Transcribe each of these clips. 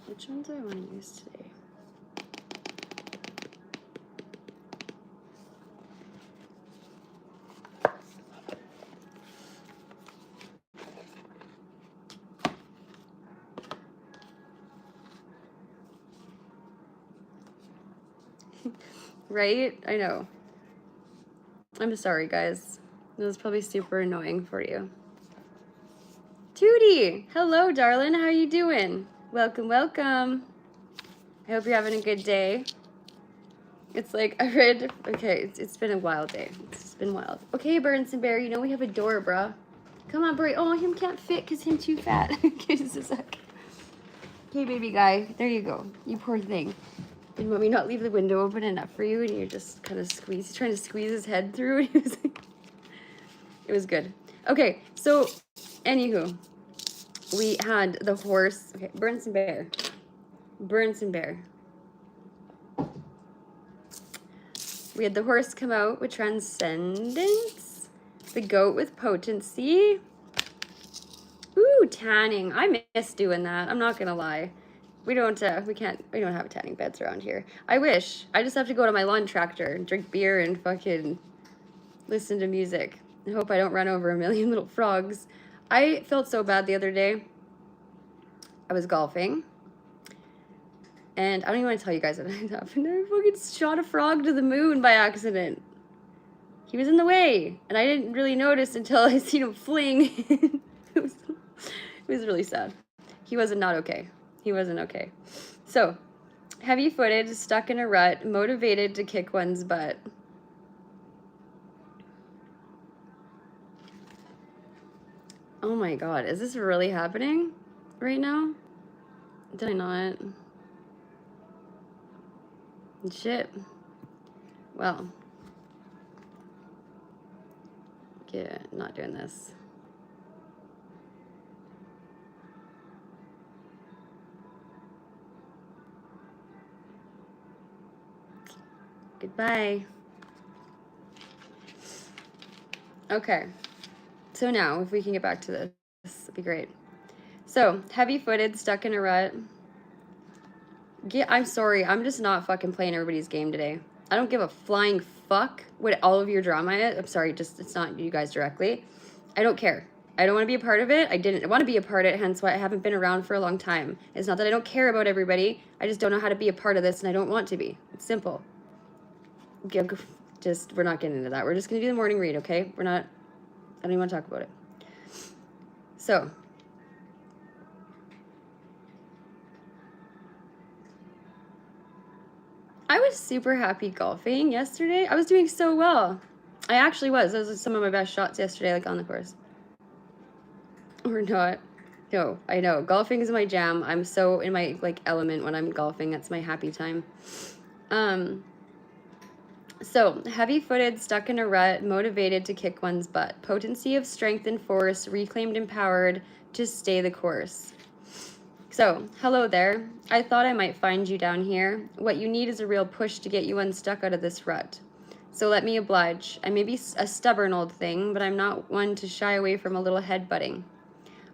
Which ones do I want to use today? Right? I know. I'm sorry, guys. That was probably super annoying for you. Tootie! Hello, darling. How you doing? Welcome, welcome. I hope you're having a good day. It's like, I read, okay, it's been a wild day. It's been wild. Okay, Burns and Bear, you know we have a door, bruh. Come on, Bray. Oh, him can't fit because him too fat. Okay, just a sec. Okay, baby guy. There you go. You poor thing. Didn't want me not leave the window open enough for you, and you're just kind of he's trying to squeeze his head through, and he was like, it was good. Okay, so, anywho, we had the horse. Okay, Burns and Bear. Burns and Bear. We had the horse come out with transcendence, the goat with potency. Ooh, tanning. I miss doing that. I'm not gonna lie. We don't have tanning beds around here. I wish. I just have to go to my lawn tractor and drink beer and fucking listen to music. I hope I don't run over a million little frogs. I felt so bad the other day. I was golfing. And I don't even want to tell you guys what happened. I fucking shot a frog to the moon by accident. He was in the way. And I didn't really notice until I seen him fling. It was really sad. He wasn't not okay. He wasn't okay. So, heavy-footed, stuck in a rut, motivated to kick one's butt. Oh my god, is this really happening right now? Did I not? Shit. Well. Yeah, not doing this. Goodbye. Okay. So now, if we can get back to this, it'd be great. So, heavy-footed, stuck in a rut. I'm sorry, I'm just not fucking playing everybody's game today. I don't give a flying fuck what all of your drama is. I'm sorry, just it's not you guys directly. I don't care. I don't want to be a part of it. I didn't want to be a part of it, hence why I haven't been around for a long time. It's not that I don't care about everybody. I just don't know how to be a part of this, and I don't want to be. It's simple. We're not getting into that. We're just going to do the morning read, okay? I don't even want to talk about it. So, I was super happy golfing yesterday. I was doing so well. I actually was. Those are some of my best shots yesterday, like on the course. Or not. No, I know. Golfing is my jam. I'm so in my like element when I'm golfing. That's my happy time. So, heavy-footed, stuck in a rut, motivated to kick one's butt. Potency of strength and force, reclaimed, empowered to stay the course. So, hello there. I thought I might find you down here. What you need is a real push to get you unstuck out of this rut. So let me oblige. I may be a stubborn old thing, but I'm not one to shy away from a little headbutting.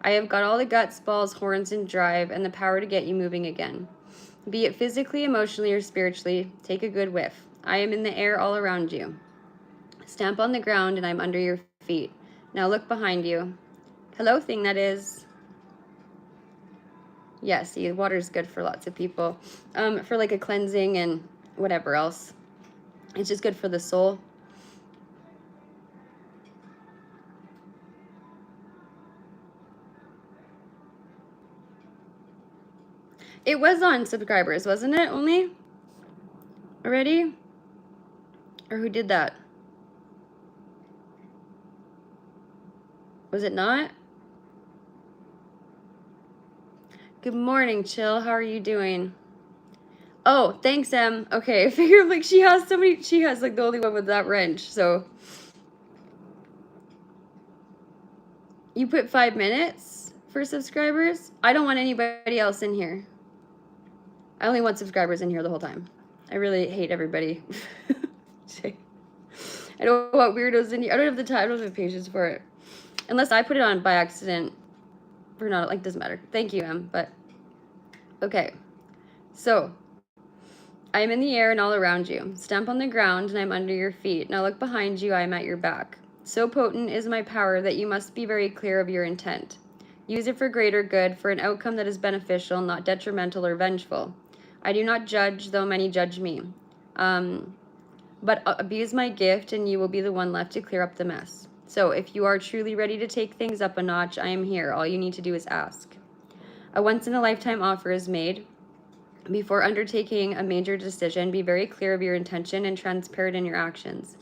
I have got all the guts, balls, horns, and drive, and the power to get you moving again. Be it physically, emotionally, or spiritually, take a good whiff. I am in the air all around you. Stamp on the ground, and I'm under your feet. Now look behind you. Hello, thing that is. Yeah, see, water is good for lots of people. For like a cleansing and whatever else. It's just good for the soul. It was on subscribers, wasn't it, only? Already? Or who did that? Was it not? Good morning, Chill. How are you doing? Oh, thanks, Em. Okay, I figured like she has like the only one with that wrench, so. You put 5 minutes for subscribers? I don't want anybody else in here. I only want subscribers in here the whole time. I really hate everybody. I don't want weirdos in here. I don't have the time. I don't have the patience for it. Unless I put it on by accident. Or not, like, doesn't matter. Thank you, Em, but okay. So, I am in the air and all around you. Stamp on the ground and I'm under your feet. Now look behind you, I am at your back. So potent is my power that you must be very clear of your intent. Use it for greater good, for an outcome that is beneficial, not detrimental or vengeful. I do not judge, though many judge me. But abuse my gift and you will be the one left to clear up the mess. So if you are truly ready to take things up a notch, I am here. All you need to do is ask. A once-in-a-lifetime offer is made. Before undertaking a major decision, be very clear of your intention and transparent in your actions.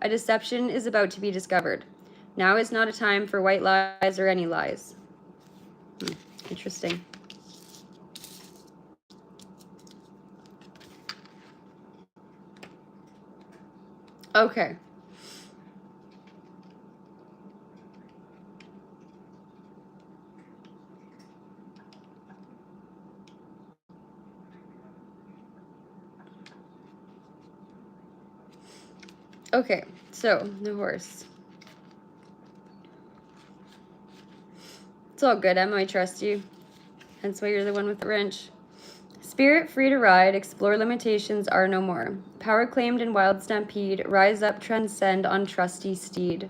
A deception is about to be discovered. Now is not a time for white lies or any lies. Interesting. Okay. Okay, so the horse. It's all good, Emma. I trust you. Hence why you're the one with the wrench. Spirit free to ride, explore limitations are no more. Power claimed in wild stampede, rise up, transcend on trusty steed.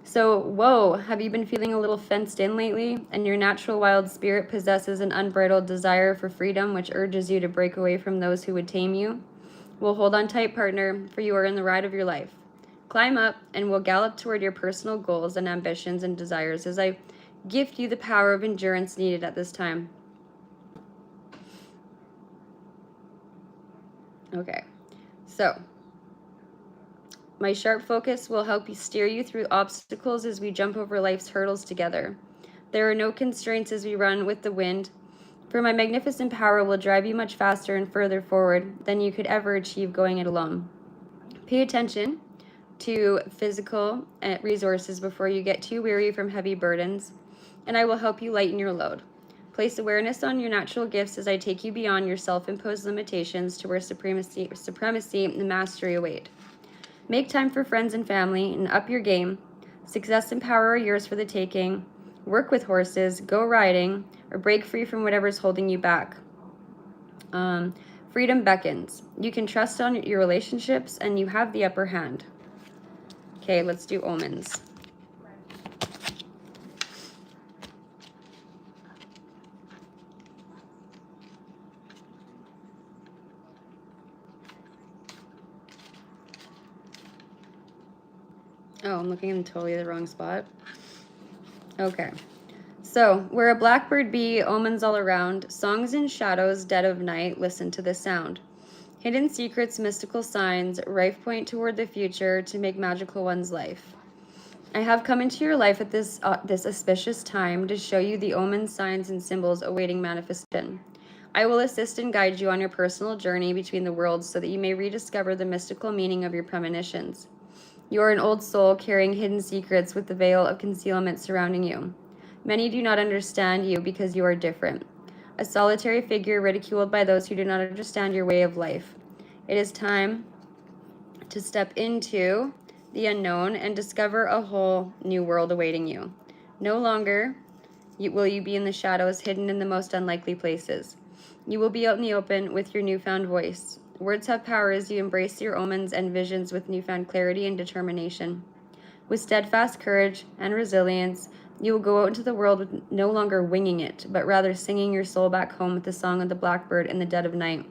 So, whoa, have you been feeling a little fenced in lately? And your natural wild spirit possesses an unbridled desire for freedom, which urges you to break away from those who would tame you? Well, hold on tight, partner, for you are in the ride of your life. Climb up, and we'll gallop toward your personal goals and ambitions and desires as I gift you the power of endurance needed at this time. Okay, so my sharp focus will help you steer you through obstacles as we jump over life's hurdles together. There are no constraints as we run with the wind, for my magnificent power will drive you much faster and further forward than you could ever achieve going it alone. Pay attention to physical resources before you get too weary from heavy burdens, and I will help you lighten your load. Place awareness on your natural gifts as I take you beyond your self-imposed limitations to where supremacy and mastery await. Make time for friends and family and up your game. Success and power are yours for the taking. Work with horses, go riding, or break free from whatever's holding you back. Freedom beckons. You can trust on your relationships and you have the upper hand. Okay, let's do omens. Oh, I'm looking in totally the wrong spot. Okay. So, where a blackbird be, omens all around, songs in shadows, dead of night, listen to the sound. Hidden secrets, mystical signs, rife point toward the future to make magical one's life. I have come into your life at this auspicious time to show you the omens, signs, and symbols awaiting manifestation. I will assist and guide you on your personal journey between the worlds so that you may rediscover the mystical meaning of your premonitions. You are an old soul carrying hidden secrets with the veil of concealment surrounding you. Many do not understand you because you are different. A solitary figure ridiculed by those who do not understand your way of life. It is time to step into the unknown and discover a whole new world awaiting you. No longer will you be in the shadows, hidden in the most unlikely places. You will be out in the open with your newfound voice. Words have power as you embrace your omens and visions with newfound clarity and determination. With steadfast courage and resilience, you will go out into the world with no longer winging it, but rather singing your soul back home with the song of the blackbird in the dead of night.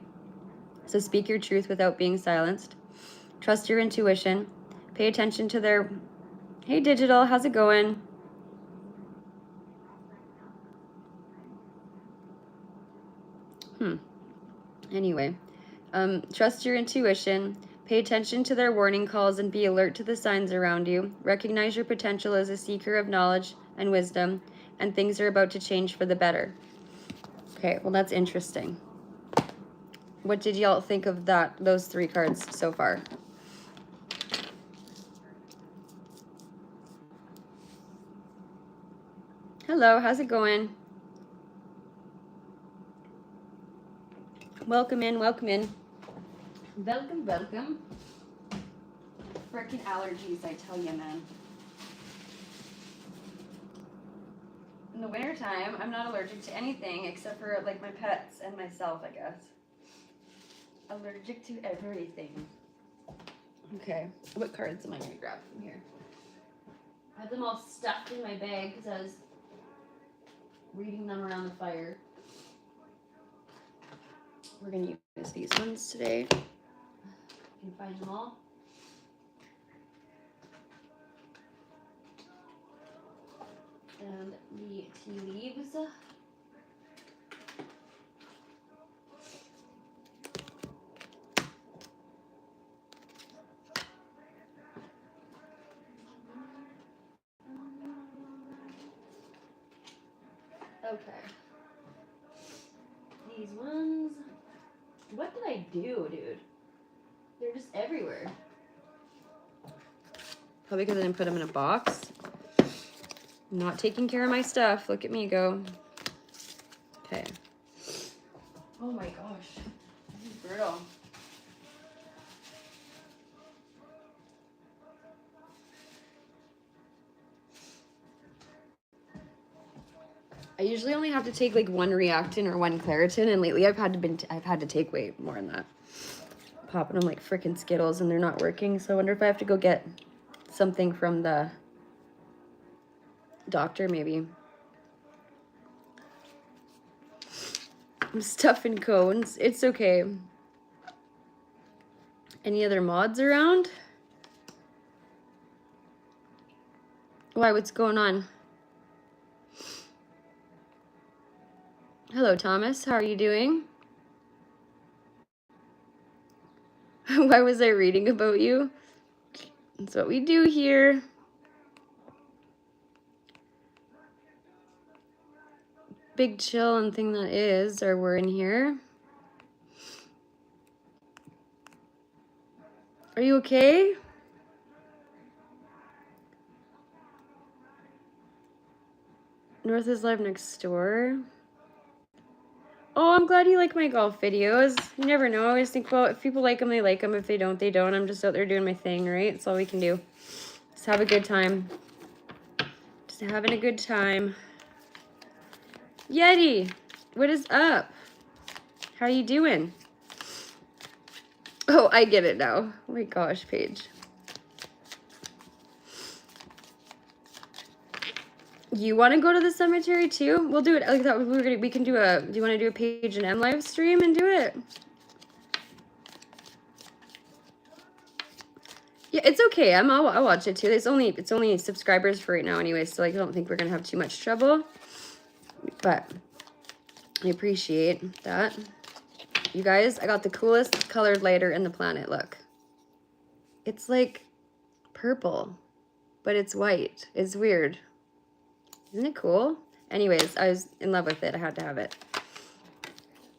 So speak your truth without being silenced. Trust your intuition. Pay attention to their, hey digital, how's it going? Anyway, trust your intuition. Pay attention to their warning calls and be alert to the signs around you. Recognize your potential as a seeker of knowledge and wisdom, and things are about to change for the better. Okay, well, that's interesting. What did y'all think of those three cards so far? Hello, how's it going? Welcome in, welcome in. Welcome, welcome. Frickin' allergies, I tell you, man. In the wintertime, I'm not allergic to anything except for like my pets and myself, I guess. allergic to everything. Okay, what cards am I going to grab from here? I had them all stuffed in my bag because I was reading them around the fire. We're going to use these ones today. Can you find them all? And the tea leaves. Okay. These ones. What did I do, dude? They're just everywhere. Probably because I didn't put them in a box. I'm not taking care of my stuff. Look at me go. Okay. Oh my gosh. This is brutal. I usually only have to take like one reactant or one Claritin, and lately I've had to take way more than that. Popping them like freaking Skittles, and they're not working. So I wonder if I have to go get something from the doctor, maybe. I'm stuffing cones. It's okay. Any other mods around? Why? What's going on? Hello, Thomas. How are you doing? Why was I reading about you? That's what we do here. Big chill and thing that is, or we're in here. Are you okay? North is live next door. Oh, I'm glad you like my golf videos. You never know. I always think, well, if people like them, they like them. If they don't, they don't. I'm just out there doing my thing, right? That's all we can do. Just have a good time. Just having a good time. Yeti, what is up? How are you doing? Oh, I get it now. Oh my gosh, Paige. You want to go to the cemetery too? We'll do it. I thought we can do a. Do you want to do a Paige and M live stream and do it? Yeah, it's okay. I'll watch it too. It's only subscribers for right now anyway, so like I don't think we're gonna have too much trouble. But I appreciate that. You guys, I got the coolest colored lighter in the planet. Look. It's like purple, but it's white. It's weird. Isn't it cool? Anyways, I was in love with it. I had to have it.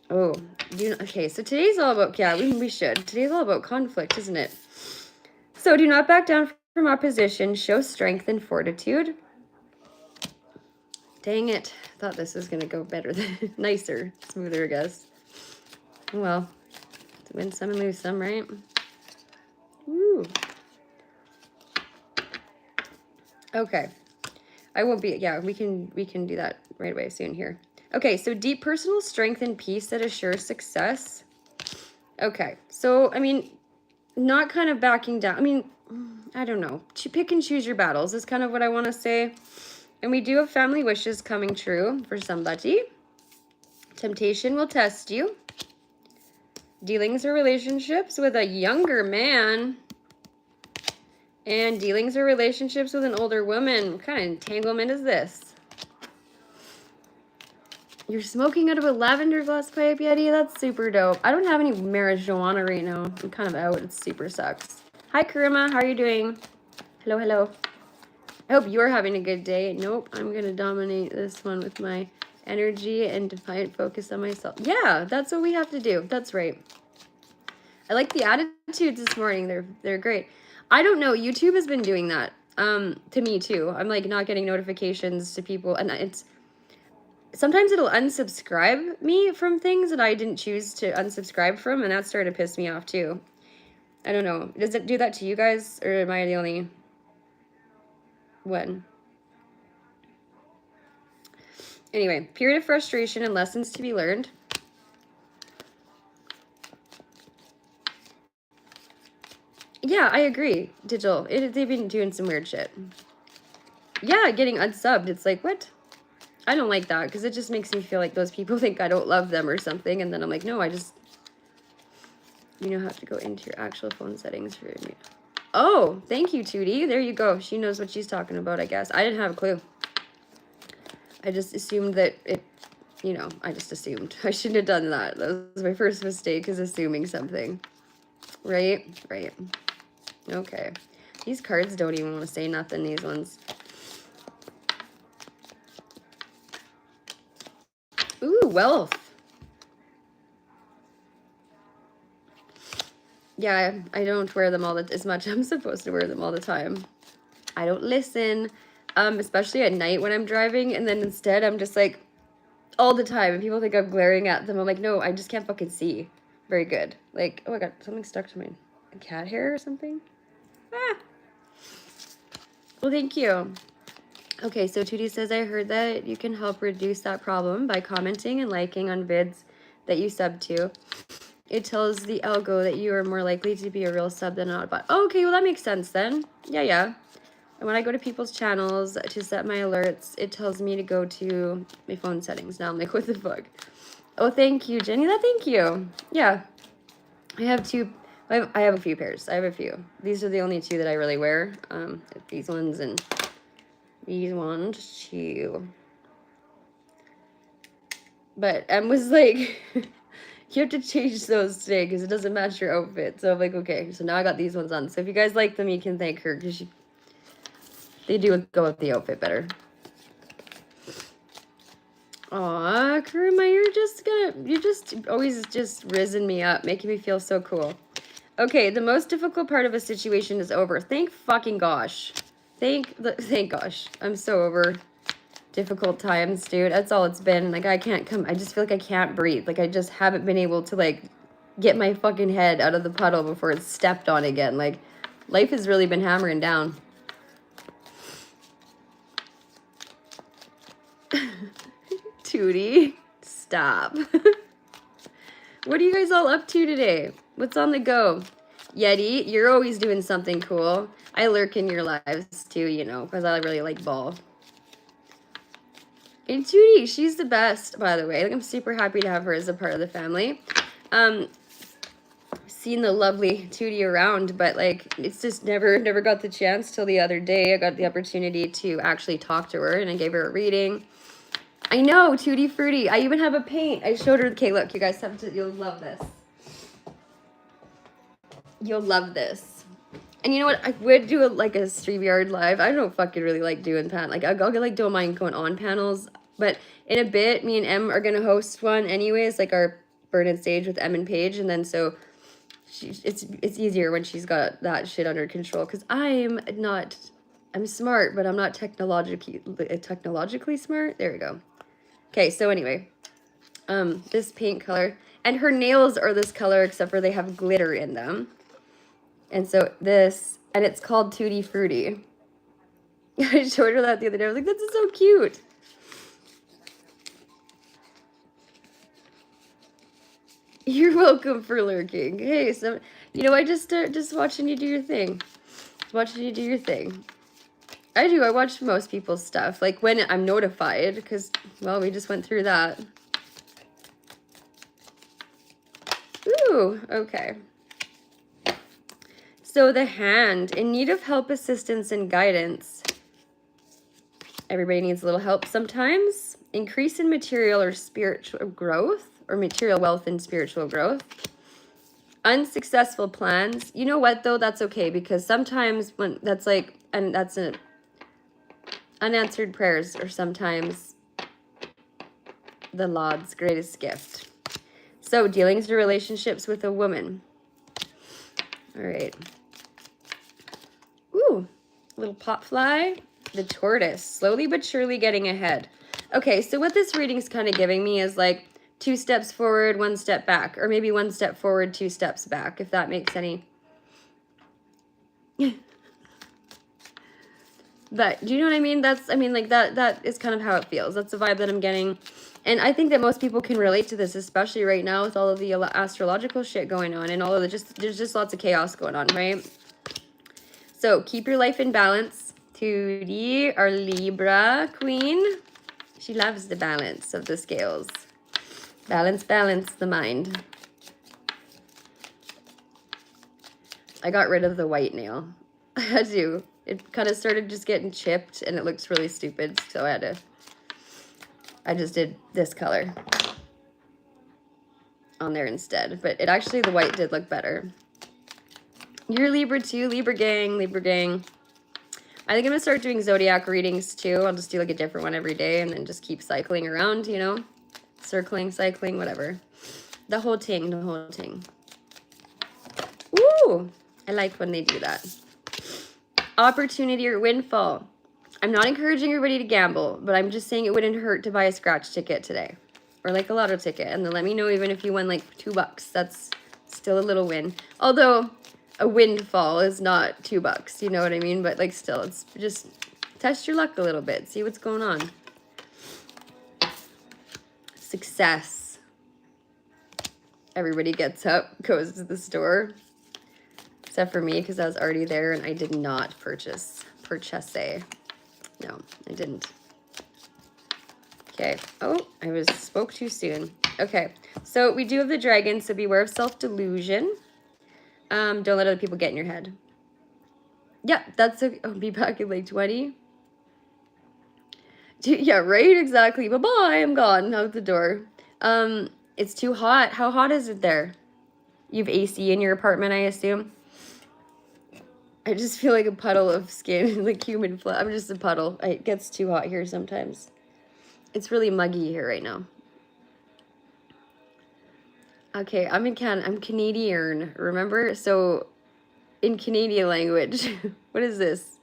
Oh, okay. So today's all about, yeah, we should. Today's all about conflict, isn't it? So do not back down from opposition. Show strength and fortitude. Dang it. Thought this was going to go better, nicer, smoother, I guess. Well, win some and lose some, right? Woo. Okay. I won't be, yeah, we can do that right away soon here. Okay, so deep personal strength and peace that assures success. Okay, so, I mean, not kind of backing down. I mean, I don't know. Pick and choose your battles is kind of what I want to say. And we do have family wishes coming true for somebody. Temptation will test you. Dealings or relationships with a younger man. And dealings or relationships with an older woman. What kind of entanglement is this? You're smoking out of a lavender glass pipe, Yeti? That's super dope. I don't have any marijuana right now. I'm kind of out. It super sucks. Hi, Karima. How are you doing? Hello, hello. I hope you're having a good day. Nope. I'm going to dominate this one with my energy and defiant focus on myself. Yeah, that's what we have to do. That's right. I like the attitudes this morning. They're great. I don't know. YouTube has been doing that to me too. I'm like not getting notifications to people, and it's sometimes it'll unsubscribe me from things that I didn't choose to unsubscribe from, and that started to piss me off too. I don't know. Does it do that to you guys, or am I the only one? Anyway, period of frustration and lessons to be learned. Yeah, I agree, Digital. They've been doing some weird shit. Yeah, getting unsubbed. It's like, what? I don't like that because it just makes me feel like those people think I don't love them or something. And then I'm like, no, I just, have to go into your actual phone settings for me. Oh, thank you, Tootie. There you go. She knows what she's talking about, I guess. I didn't have a clue. I just assumed that it, I just assumed. I shouldn't have done that. That was my first mistake, is assuming something. Right? Right. Okay. These cards don't even want to say nothing, these ones. Ooh, wealth. Yeah, I don't wear them as much. I'm supposed to wear them all the time. I don't listen, especially at night when I'm driving. And then instead, I'm just like, all the time. And people think I'm glaring at them. I'm like, no, I just can't fucking see very good. Like, oh my god, something stuck to my cat hair or something. Ah. Well, thank you. Okay, so Tootie says, I heard that you can help reduce that problem by commenting and liking on vids that you sub to. It tells the algo that you are more likely to be a real sub than not a bot. Oh, okay, well, that makes sense then. Yeah. And when I go to people's channels to set my alerts, it tells me to go to my phone settings. Now I'm like, what the fuck? Oh, thank you, Jenny. Thank you. Yeah. I have a few pairs. I have a few. These are the only two that I really wear. These ones and these ones too. But Em was like, you have to change those today because it doesn't match your outfit. So I'm like, okay. So now I got these ones on. So if you guys like them, you can thank her because they do go with the outfit better. Aw, Karima, you're just always just risen me up, making me feel so cool. Okay, the most difficult part of a situation is over. Thank fucking gosh. Thank gosh. I'm so over difficult times, dude. That's all it's been. Like, I just feel like I can't breathe. Like, I just haven't been able to, like, get my fucking head out of the puddle before it's stepped on again. Like, life has really been hammering down. Tootie, stop. What are you guys all up to today? What's on the go? Yeti, you're always doing something cool. I lurk in your lives too, because I really like ball. And Tootie, she's the best, by the way. Like, I'm super happy to have her as a part of the family. Seen the lovely Tootie around, but like, it's just never got the chance till the other day. I got the opportunity to actually talk to her, and I gave her a reading. I know, Tootie Fruity. I even have a paint. I showed her. Okay, look, you guys have to. You'll love this. You'll love this. And you know what? I would do a StreamYard live. I don't fucking really like doing Like, don't mind going on panels. But in a bit, me and Em are gonna host one anyways, like our Burn and Sage with Em and Paige, and then so it's easier when she's got that shit under control. Cause I'm smart, but I'm not technologically smart. There we go. Okay, so anyway, this paint color, and her nails are this color except for they have glitter in them. And so and it's called Tutti Frutti. I showed her that the other day. I was like, this is so cute. You're welcome for lurking. Hey, so, I just watching you do your thing. Watching you do your thing. I do. I watch most people's stuff. Like, when I'm notified, because, well, we just went through that. Ooh, okay. So the Hand, in need of help, assistance, and guidance. Everybody needs a little help sometimes. Increase in material or spiritual growth, or material wealth and spiritual growth. Unsuccessful plans. You know what, though? That's okay, because sometimes when that's like, and that's an unanswered prayers, or sometimes the Lord's greatest gift. So dealings to relationships with a woman. All right. Ooh, little pop fly. The Tortoise, slowly but surely getting ahead. Okay, so what this reading's kind of giving me is like 2 steps forward, 1 step back, or maybe 1 step forward, 2 steps back, if that makes any. But do you know what I mean? That is kind of how it feels. That's the vibe that I'm getting. And I think that most people can relate to this, especially right now with all of the astrological shit going on and all of there's just lots of chaos going on, right? So keep your life in balance. Tootie, our Libra queen. She loves the balance of the scales. Balance, balance the mind. I got rid of the white nail. I had to. It kind of started just getting chipped and it looks really stupid. So I just did this color on there instead. But it actually, the white did look better. You're Libra too, Libra gang, Libra gang. I think I'm gonna start doing zodiac readings too. I'll just do like a different one every day and then just keep cycling around, you know? Circling, cycling, whatever. The whole ting, the whole ting. Ooh, I like when they do that. Opportunity or windfall. I'm not encouraging everybody to gamble, but I'm just saying it wouldn't hurt to buy a scratch ticket today. Or like a lotto ticket. And then let me know even if you won like $2. That's still a little win. Although a windfall is not $2, you know what I mean? But like still, it's just test your luck a little bit. See what's going on. Success. Everybody gets up, goes to the store. Except for me, because I was already there and I did not purchase. No, I didn't. Okay. Oh, I spoke too soon. Okay. So we do have the dragon, so beware of self-delusion. Don't let other people get in your head. Yeah, that's okay. I'll be back in like 20. Yeah, right? Exactly. Bye-bye. I'm gone. Out the door. It's too hot. How hot is it there? You have AC in your apartment, I assume? I just feel like a puddle of skin, like human flesh. I'm just a puddle. It gets too hot here sometimes. It's really muggy here right now. Okay, I'm Canadian, remember? So, in Canadian language, what is this?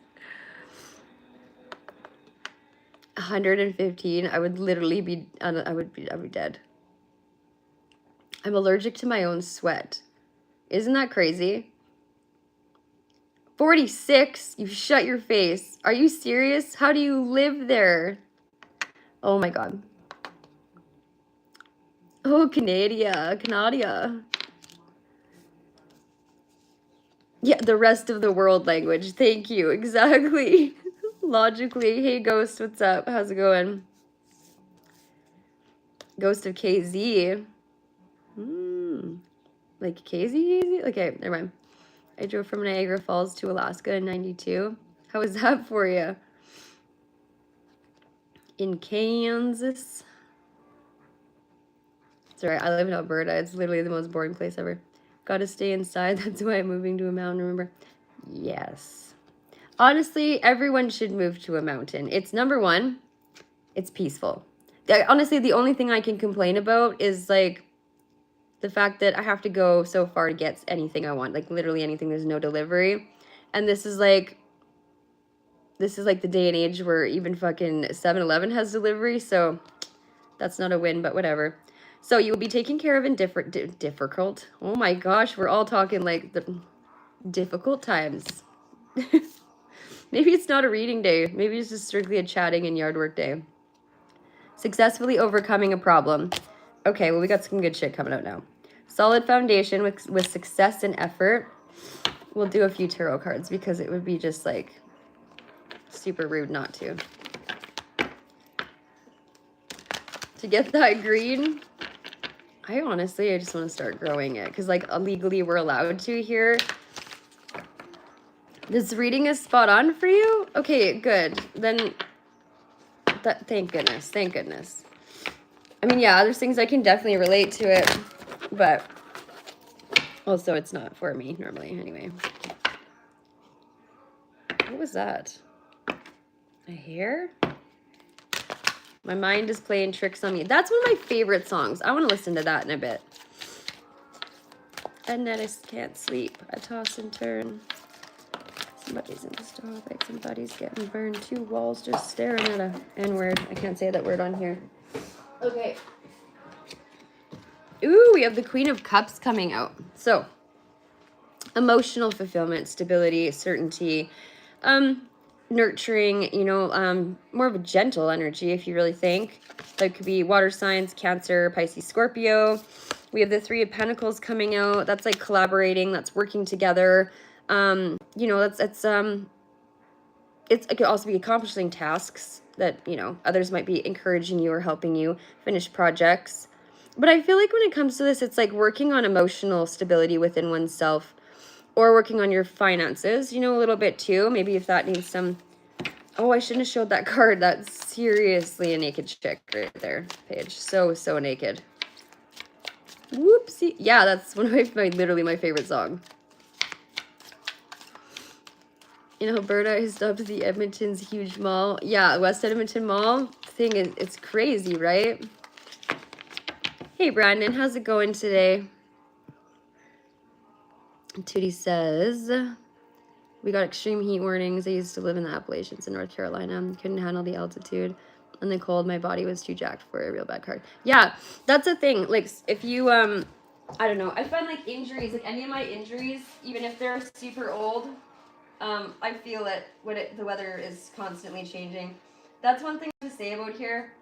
115. I would literally be, I would be dead. I'm allergic to my own sweat. Isn't that crazy? 46? You shut your face. Are you serious? How do you live there? Oh my God. Oh, Canada. Yeah, the rest of the world language. Thank you. Exactly. Logically. Hey, Ghost, what's up? How's it going? Ghost of KZ. Like KZ? Okay, never mind. I drove from Niagara Falls to Alaska in 92. How was that for you? In Kansas. Sorry, I live in Alberta. It's literally the most boring place ever. Gotta stay inside. That's why I'm moving to a mountain, remember? Yes. Honestly, everyone should move to a mountain. It's number one, it's peaceful. Honestly, the only thing I can complain about is like the fact that I have to go so far to get anything I want. Like literally anything. There's no delivery. And this is like the day and age where even fucking 7-Eleven has delivery. So that's not a win, but whatever. So you will be taken care of in difficult. Oh my gosh, we're all talking like the difficult times. Maybe it's not a reading day. Maybe it's just strictly a chatting and yard work day. Successfully overcoming a problem. Okay, well, we got some good shit coming out now. Solid foundation with success and effort. We'll do a few tarot cards because it would be just like super rude not to. To get that green, I just want to start growing it because like legally we're allowed to here. This reading is spot on for you? Okay, good. Then, thank goodness. Thank goodness. I mean, yeah, there's things I can definitely relate to it, but also it's not for me normally anyway. What was that? A hair? My mind is playing tricks on me. That's one of my favorite songs. I want to listen to that in a bit. And then I can't sleep. I toss and turn. Somebody's in the stove, like somebody's getting burned. 2 walls just staring at a N-word. I can't say that word on here. Okay. Ooh, we have the Queen of Cups coming out. So, emotional fulfillment, stability, certainty, nurturing, you know, more of a gentle energy if you really think. That could be water signs, Cancer, Pisces, Scorpio. We have the 3 of Pentacles coming out. That's like collaborating. That's working together. You know, it could also be accomplishing tasks that, you know, others might be encouraging you or helping you finish projects. But I feel like when it comes to this, it's like working on emotional stability within oneself or working on your finances, you know, a little bit too. Maybe if that needs some... Oh, I shouldn't have showed that card. That's seriously a naked chick right there, Paige. So, so naked. Whoopsie. Yeah, that's one of literally my favorite song. In Alberta is dubbed the Edmonton's huge mall. Yeah, West Edmonton Mall thing is, it's crazy, right? Hey, Brandon, how's it going today? Tootie says, we got extreme heat warnings. I used to live in the Appalachians in North Carolina. Couldn't handle the altitude and the cold. My body was too jacked for a real bad card. Yeah, that's a thing. Like, if you, I don't know. I find, like, injuries, like, any of my injuries, even if they're super old, I feel it when the weather is constantly changing. That's one thing to say about here.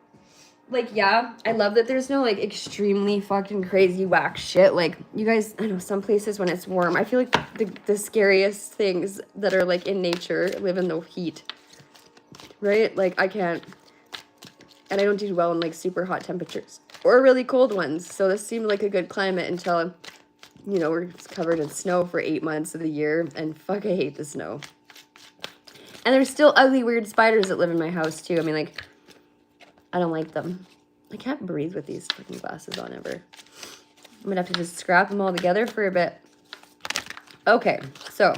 Like, yeah, I love that there's no, like, extremely fucking crazy whack shit. Like, you guys, I know some places when it's warm, I feel like the scariest things that are, like, in nature live in the heat. Right? Like, I can't. And I don't do well in, like, super hot temperatures. Or really cold ones. So this seemed like a good climate until... You know, we're covered in snow for 8 months of the year, and fuck, I hate the snow. And there's still ugly, weird spiders that live in my house, too. I mean, like, I don't like them. I can't breathe with these fucking glasses on ever. I'm gonna have to just scrap them all together for a bit. Okay, so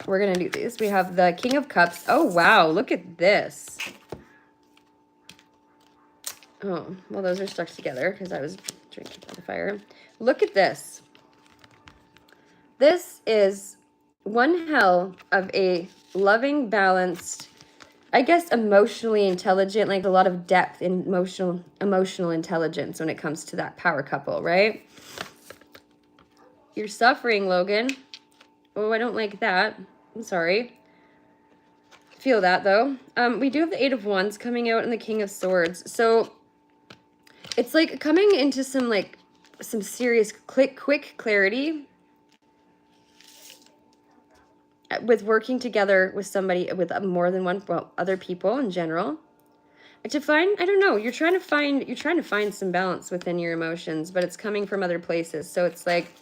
we're gonna do these. We have the King of Cups. Oh, wow, look at this. Oh, well, those are stuck together because I was drinking by the fire. Look at this. This is one hell of a loving, balanced, I guess emotionally intelligent, like a lot of depth in emotional intelligence when it comes to that power couple, right? You're suffering, Logan. Oh, I don't like that. I'm sorry. Feel that, though. We do have the Eight of Wands coming out and the King of Swords. So it's like coming into some serious quick clarity with working together with somebody, with more than one, well, other people in general, to find, I don't know, you're trying to find some balance within your emotions, but it's coming from other places. So it's like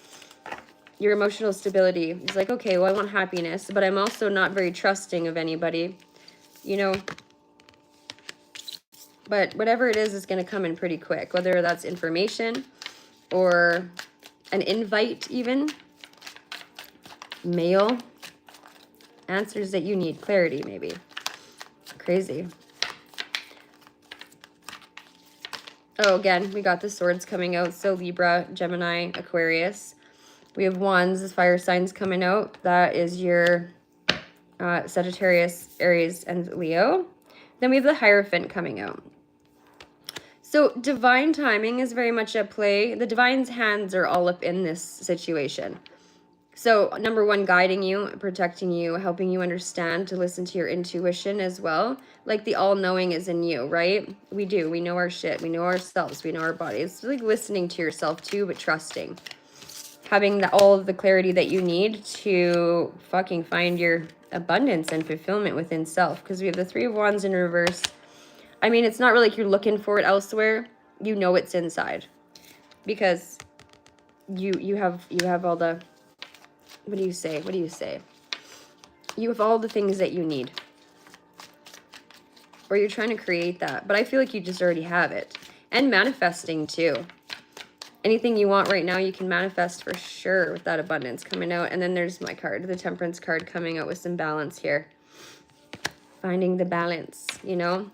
your emotional stability is like, okay, well, I want happiness, but I'm also not very trusting of anybody, you know. But whatever it is going to come in pretty quick, whether that's information or an invite, even mail. Answers that you need, clarity maybe. Crazy. Oh, again, we got the swords coming out. So Libra, Gemini, Aquarius. We have wands, the fire signs coming out. That is your Sagittarius, Aries, and Leo. Then we have the Hierophant coming out. So divine timing is very much at play. The divine's hands are all up in this situation. So number one, guiding you, protecting you, helping you understand, to listen to your intuition as well. Like the all-knowing is in you, right? We do. We know our shit. We know ourselves. We know our bodies. It's like listening to yourself too, but trusting. Having all of the clarity that you need to fucking find your abundance and fulfillment within self. Because we have the Three of Wands in reverse. I mean, it's not really like you're looking for it elsewhere. You know it's inside. Because you have all the... What do you say? What do you say? You have all the things that you need. Or you're trying to create that. But I feel like you just already have it. And manifesting too. Anything you want right now, you can manifest for sure with that abundance coming out. And then there's my card, the Temperance card, coming out with some balance here. Finding the balance, you know.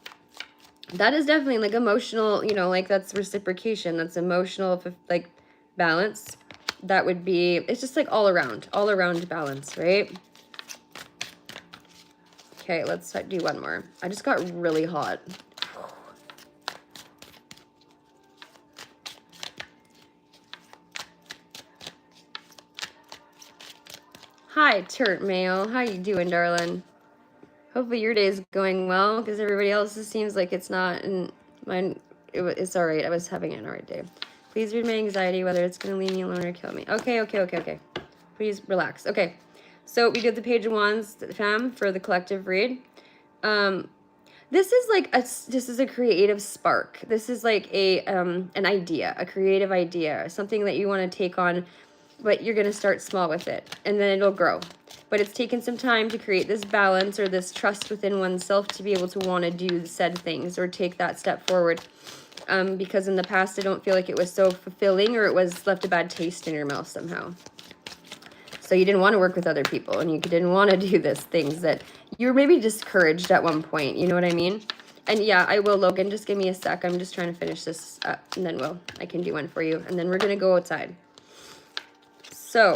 That is definitely like emotional, you know, like that's reciprocation. That's emotional, like balance. That would be, it's just like all around balance, right? Okay, let's do one more. I just got really hot. Hi, Turt Mail. How you doing, darling? Hopefully your day is going well, because everybody else's seems like it's not, and mine, it's all right. I was having an all right day. Please read my anxiety, whether it's going to leave me alone or kill me. Okay. Please relax. Okay. So we did the Page of Wands, fam, for the collective read. This is like this is a creative spark. This is like an idea, a creative idea, something that you want to take on, but you're going to start small with it, and then it'll grow. But it's taken some time to create this balance or this trust within oneself to be able to want to do said things or take that step forward. Because in the past, I don't feel like it was so fulfilling, or it was left a bad taste in your mouth somehow. So you didn't want to work with other people, and you didn't want to do this things that you were maybe discouraged at one point. You know what I mean? And yeah, I will, Logan. Just give me a sec. I'm just trying to finish this up, and then I can do one for you. And then we're going to go outside. So,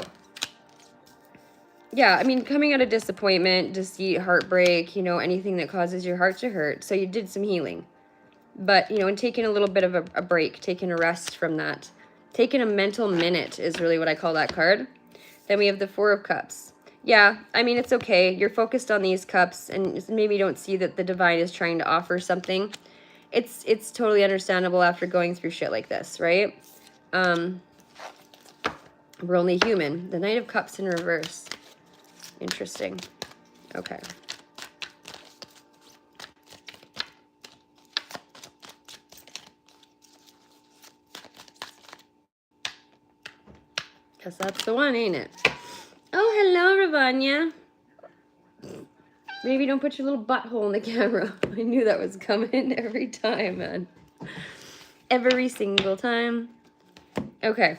yeah, I mean, coming out of disappointment, deceit, heartbreak, you know, anything that causes your heart to hurt. So you did some healing. But, you know, and taking a little bit of a break, taking a rest from that. Taking a mental minute is really what I call that card. Then we have the Four of Cups. Yeah, I mean, it's okay. You're focused on these cups, and maybe you don't see that the divine is trying to offer something. It's totally understandable after going through shit like this, right? We're only human. The Knight of Cups in reverse. Interesting. Okay. Guess that's the one, ain't it? Oh, hello, Ravanya. Maybe don't put your little butthole in the camera. I knew that was coming every time, man. Every single time. Okay.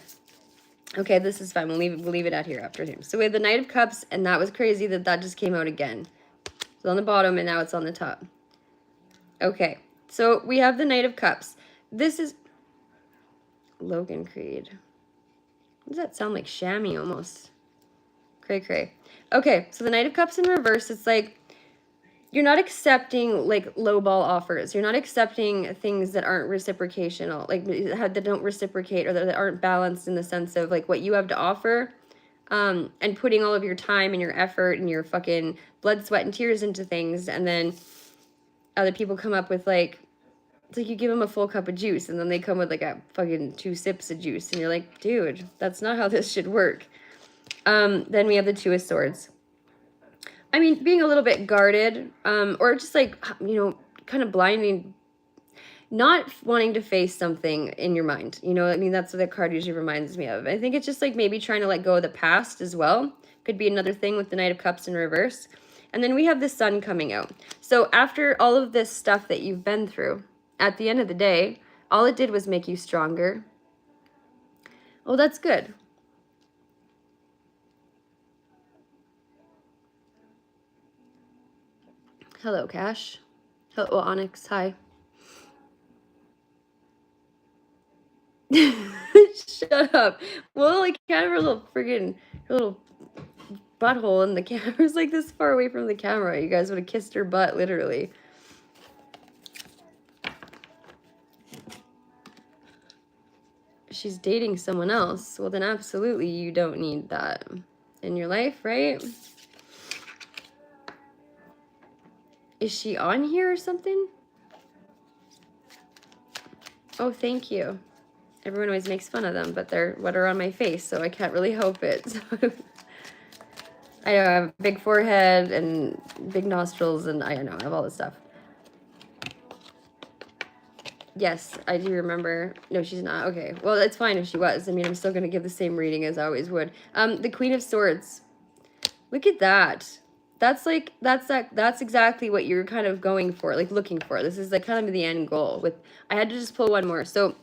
Okay, this is fine. We'll leave it out here after him. So we have the Knight of Cups, and that was crazy that just came out again. It's on the bottom, and now it's on the top. Okay. So we have the Knight of Cups. This is Logan Creed. What does that sound like? Chamois almost. Cray cray. Okay, so the Knight of Cups in reverse, it's like you're not accepting like lowball offers. You're not accepting things that aren't reciprocational, like that don't reciprocate or that aren't balanced in the sense of like what you have to offer, and putting all of your time and your effort and your fucking blood, sweat, and tears into things, and then other people come up with like, it's like you give them a full cup of juice and then they come with like a fucking 2 sips of juice, and you're like, dude, that's not how this should work. Then we have the Two of Swords. I mean, being a little bit guarded, or just like, you know, kind of blinding, not wanting to face something in your mind. You know, I mean, that's what the card usually reminds me of. I think it's just like maybe trying to let go of the past as well. Could be another thing with the Knight of Cups in reverse. And then we have the Sun coming out. So after all of this stuff that you've been through, at the end of the day, all it did was make you stronger. Oh, that's good. Hello, Cash. Hello, Onyx. Hi. Shut up. Well, like, kind of her little butthole in the camera's like this far away from the camera. You guys would have kissed her butt, literally. She's dating someone else. Well, then absolutely you don't need that in your life, right? Is she on here or something? Oh, thank you. Everyone always makes fun of them, but they're what are on my face, so I can't really help it. So I know I have a big forehead and big nostrils, and I know I have all this stuff. Yes, I do remember. No, she's not. Okay. Well, it's fine if she was. I mean, I'm still going to give the same reading as I always would. The Queen of Swords. Look at that. That's like, that's exactly what you're kind of going for, like looking for. This is like kind of the end goal with, I had to just pull one more. So,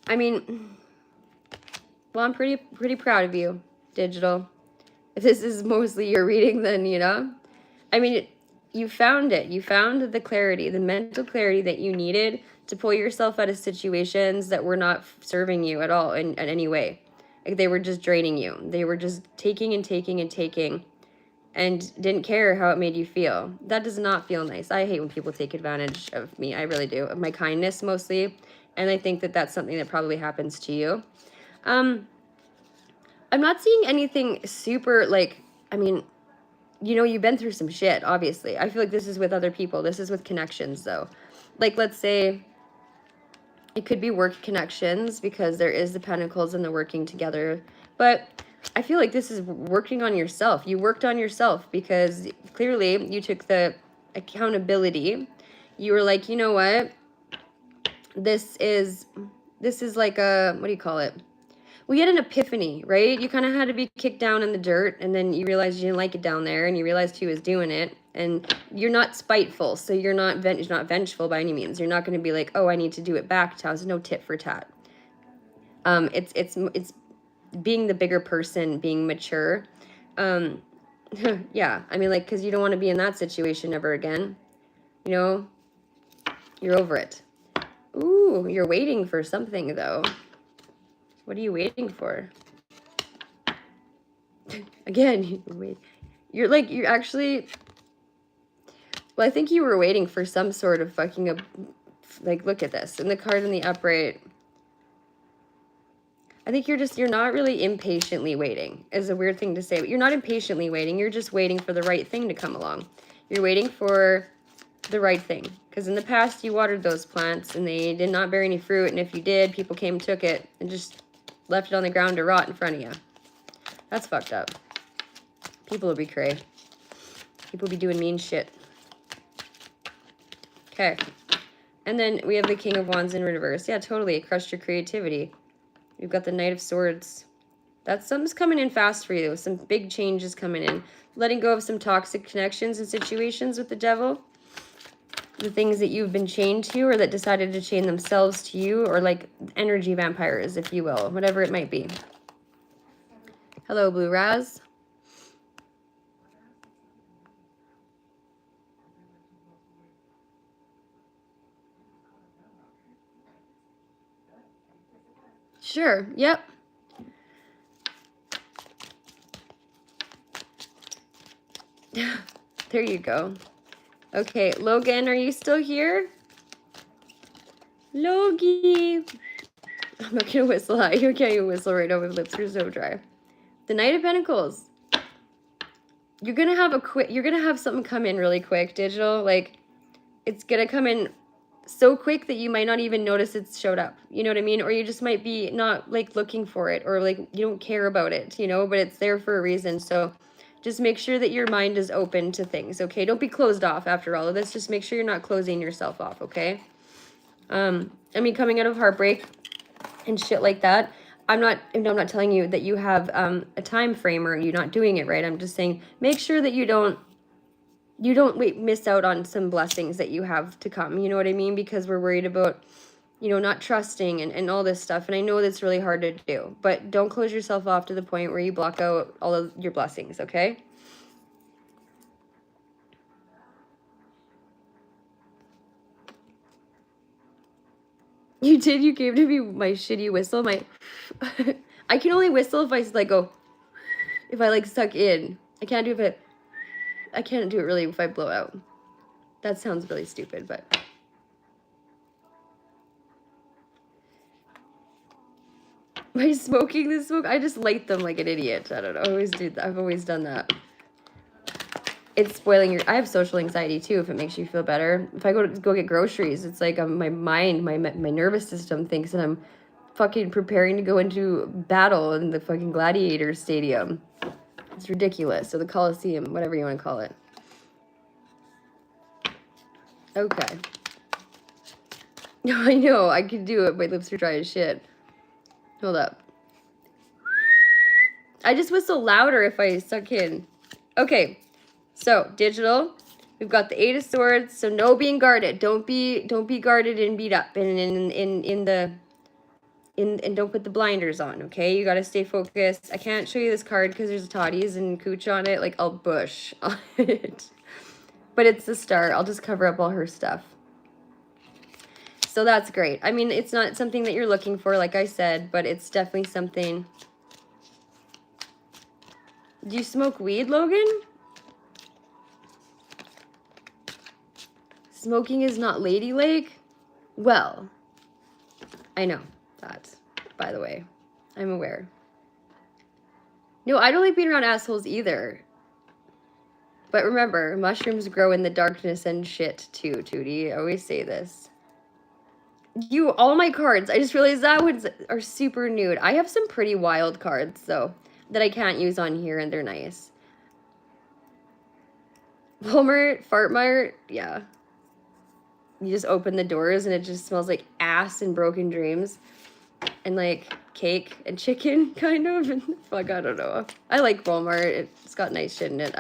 I mean, well, I'm pretty proud of you, Digital. If this is mostly your reading, then, you know, I mean, you found it. You found the clarity, the mental clarity that you needed to pull yourself out of situations that were not serving you at all in any way. Like they were just draining you. They were just taking and taking and taking and didn't care how it made you feel. That does not feel nice. I hate when people take advantage of me. I really do. Of my kindness mostly. And I think that that's something that probably happens to you. I'm not seeing anything super like, I mean, you know, you've been through some shit, obviously. I feel like this is with other people. This is with connections, though. Like, let's say it could be work connections because there is the pentacles and the working together. But I feel like this is working on yourself. You worked on yourself because clearly you took the accountability. You were like, you know what? This is like a, what do you call it? Well, you had an epiphany, right? You kind of had to be kicked down in the dirt, and then you realized you didn't like it down there, and you realized who was doing it, and you're not spiteful, so you're not vengeful by any means. You're not going to be like, oh, I need to do it back. There's no tit for tat. It's being the bigger person, being mature. Yeah, I mean, like, because you don't want to be in that situation ever again. You know, you're over it. Ooh, you're waiting for something, though. What are you waiting for? Again, you're actually, well, I think you were waiting for some sort of fucking, like, look at this. And the card in the upright, I think you're not really impatiently waiting, is a weird thing to say, but you're not impatiently waiting. You're just waiting for the right thing to come along. You're waiting for the right thing. Because in the past, you watered those plants, and they did not bear any fruit, and if you did, people came and took it, and just left it on the ground to rot in front of you. That's fucked up. People will be cray. People be doing mean shit. Okay. And then we have the King of Wands in reverse. Yeah, totally. It crushed your creativity. We've got the Knight of Swords. That's something's coming in fast for you. Some big changes coming in. Letting go of some toxic connections and situations with the devil. The things that you've been chained to or that decided to chain themselves to you, or like energy vampires, if you will. Whatever it might be. Hello, Blue Raz. Sure. Yep. There you go. Okay, Logan, are you still here? Logie. I'm not gonna whistle at you. Can't even whistle right now. My lips are so dry. The Knight of Pentacles. You're gonna have something come in really quick, digital. Like, it's gonna come in so quick that you might not even notice it's showed up. You know what I mean? Or you just might be not like looking for it, or like you don't care about it, you know, but it's there for a reason. So just make sure that your mind is open to things, okay? Don't be closed off after all of this. Just make sure you're not closing yourself off, okay? I mean, coming out of heartbreak and shit like that, I'm not telling you that you have a time frame or you're not doing it right. I'm just saying make sure that you don't miss out on some blessings that you have to come. You know what I mean? Because we're worried about, you know, not trusting and all this stuff. And I know that's really hard to do, but don't close yourself off to the point where you block out all of your blessings, okay? You did? You gave to me my shitty whistle? I can only whistle if I like go, if I like suck in. I can't do it. I can't do it really if I blow out. That sounds really stupid, but. By smoking the smoke, I just light them like an idiot. I don't know. I've always done that. It's spoiling I have social anxiety too, if it makes you feel better. If I go get groceries, it's like my mind, my nervous system thinks that I'm fucking preparing to go into battle in the fucking gladiator stadium. It's ridiculous. So the Coliseum, whatever you want to call it. Okay. I know, I can do it. My lips are dry as shit. Hold up. I just whistle louder if I suck in. Okay. So, digital, we've got the 8 of Swords, so no being guarded. Don't be guarded and beat up and don't put the blinders on, okay? You got to stay focused. I can't show you this card because there's toddies and cooch on it, like I'll bush on it. But it's the Star. I'll just cover up all her stuff. So that's great. I mean, it's not something that you're looking for, like I said, but it's definitely something. Do you smoke weed, Logan? Smoking is not ladylike? Well, I know that, by the way. I'm aware. No, I don't like being around assholes either. But remember, mushrooms grow in the darkness and shit too, Tootie. I always say this. All my cards, I just realized that ones are super nude. I have some pretty wild cards, though. that I can't use on here, and they're nice. Walmart, Fart Mart, yeah. You just open the doors and it just smells like ass and broken dreams. And like cake and chicken, kind of. And fuck, I don't know. I like Walmart. It's got nice shit in it.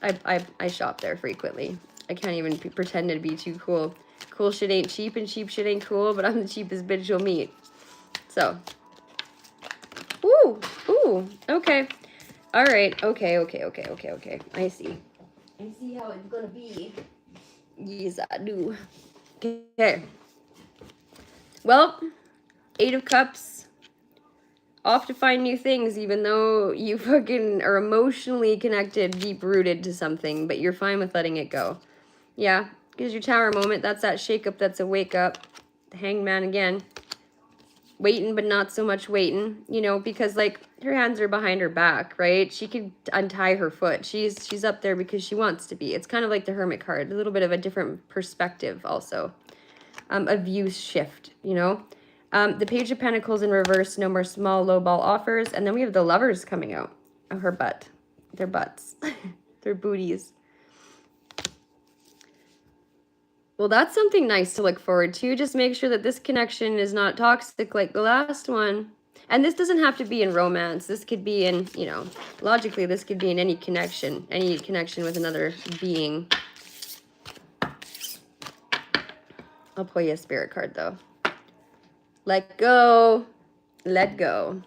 I shop there frequently. I can't even pretend to be too cool. Cool shit ain't cheap and cheap shit ain't cool, but I'm the cheapest bitch you'll meet. So. Ooh, okay. All right, okay. I see how it's gonna be. Yes, I do. Okay. Well, 8 of Cups. Off to find new things, even though you fucking are emotionally connected, deep-rooted to something, but you're fine with letting it go. Yeah, because your Tower moment, that's that shake-up, that's a wake-up. The Hanged Man again. Waiting, but not so much waiting, you know, because, like, her hands are behind her back, right? She could untie her foot. She's up there because she wants to be. It's kind of like the Hermit card, a little bit of a different perspective also. A view shift, you know? The Page of Pentacles in reverse, no more small lowball offers. And then we have the Lovers coming out. Oh, her butt. Their butts. Their booties. Well, that's something nice to look forward to. Just make sure that this connection is not toxic like the last one. And this doesn't have to be in romance. This could be in, you know, logically, this could be in any connection with another being. I'll pull you a spirit card, though. Let go. Let go.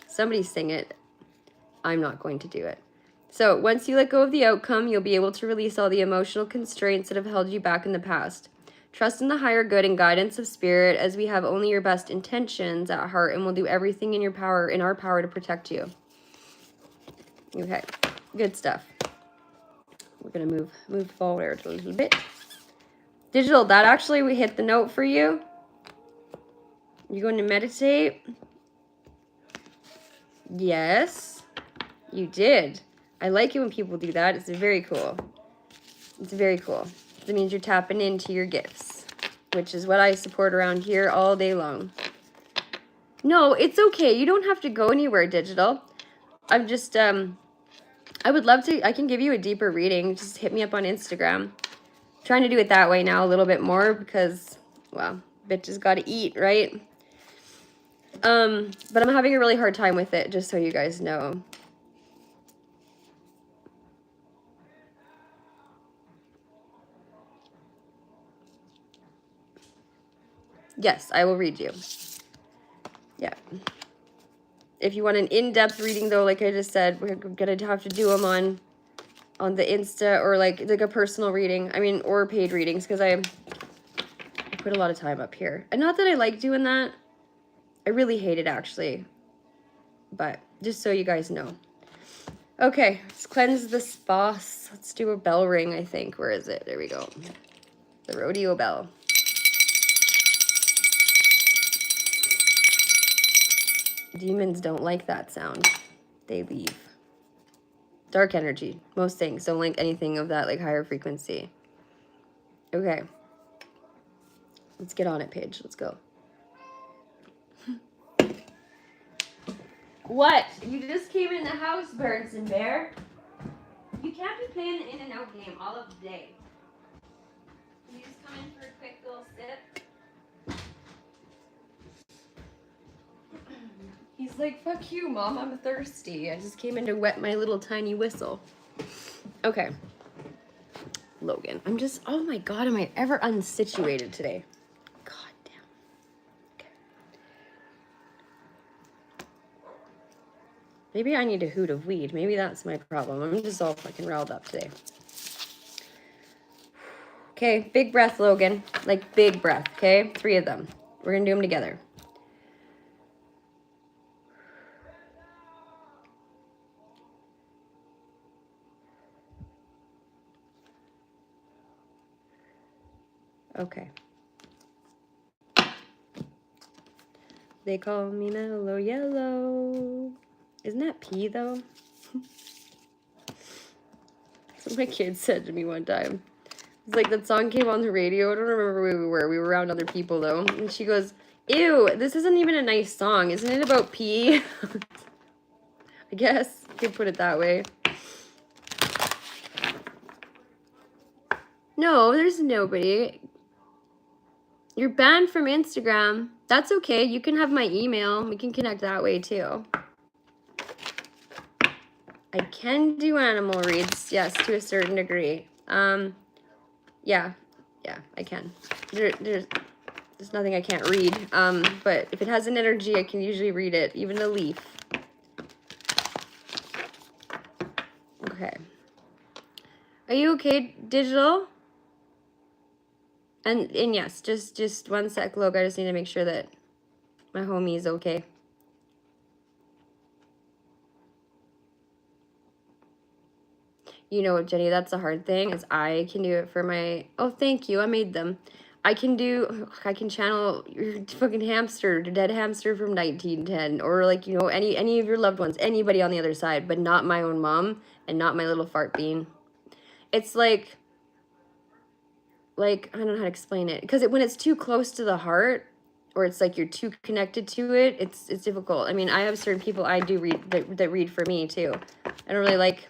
Somebody sing it. I'm not going to do it. So once you let go of the outcome, you'll be able to release all the emotional constraints that have held you back in the past. Trust in the higher good and guidance of spirit, as we have only your best intentions at heart and will do everything in our power to protect you. Okay, good stuff. We're gonna move forward a little bit. Digital, that actually we hit the note for you. You going to meditate? Yes, you did. I like it when people do that. It's very cool. It's very cool. That means you're tapping into your gifts, which is what I support around here all day long. No, it's okay. You don't have to go anywhere, Digital. I'm just, I would love to, I can give you a deeper reading. Just hit me up on Instagram. I'm trying to do it that way now a little bit more because, well, bitches gotta eat, right? But I'm having a really hard time with it, just so you guys know. Yes, I will read you. Yeah. If you want an in-depth reading, though, like I just said, we're gonna have to do them on the Insta or like a personal reading. I mean, or paid readings, because I put a lot of time up here. And not that I like doing that. I really hate it, actually. But just so you guys know. Okay, let's cleanse the spas. Let's do a bell ring, I think. Where is it? There we go. The rodeo bell. Demons don't like that sound. They leave. Dark energy. Most things don't like anything of that, like, higher frequency. Okay. Let's get on it, Paige. Let's go. What? You just came in the house, Birds and Bear. You can't be playing the in and out game all of the day. Can you just come in for a quick little sip? He's like, fuck you, Mom, I'm thirsty. I just came in to wet my little tiny whistle. Okay. Logan, I'm just, oh my God, am I ever unsituated today? God damn. Okay. Maybe I need a hoot of weed. Maybe that's my problem. I'm just all fucking riled up today. Okay, big breath, Logan. Like, big breath, okay? 3 of them. We're gonna do them together. Okay. They call me Mellow Yellow. Isn't that pee, though? That's what my kid said to me one time. It's like that song came on the radio. I don't remember where we were. We were around other people, though. And she goes, ew, this isn't even a nice song. Isn't it about pee? I guess you could put it that way. No, there's nobody. You're banned from Instagram. That's okay. You can have my email. We can connect that way too. I can do animal reads, yes, to a certain degree. Yeah, I can. There's nothing I can't read. But if it has an energy, I can usually read it, even a leaf. Okay. Are you okay, digital? And yes, just one sec, look. I just need to make sure that my homie is okay. You know what, Jenny, that's the hard thing, is I can do it for my, oh, thank you, I made them. I can channel your fucking hamster, dead hamster from 1910, or like, you know, any of your loved ones, anybody on the other side, but not my own mom and not my little fart bean. It's like, I don't know how to explain it, because when it's too close to the heart, or it's like you're too connected to it, it's difficult. I mean, I have certain people I do read that read for me too. I don't really like.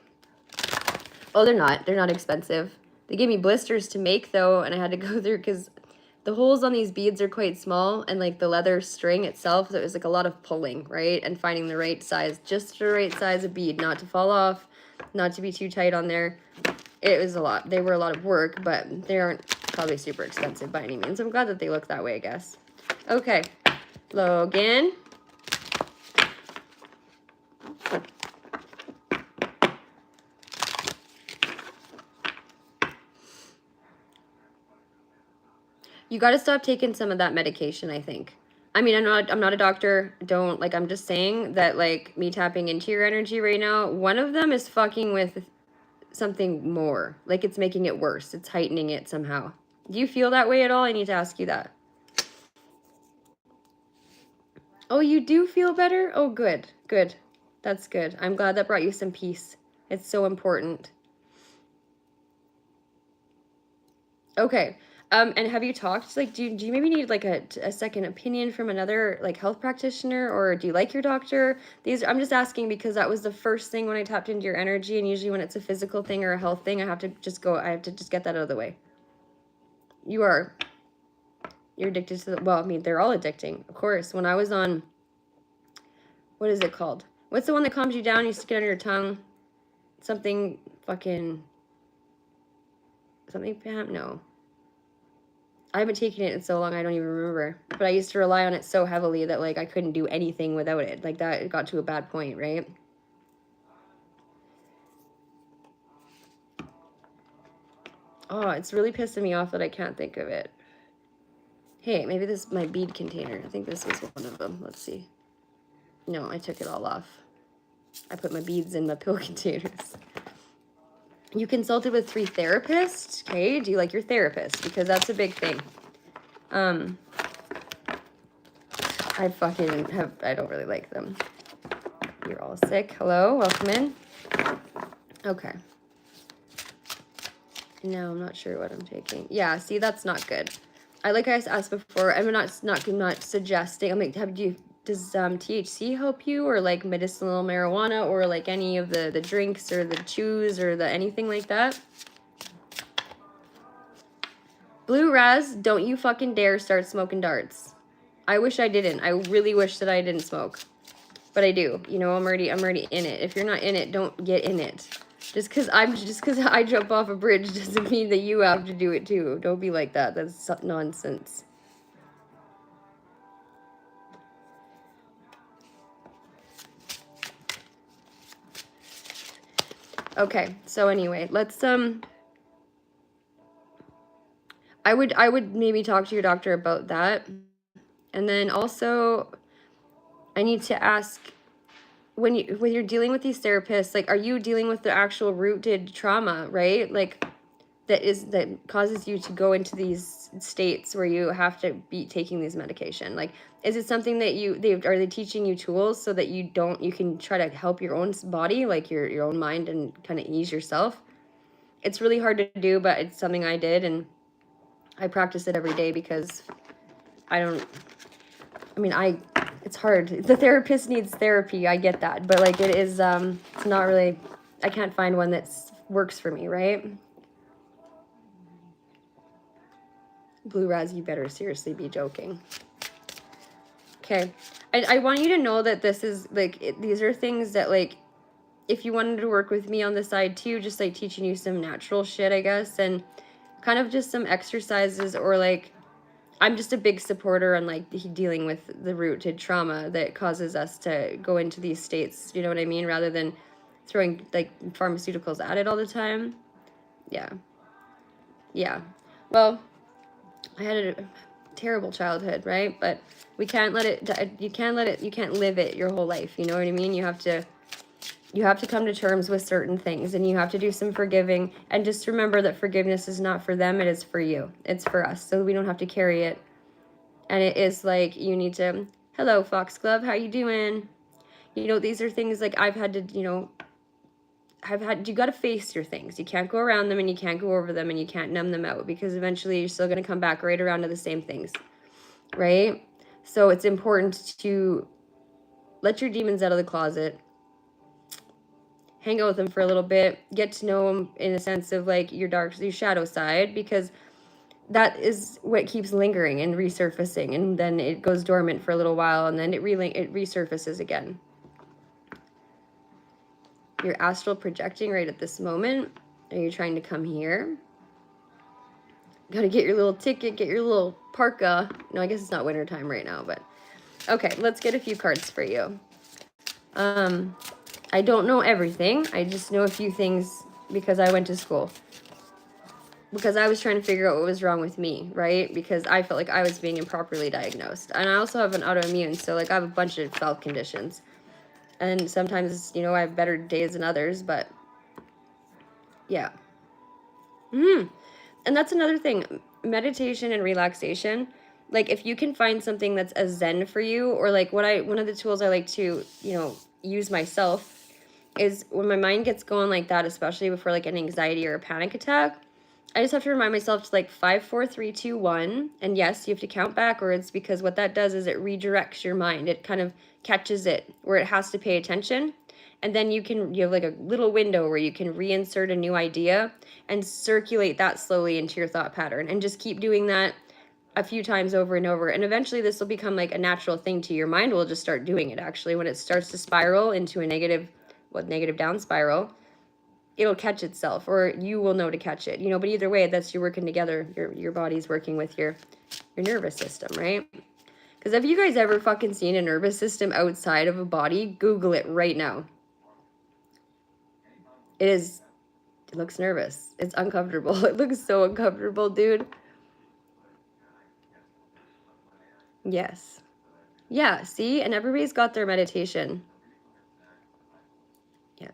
Oh, they're not expensive. They gave me blisters to make though, and I had to go through because the holes on these beads are quite small, and like the leather string itself, so it was like a lot of pulling, right? And finding the right size, just the right size of bead, not to fall off, not to be too tight on there. It was a lot. They were a lot of work, but they aren't probably super expensive by any means. I'm glad that they look that way, I guess. Okay, Logan. You got to stop taking some of that medication, I think. I mean, I'm not a doctor. Don't, like, I'm just saying that, like, me tapping into your energy right now, one of them is fucking with something more. Like, it's making it worse. It's heightening it somehow. Do you feel that way at all? I need to ask you that. Oh, you do feel better? Oh, good. Good. That's good. I'm glad that brought you some peace. It's so important. Okay. And have you talked, like, do you maybe need like a second opinion from another like health practitioner, or do you like your doctor? I'm just asking because that was the first thing when I tapped into your energy, and usually when it's a physical thing or a health thing, I have to just get that out of the way. You're addicted to well, I mean, they're all addicting, of course. When I was on, what is it called? What's the one that calms you down? You stick it under your tongue. Something fucking, something, no. I haven't taken it in so long, I don't even remember. But I used to rely on it so heavily that, like, I couldn't do anything without it. Like, that, it got to a bad point, right? Oh, it's really pissing me off that I can't think of it. Hey, maybe this is my bead container. I think this was one of them. Let's see. No, I took it all off. I put my beads in my pill containers. You consulted with 3 therapists? Okay, do you like your therapist? Because that's a big thing. I don't really like them. You're all sick. Hello, welcome in. Okay. No, I'm not sure what I'm taking. Yeah, see, that's not good. Like I asked before, I'm not suggesting. I'm like, does THC help you, or like medicinal marijuana, or like any of the drinks or the chews or the anything like that? Blue Raz, don't you fucking dare start smoking darts. I wish I didn't. I really wish that I didn't smoke. But I do. You know, I'm already in it. If you're not in it, don't get in it. Just because I jump off a bridge doesn't mean that you have to do it too. Don't be like that. That's nonsense. Okay, so anyway, let's I would maybe talk to your doctor about that. And then also I need to ask, when you're dealing with these therapists, like, are you dealing with the actual rooted trauma, right? Like, that causes you to go into these states where you have to be taking these medication? Like, is it something that are they teaching you tools so that you can try to help your own body, like your own mind, and kind of ease yourself? It's really hard to do, but it's something I did, and I practice it every day because it's hard. The therapist needs therapy. I get that. But like it is, it's not really, I can't find one that works for me, right? Blue Raz, you better seriously be joking. Okay. I want you to know that this is like, these are things that like, if you wanted to work with me on the side too, just like teaching you some natural shit, I guess, and kind of just some exercises, or like, I'm just a big supporter on like dealing with the rooted trauma that causes us to go into these states, you know what I mean, rather than throwing like pharmaceuticals at it all the time. Yeah. Yeah. Well, I had a terrible childhood, right? But we can't let it, you can't live it your whole life, you know what I mean? You have to come to terms with certain things, and you have to do some forgiving, and just remember that forgiveness is not for them, it is for you. It's for us, so we don't have to carry it. And it is like, you need to, hello Foxglove, how you doing? You know, these are things like I've had to, you know, you got to face your things. You can't go around them, and you can't go over them, and you can't numb them out, because eventually you're still going to come back right around to the same things, right? So it's important to let your demons out of the closet, hang out with them for a little bit, get to know them in a sense of like your shadow side, because that is what keeps lingering and resurfacing, and then it goes dormant for a little while, and then it resurfaces again. You're astral projecting right at this moment. Are you trying to come here? Gotta get your little ticket, get your little parka. No, I guess it's not winter time right now, but okay, let's get a few cards for you. I don't know everything. I just know a few things because I went to school. Because I was trying to figure out what was wrong with me, right? Because I felt like I was being improperly diagnosed. And I also have an autoimmune, so like I have a bunch of health conditions. And sometimes, you know, I have better days than others, but yeah. And that's another thing. Meditation and relaxation. Like if you can find something that's a zen for you, or like one of the tools I like to, you know, use myself is when my mind gets going like that, especially before like an anxiety or a panic attack, I just have to remind myself to like 5, 4, 3, 2, 1. And yes, you have to count backwards, because what that does is it redirects your mind. It kind of catches it where it has to pay attention. And then you have like a little window where you can reinsert a new idea and circulate that slowly into your thought pattern, and just keep doing that a few times over and over. And eventually this will become like a natural thing to your mind. Will just start doing it actually. When it starts to spiral into a negative down spiral, it'll catch itself, or you will know to catch it, you know. But either way, that's you working together. Your body's working with your nervous system, right? Because have you guys ever fucking seen a nervous system outside of a body? Google it right now. It looks nervous. It's uncomfortable. It looks so uncomfortable, dude. Yes. Yeah, see? And everybody's got their meditation. Yeah.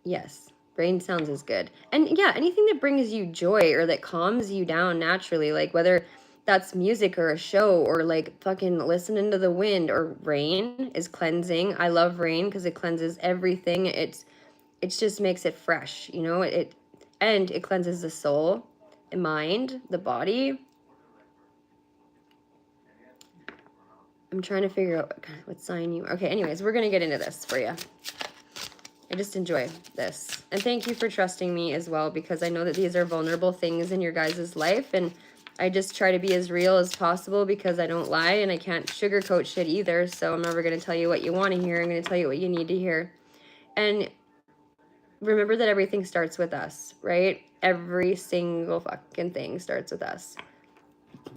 Yes. Brain sounds is good. And yeah, anything that brings you joy or that calms you down naturally, like whether that's music or a show, or like fucking listening to the wind, or rain is cleansing. I love rain because it cleanses everything. It just makes it fresh, you know. And it cleanses the soul, the mind, the body. I'm trying to figure out what sign you are. Okay, anyways, we're gonna get into this for you. I just enjoy this. And thank you for trusting me as well, because I know that these are vulnerable things in your guys' life, and I just try to be as real as possible, because I don't lie and I can't sugarcoat shit either. So I'm never going to tell you what you want to hear. I'm going to tell you what you need to hear. And remember that everything starts with us, right? Every single fucking thing starts with us.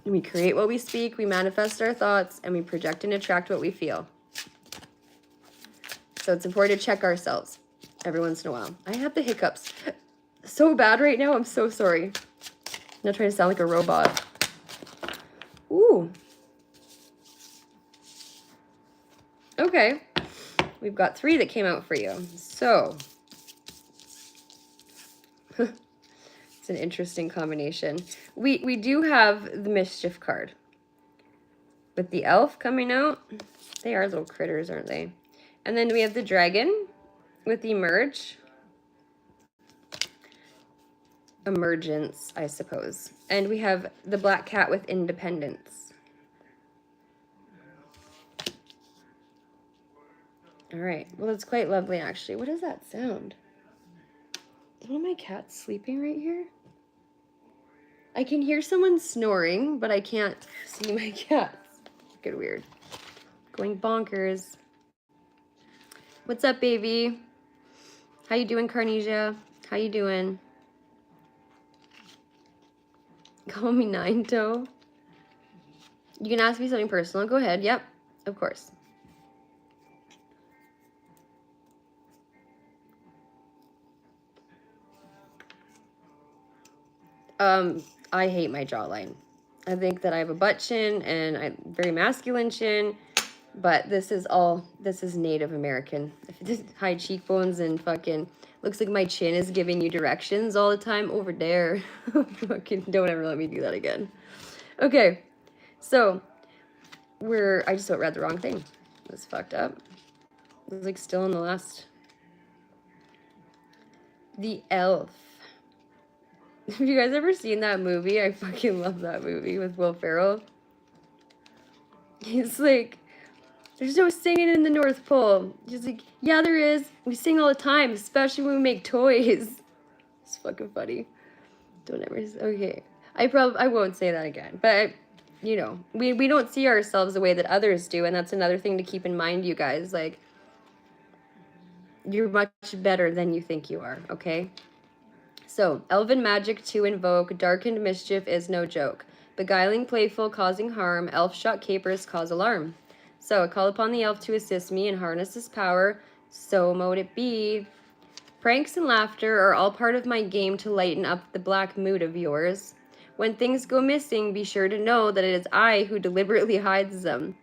We create what we speak, we manifest our thoughts, and we project and attract what we feel. So it's important to check ourselves every once in a while. I have the hiccups so bad right now. I'm so sorry. I'm not trying to sound like a robot. Ooh. Okay. We've got 3 that came out for you. So it's an interesting combination. We do have the mischief card with the elf coming out. They are little critters, aren't they? And then we have the dragon with the emergence, I suppose. And we have the black cat with independence. All right. Well, it's quite lovely, actually. What is that sound? Is one of my cats sleeping right here? I can hear someone snoring, but I can't see my cats. Get weird. Going bonkers. What's up, baby? How you doing, Carnesia? How you doing? Call me Nine Toe. You can ask me something personal. Go ahead. Yep, of course. I hate my jawline. I think that I have a butt chin and a very masculine chin, but this is Native American. High cheekbones and fucking looks like my chin is giving you directions all the time over there. Fucking don't ever let me do that again. Okay, so I just read the wrong thing. That's fucked up. It was like still in the last. The Elf. Have you guys ever seen that movie? I fucking love that movie with Will Ferrell. He's like, there's no singing in the North Pole. He's like, yeah, there is. We sing all the time, especially when we make toys. It's fucking funny. Don't ever. Okay. I won't say that again. But, you know, we don't see ourselves the way that others do. And that's another thing to keep in mind, you guys. Like, you're much better than you think you are, okay? So, elven magic to invoke, darkened mischief is no joke. Beguiling, playful, causing harm, elf shot capers cause alarm. So, I call upon the elf to assist me and harness his power, so mote it be. Pranks and laughter are all part of my game to lighten up the black mood of yours. When things go missing, be sure to know that it is I who deliberately hides them.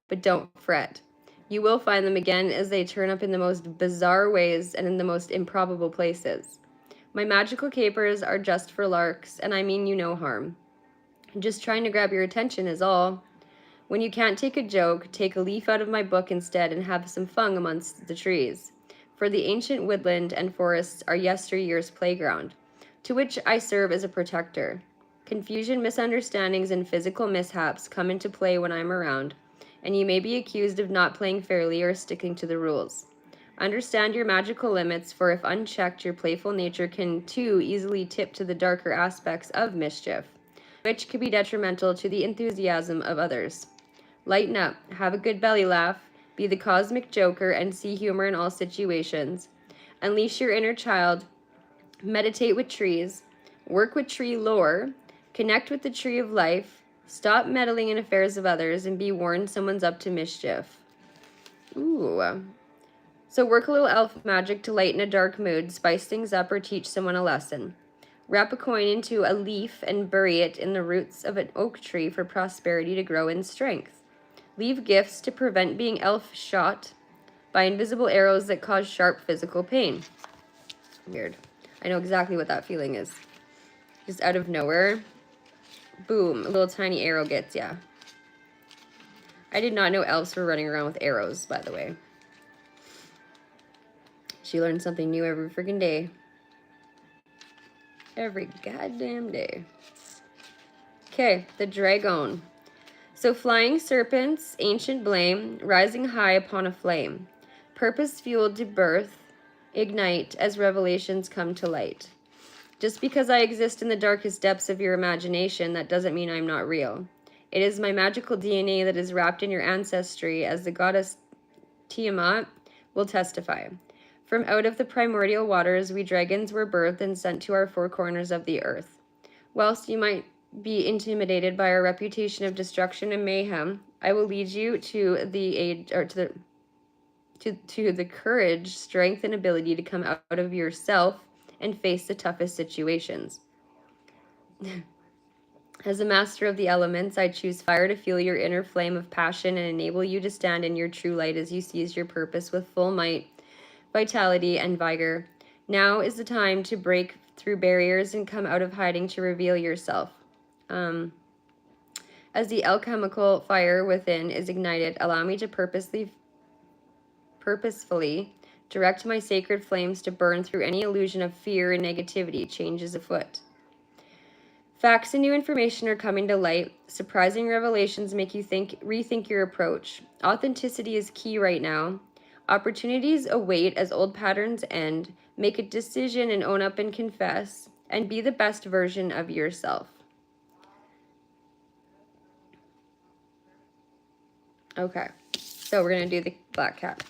But don't fret. You will find them again as they turn up in the most bizarre ways and in the most improbable places. My magical capers are just for larks, and I mean you no harm. Just trying to grab your attention is all. When you can't take a joke, take a leaf out of my book instead and have some fun amongst the trees. For the ancient woodland and forests are yesteryear's playground, to which I serve as a protector. Confusion, misunderstandings, and physical mishaps come into play when I'm around, and you may be accused of not playing fairly or sticking to the rules. Understand your magical limits, for if unchecked, your playful nature can too easily tip to the darker aspects of mischief, which could be detrimental to the enthusiasm of others. Lighten up, have a good belly laugh, be the cosmic joker, and see humor in all situations. Unleash your inner child, meditate with trees, work with tree lore, connect with the tree of life, stop meddling in affairs of others, and be warned someone's up to mischief. Ooh. So work a little elf magic to lighten a dark mood, spice things up, or teach someone a lesson. Wrap a coin into a leaf and bury it in the roots of an oak tree for prosperity to grow in strength. Leave gifts to prevent being elf shot by invisible arrows that cause sharp physical pain. Weird. I know exactly what that feeling is. Just out of nowhere. Boom, a little tiny arrow gets ya. I did not know elves were running around with arrows, by the way. She learns something new every freaking day. Every goddamn day. Okay, the dragon. So flying serpents, ancient blame, rising high upon a flame. Purpose fueled to birth, ignite as revelations come to light. Just because I exist in the darkest depths of your imagination, that doesn't mean I'm not real. It is my magical DNA that is wrapped in your ancestry, as the goddess Tiamat will testify. From out of the primordial waters, we dragons were birthed and sent to our four corners of the earth. Whilst you might be intimidated by our reputation of destruction and mayhem, I will lead you to the age, or to the courage, strength, and ability to come out of yourself and face the toughest situations. As a master of the elements, I choose fire to fuel your inner flame of passion and enable you to stand in your true light as you seize your purpose with full might, vitality, and vigor. Now is the time to break through barriers and come out of hiding to reveal yourself. As the alchemical fire within is ignited, allow me to purposefully direct my sacred flames to burn through any illusion of fear and negativity. Change is afoot. Facts and new information are coming to light. Surprising revelations make you rethink your approach. Authenticity is key right now. Opportunities await as old patterns end. Make a decision and own up and confess, and be the best version of yourself. Okay, so we're going to do the black cat.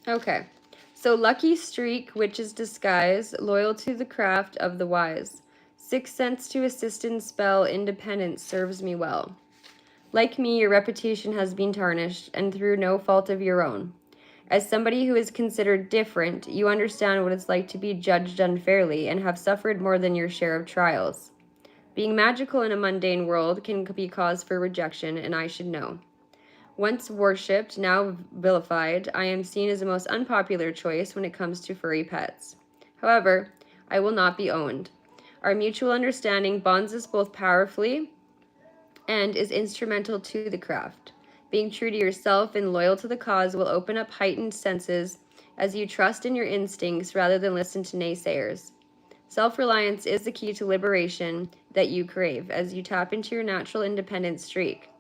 Okay, so lucky streak, witch's disguise, loyal to the craft of the wise. Sixth sense to assist in spell, independence serves me well. Like me, your reputation has been tarnished, and through no fault of your own. As somebody who is considered different, you understand what it's like to be judged unfairly and have suffered more than your share of trials. Being magical in a mundane world can be cause for rejection, and I should know. Once worshipped, now vilified, I am seen as the most unpopular choice when it comes to furry pets. However, I will not be owned. Our mutual understanding bonds us both powerfully and is instrumental to the craft. Being true to yourself and loyal to the cause will open up heightened senses as you trust in your instincts rather than listen to naysayers. Self-reliance is the key to liberation that you crave as you tap into your natural independent streak.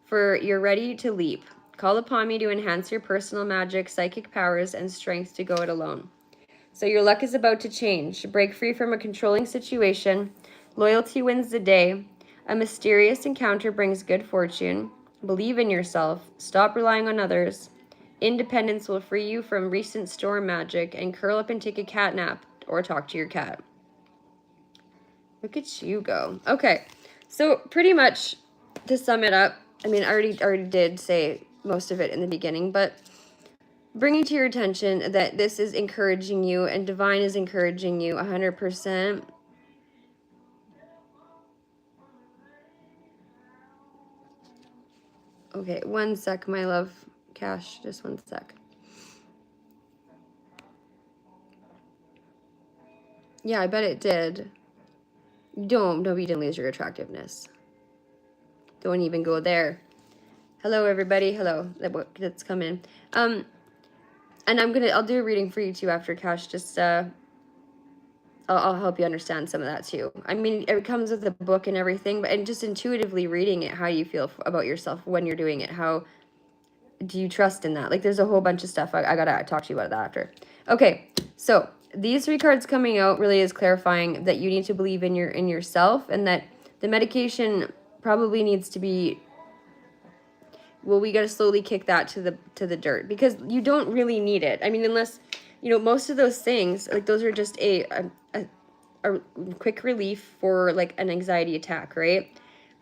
For you're ready to leap. Call upon me to enhance your personal magic, psychic powers, and strength to go it alone. So your luck is about to change. Break free from a controlling situation. Loyalty wins the day. A mysterious encounter brings good fortune. Believe in yourself. Stop relying on others. Independence will free you from recent storm magic, and curl up and take a cat nap or talk to your cat. Look at you go. Okay, so pretty much to sum it up, I mean, I already did say most of it in the beginning, but bringing to your attention that this is encouraging you and divine is encouraging you 100%. Okay, one sec, my love. Cash, just one sec. Yeah, I bet it did. No, you didn't lose your attractiveness. Don't even go there. Hello, everybody. Hello. That's come in. And I'll do a reading for you too after, Cash. Just I'll help you understand some of that too. I mean, it comes with the book and everything, but and just intuitively reading it, how you feel about yourself when you're doing it. How do you trust in that? Like, there's a whole bunch of stuff. I gotta talk to you about that after. Okay, so these 3 cards coming out really is clarifying that you need to believe in yourself, and that the medication probably needs to be. Well, we got to slowly kick that to the dirt, because you don't really need it. I mean, unless, most of those things, like, those are just a quick relief for, like, an anxiety attack, right?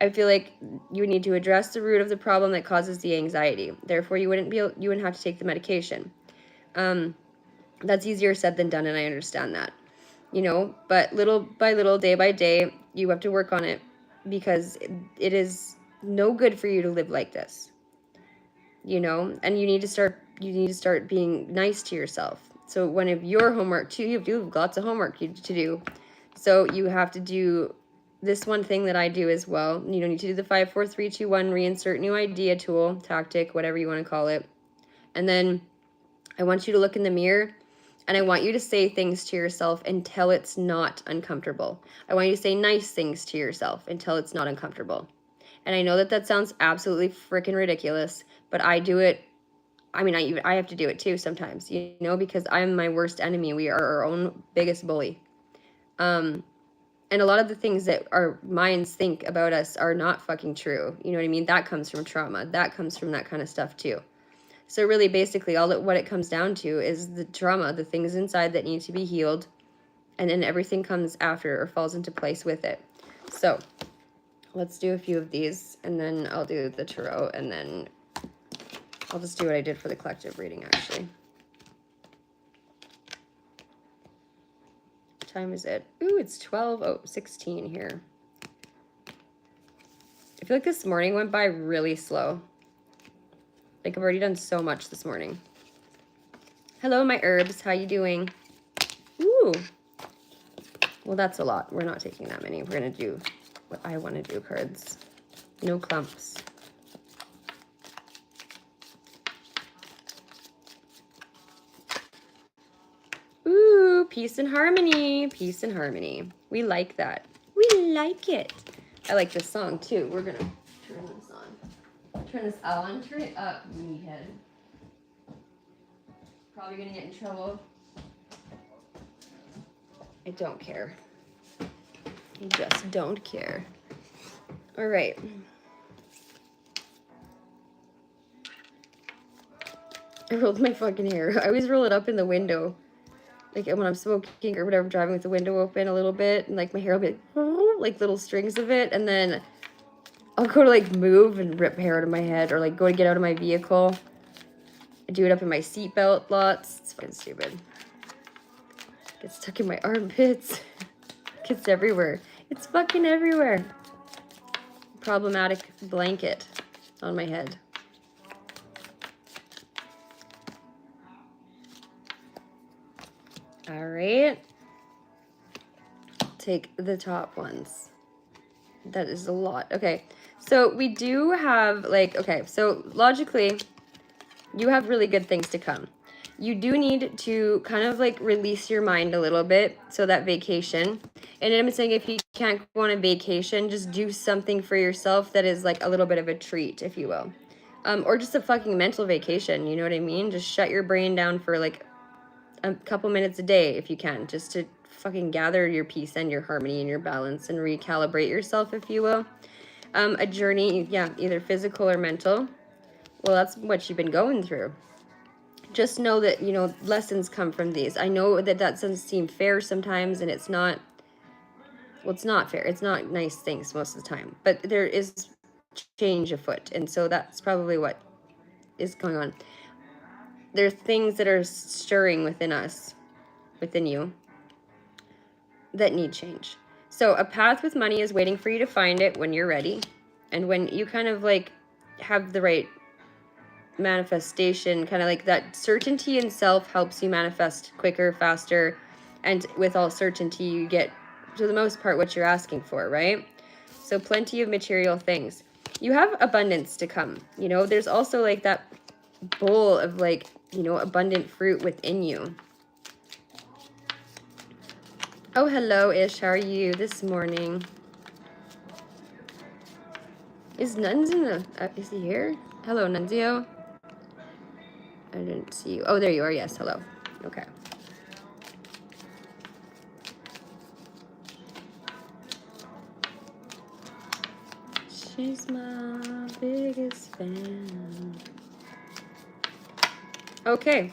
I feel like you need to address the root of the problem that causes the anxiety. Therefore, you wouldn't have to take the medication. That's easier said than done, and I understand that, but little by little, day by day, you have to work on it, because it is no good for you to live like this. And you need to start being nice to yourself. So one of your homework too, you have lots of homework to do. So you have to do this one thing that I do as well. You don't need to do the 5, 4, 3, 2, 1 reinsert new idea tool, tactic, whatever you want to call it. And then I want you to look in the mirror, and I want you to say things to yourself until it's not uncomfortable. I want you to say nice things to yourself until it's not uncomfortable. And I know that sounds absolutely freaking ridiculous, but I do it. I mean, I have to do it too sometimes, because I'm my worst enemy. We are our own biggest bully. And a lot of the things that our minds think about us are not fucking true. You know what I mean? That comes from trauma. That comes from that kind of stuff too. So really, basically, what it comes down to is the trauma, the things inside that need to be healed, and then everything comes after or falls into place with it. So let's do a few of these, and then I'll do the tarot, and then I'll just do what I did for the collective reading, actually. What time is it? Ooh, it's 12:16 here. I feel like this morning went by really slow. Like, I've already done so much this morning. Hello, my herbs. How you doing? Ooh. Well, that's a lot. We're not taking that many. We're going to do what I want to do, cards. No clumps. peace and harmony. Peace and harmony. We like that. We like it. I like this song too. We're gonna turn this on. Turn this on. Turn it up, meathead. Probably gonna get in trouble. I don't care. I just don't care. All right. I rolled my fucking hair. I always roll it up in the window. Like when I'm smoking or whatever, driving with the window open a little bit. And like my hair will be like little strings of it. And then I'll go to like move and rip hair out of my head. Or like go to get out of my vehicle. I do it up in my seatbelt lots. It's fucking stupid. Gets stuck in my armpits. Gets everywhere. It's fucking everywhere. Problematic blanket on my head. All right. Take the top ones. That is a lot. Okay. So we do have like, okay, so logically, you have really good things to come. You do need to kind of like release your mind a little bit. So that vacation. And I'm saying if you can't go on a vacation, just do something for yourself that is like a little bit of a treat, if you will. Or just a fucking mental vacation. You know what I mean? Just shut your brain down for like a couple minutes a day if you can, just to fucking gather your peace and your harmony and your balance and recalibrate yourself, if you will. A journey, yeah, either physical or mental. Well, that's what you've been going through. Just know that, you know, lessons come from these. I know that that doesn't seem fair sometimes, and it's not, well, it's not fair. It's not nice things most of the time, but there is change afoot, and so that's probably what is going on. There's things that are stirring within us, within you, that need change. So a path with money is waiting for you to find it when you're ready. And when you kind of like have the right manifestation, kind of like that certainty in self helps you manifest quicker, faster. And with all certainty, you get, to the most part, what you're asking for, right? So plenty of material things. You have abundance to come. You know, there's also like that bowl of like, you know, abundant fruit within you. Oh, hello, Ish. How are you this morning? Is Nuns in the... is he here? Hello, Nunzio. I didn't see you. Oh, there you are. Yes, hello. Okay. She's my biggest fan. Okay.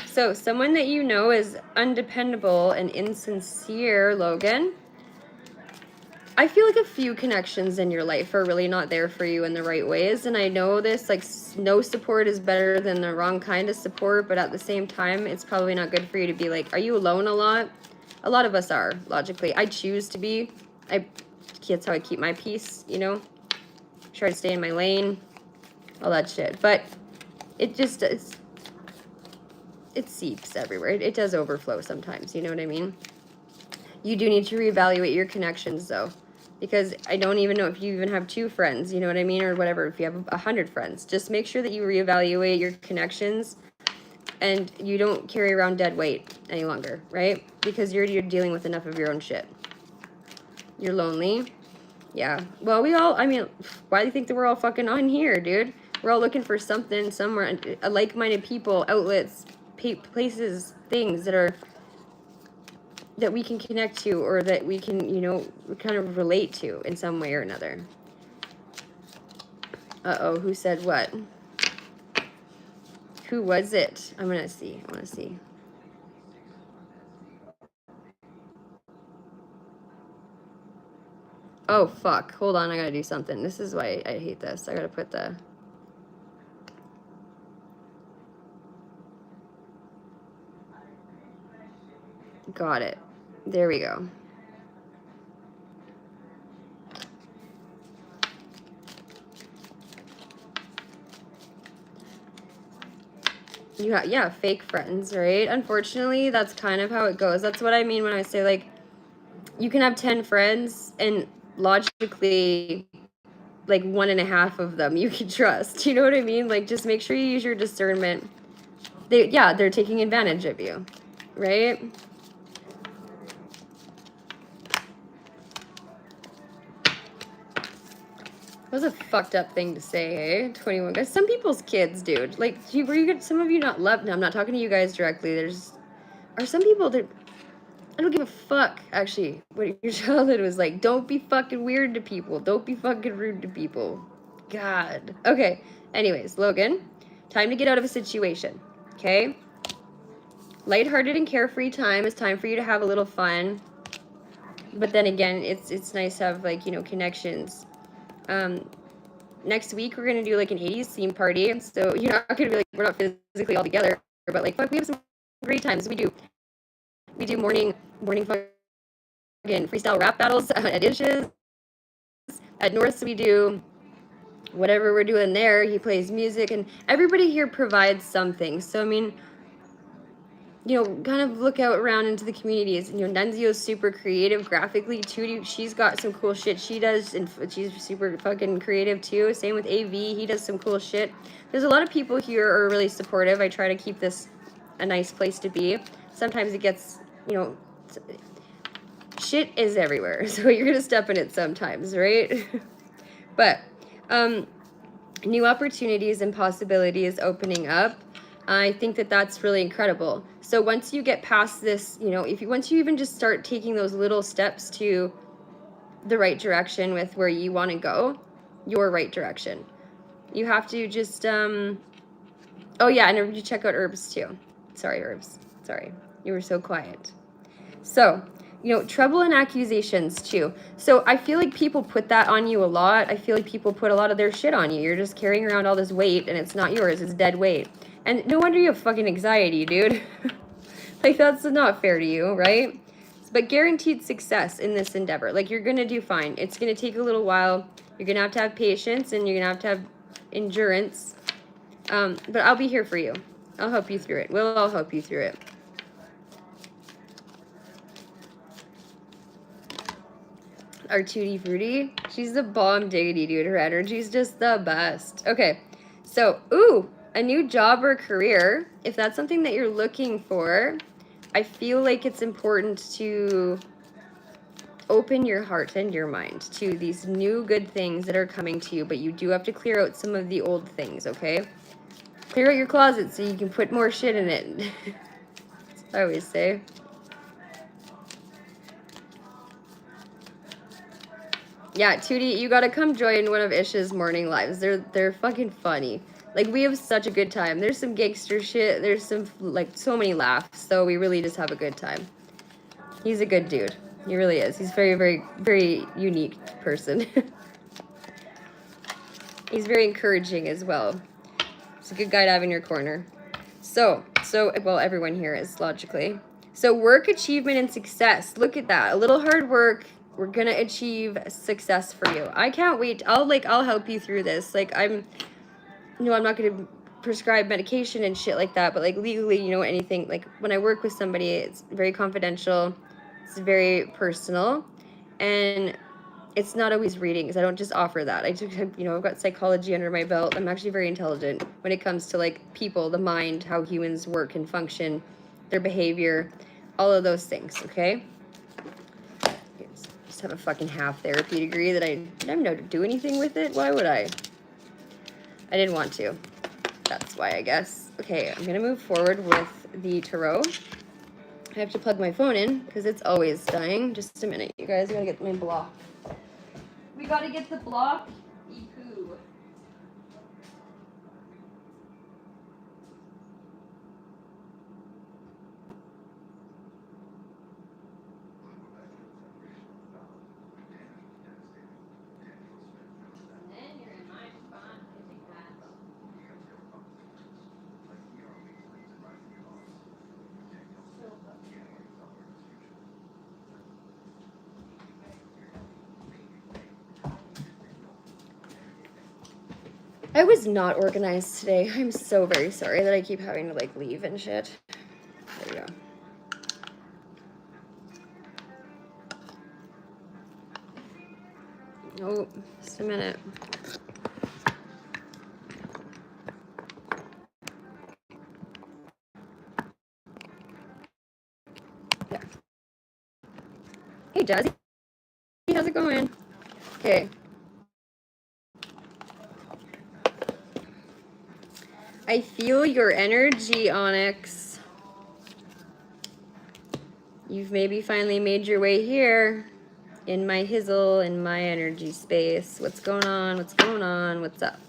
So, someone that you know is undependable and insincere, Logan. I feel like a few connections in your life are really not there for you in the right ways. And I know this, like, no support is better than the wrong kind of support. But at the same time, it's probably not good for you to be like, are you alone a lot? A lot of us are, logically. I choose to be. That's how I keep my peace, you know? Try to stay in my lane. All that shit. But it just does. It seeps everywhere. It does overflow sometimes. You know what I mean? You do need to reevaluate your connections, though. Because I don't even know if you even have 2 friends, you know what I mean? Or whatever, if you have 100 friends. Just make sure that you reevaluate your connections and you don't carry around dead weight any longer, right? Because you're dealing with enough of your own shit. You're lonely. Yeah. Well, we all, I mean, why do you think that we're all fucking on here, dude? We're all looking for something, somewhere, like-minded people, outlets, places, things that we can connect to or that we can, you know, kind of relate to in some way or another. Uh-oh, who said what? Who was it? I want to see. Oh, fuck. Hold on, I gotta do something. This is why I hate this. I gotta put the... Got it. There we go. You have, yeah, fake friends, right? Unfortunately, that's kind of how it goes. That's what I mean when I say, like, you can have 10 friends and logically, like, 1.5 of them you can trust. You know what I mean? Like, just make sure you use your discernment. They're taking advantage of you, right? was a fucked up thing to say, hey? 21 guys. Some people's kids, dude. Like, were you good? Some of you not love. No, I'm not talking to you guys directly. Are some people that I don't give a fuck, actually, what your childhood was like. Don't be fucking weird to people. Don't be fucking rude to people. God. Okay. Anyways, Logan, time to get out of a situation. Okay? Lighthearted and carefree time is time for you to have a little fun. But then again, it's nice to have, like, you know, connections. Next week we're gonna do like an 80s theme party, so you're not gonna be like, we're not physically all together, but like, fuck, we have some great times. We do morning fucking freestyle rap battles at Dishes. At North we do whatever we're doing there. He plays music, and everybody here provides something. So I mean, you know, kind of look out around into the communities. You know, Nunzio's super creative graphically too. She's got some cool shit she does, and she's super fucking creative too. Same with AV, he does some cool shit. There's a lot of people here who are really supportive. I try to keep this a nice place to be. Sometimes it gets, you know, shit is everywhere, so you're gonna step in it sometimes, right? But new opportunities and possibilities opening up. I think that that's really incredible. So once you get past this, you know, once you even just start taking those little steps to the right direction with where you want to go, your right direction, you have to just oh yeah, and you check out Herbs too. Sorry, Herbs. Sorry, you were so quiet. So, you know, trouble and accusations too. So I feel like people put that on you a lot. I feel like people put a lot of their shit on you. You're just carrying around all this weight and it's not yours. It's dead weight. And no wonder you have fucking anxiety, dude. Like, that's not fair to you, right? But guaranteed success in this endeavor. Like, you're going to do fine. It's going to take a little while. You're going to have patience and you're going to have endurance. But I'll be here for you. I'll help you through it. We'll all help you through it. Our Tutti Frutti. She's the bomb diggity, dude. Her energy's just the best. Okay, so, ooh, a new job or career. If that's something that you're looking for, I feel like it's important to open your heart and your mind to these new good things that are coming to you, but you do have to clear out some of the old things, okay? Clear out your closet so you can put more shit in it. That's what I always say. Yeah, Tootie, you gotta come join one of Ish's morning lives. They're fucking funny. Like, we have such a good time. There's some gangster shit. There's some, like, so many laughs. So we really just have a good time. He's a good dude. He really is. He's very, very, very unique person. He's very encouraging as well. He's a good guy to have in your corner. So, well, everyone here is, logically. So, work, achievement, and success. Look at that. A little hard work. We're gonna achieve success for you. I can't wait. I'll help you through this. Like, I'm not gonna prescribe medication and shit like that, but like legally, you know, anything, like when I work with somebody, it's very confidential, it's very personal, and it's not always readings. I don't just offer that. I took, you know, I've got psychology under my belt. I'm actually very intelligent when it comes to like people, the mind, how humans work and function, their behavior, all of those things, okay? Just have a fucking half therapy degree that I don't know to do anything with it. Why would I? I didn't want to. That's why, I guess. Okay, I'm gonna move forward with the tarot. I have to plug my phone in because it's always dying. Just a minute, you guys. I gotta get my block. We gotta get the block. Eepoo. I was not organized today. I'm so very sorry that I keep having to like leave and shit. There you go. Oh, just a minute. Yeah. Hey, Jazzy. How's it going? Okay. I feel your energy, Onyx. You've maybe finally made your way here in my hizzle, in my energy space. What's going on? What's going on? What's up?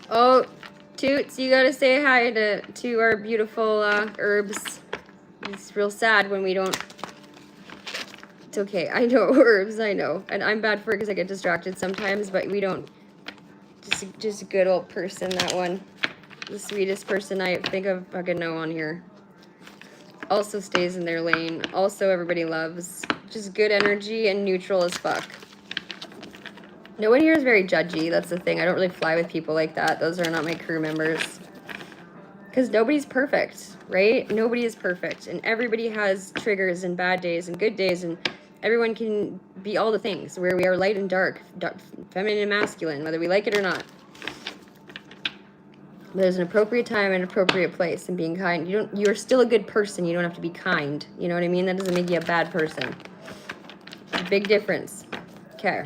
Oh, Toots, you gotta say hi to our beautiful herbs. It's real sad when we don't. It's okay. I know, herbs, I know. And I'm bad for it because I get distracted sometimes, but we don't. Just a good old person, that one. The sweetest person I think I fucking know on here. Also stays in their lane. Also everybody loves. Just good energy and neutral as fuck. No one here is very judgy. That's the thing. I don't really fly with people like that. Those are not my crew members. Because nobody's perfect, right? Nobody is perfect. And everybody has triggers and bad days and good days. And everyone can be all the things. Where we are light and dark, feminine and masculine, whether we like it or not. There's an appropriate time and appropriate place, and being kind. You're still a good person. You don't have to be kind. You know what I mean? That doesn't make you a bad person. Big difference. Okay.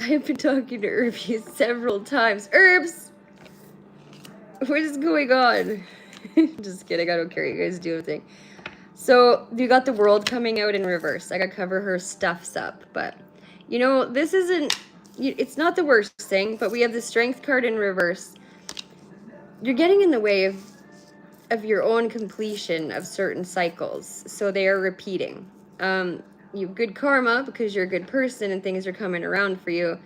I've been talking to Herbie several times. Herbs! What is going on? Just kidding. I don't care. You guys do a thing. So, you got the world coming out in reverse. I gotta cover her stuffs up. But, you know, this isn't... It's not the worst thing, but we have the strength card in reverse. You're getting in the way of your own completion of certain cycles. So they are repeating. You have good karma because you're a good person and things are coming around for you.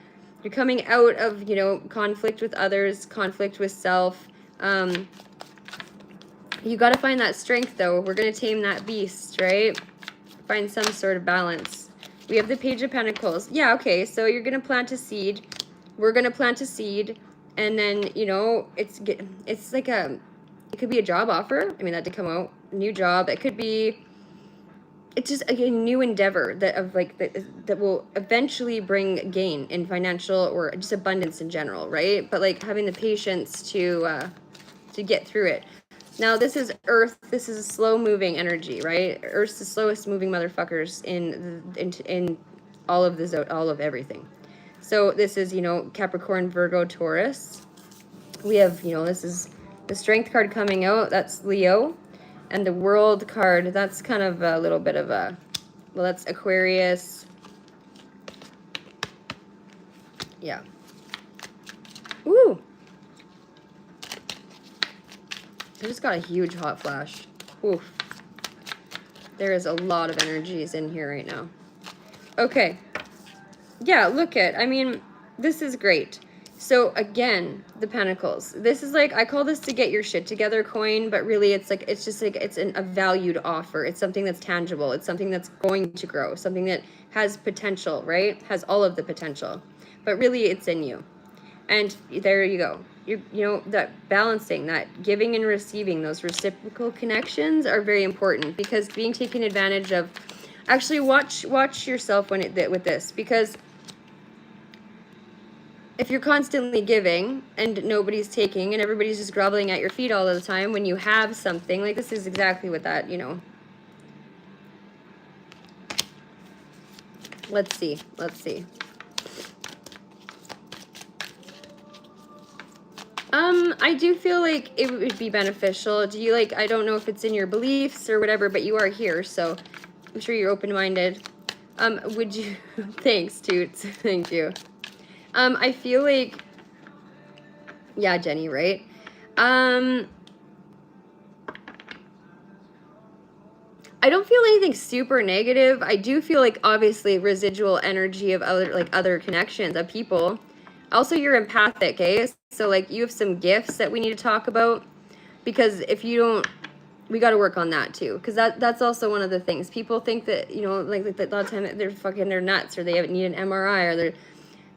You're coming out of, you know, conflict with others, conflict with self. You got to find that strength, though. We're going to tame that beast, right? Find some sort of balance. We have the Page of Pentacles. Yeah, okay, so you're going to plant a seed. We're going to plant a seed. And then, you know, it's like it could be a job offer. I mean, that did come out. New job. It could be... It's just a new endeavor that will eventually bring gain in financial or just abundance in general, right? But like having the patience to get through it. Now this is Earth. This is a slow moving energy, right? Earth's the slowest moving motherfuckers in all of everything. So this is, you know, Capricorn, Virgo, Taurus. We have, you know, this is the Strength card coming out. That's Leo. And the World card, that's kind of a little bit of a, well, that's Aquarius. Yeah. Ooh. I just got a huge hot flash. Oof. There is a lot of energies in here right now. Okay. Yeah, look at, I mean, this is great. So again, the Pentacles. This is like, I call this to get your shit together coin, but really it's like, it's just like, it's a valued offer. It's something that's tangible. It's something that's going to grow, something that has potential, right? Has all of the potential, but really it's in you. And there you go. You know, that balancing, that giving and receiving, those reciprocal connections are very important, because being taken advantage of, actually watch yourself when with this, because if you're constantly giving and nobody's taking and everybody's just groveling at your feet all the time, when you have something, like this is exactly what that, you know. Let's see. I do feel like it would be beneficial. Do you like, I don't know if it's in your beliefs or whatever, but you are here, so I'm sure you're open-minded. Would you, thanks, Toots, thank you. I feel like, yeah, Jenny, right? I don't feel anything super negative. I do feel like obviously residual energy of other connections of people. Also, you're empathic, eh? So like you have some gifts that we need to talk about, because if you don't, we got to work on that too, because that's also one of the things. People think that, you know, like a lot of time they're nuts, or they need an MRI, or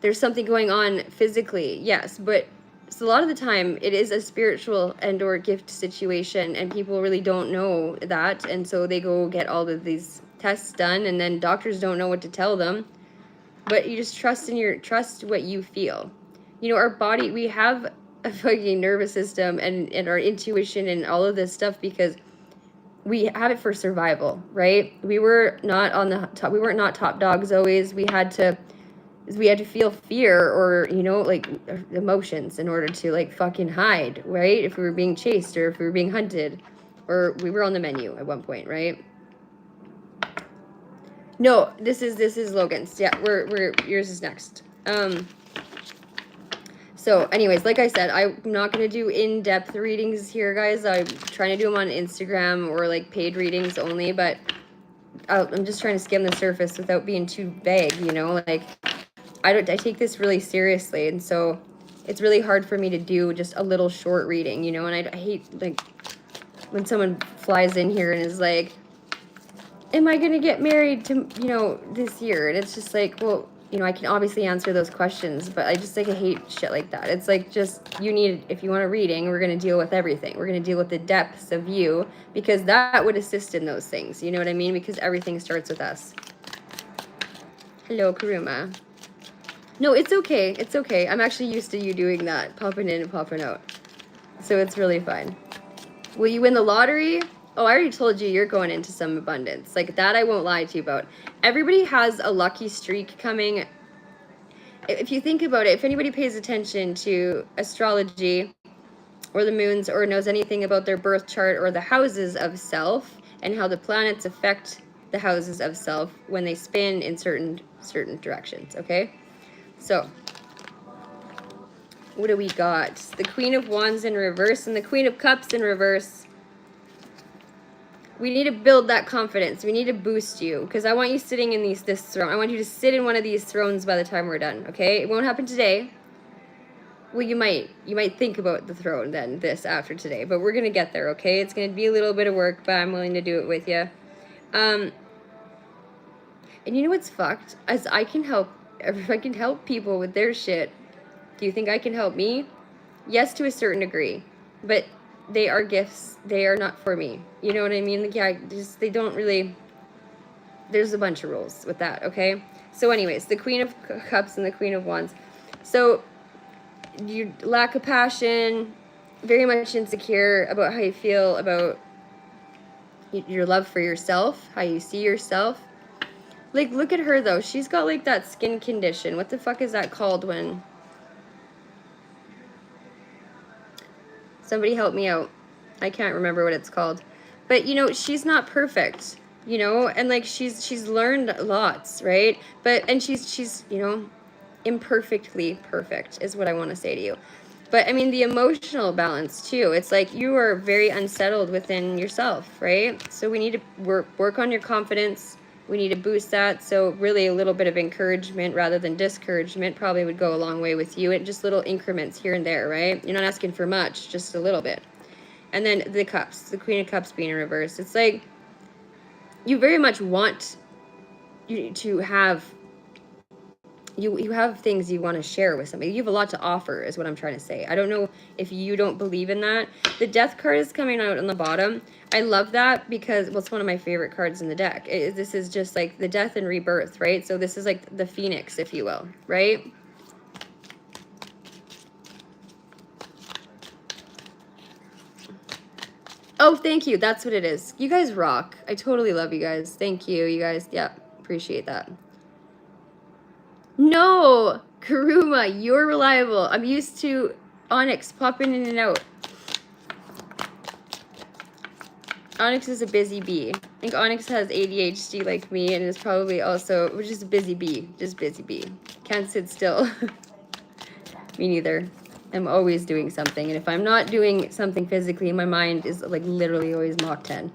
there's something going on physically. Yes, but so a lot of the time it is a spiritual and or gift situation, and people really don't know that, and so they go get all of these tests done, and then doctors don't know what to tell them. but you just trust what you feel. You know, our body, we have a fucking nervous system and our intuition and all of this stuff because we have it for survival, right? We were not on the top, we weren't not top dogs always. We had to feel fear or, you know, like emotions in order to like fucking hide, right? If we were being chased or if we were being hunted or we were on the menu at one point, right? No, this is Logan's. Yeah, we're yours is next. So anyways, like I said, I'm not going to do in-depth readings here, guys. I'm trying to do them on Instagram or like paid readings only, but I'm just trying to skim the surface without being too vague, you know, like I take this really seriously. And so it's really hard for me to do just a little short reading, you know, and I hate like when someone flies in here and is like, am I going to get married to, you know, this year? And it's just like, well, you know, I can obviously answer those questions, but I just like, I hate shit like that. It's like, just, you need, if you want a reading, we're going to deal with everything. We're going to deal with the depths of you, because that would assist in those things. You know what I mean? Because everything starts with us. Hello, Karuma. No, it's okay. It's okay. I'm actually used to you doing that, popping in and popping out. So it's really fine. Will you win the lottery? Oh, I already told you you're going into some abundance. Like that I won't lie to you about. Everybody has a lucky streak coming. If you think about it, if anybody pays attention to astrology or the moons or knows anything about their birth chart or the houses of self and how the planets affect the houses of self when they spin in certain directions, okay? So, what do we got? The Queen of Wands in reverse and the Queen of Cups in reverse. We need to build that confidence. We need to boost you because I want you sitting in this throne. I want you to sit in one of these thrones by the time we're done, okay? It won't happen today. Well, you might think about the throne then, this after today, but we're going to get there, okay? It's going to be a little bit of work, but I'm willing to do it with you. And you know what's fucked? As I can help people with their shit. Do you think I can help me? Yes, to a certain degree, but they are gifts. They are not for me. You know what I mean? Like, yeah, they don't really, there's a bunch of rules with that, okay? So anyways, the Queen of Cups and the Queen of Wands. So you lack of passion, very much insecure about how you feel about your love for yourself, how you see yourself. Like, look at her, though. She's got, like, that skin condition. What the fuck is that called when... Somebody help me out. I can't remember what it's called. But, you know, she's not perfect, you know? And, like, she's learned lots, right? And she's, you know, imperfectly perfect is what I want to say to you. But, I mean, the emotional balance, too. It's like you are very unsettled within yourself, right? So we need to work on your confidence. We need to boost that. So really a little bit of encouragement rather than discouragement probably would go a long way with you. And just little increments here and there, right? You're not asking for much, just a little bit. And then the cups, the Queen of Cups being in reverse. It's like you very much want you to have, you have things you want to share with somebody. You have a lot to offer is what I'm trying to say. I don't know if you don't believe in that. The Death card is coming out on the bottom. I love that because, well, it's one of my favorite cards in the deck. This is just like the death and rebirth, right? So this is like the phoenix, if you will, right? Oh, thank you. That's what it is. You guys rock. I totally love you guys. Thank you, you guys. Yeah, appreciate that. No, Karuma, you're reliable. I'm used to Onyx popping in and out. Onyx is a busy bee. I think Onyx has ADHD like me and is probably also, which is a busy bee. Just busy bee. Can't sit still. Me neither. I'm always doing something. And if I'm not doing something physically, my mind is like literally always Mach 10.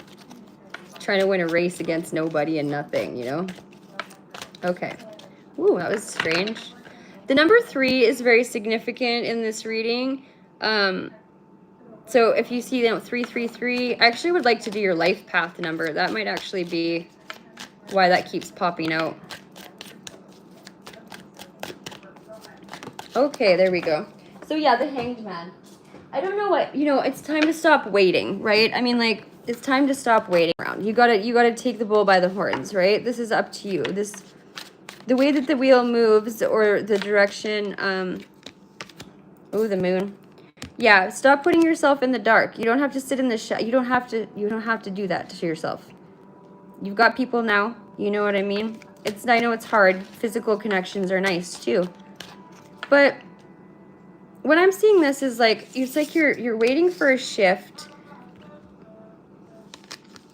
Trying to win a race against nobody and nothing, you know? Okay. Ooh, that was strange. The number 3 is very significant in this reading. So if you see 333, I actually would like to do your life path number. That might actually be why that keeps popping out. Okay, there we go. So yeah, the Hanged Man. I don't know what, you know, it's time to stop waiting, right? I mean, like, it's time to stop waiting around. You gotta take the bull by the horns, right? This is up to you. the way that the wheel moves or the direction, oh, the moon. Yeah, stop putting yourself in the dark. You don't have to sit in the you don't have to do that to yourself. You've got people now. You know what I mean? I know it's hard. Physical connections are nice too. But what I'm seeing this is like it's like you're waiting for a shift.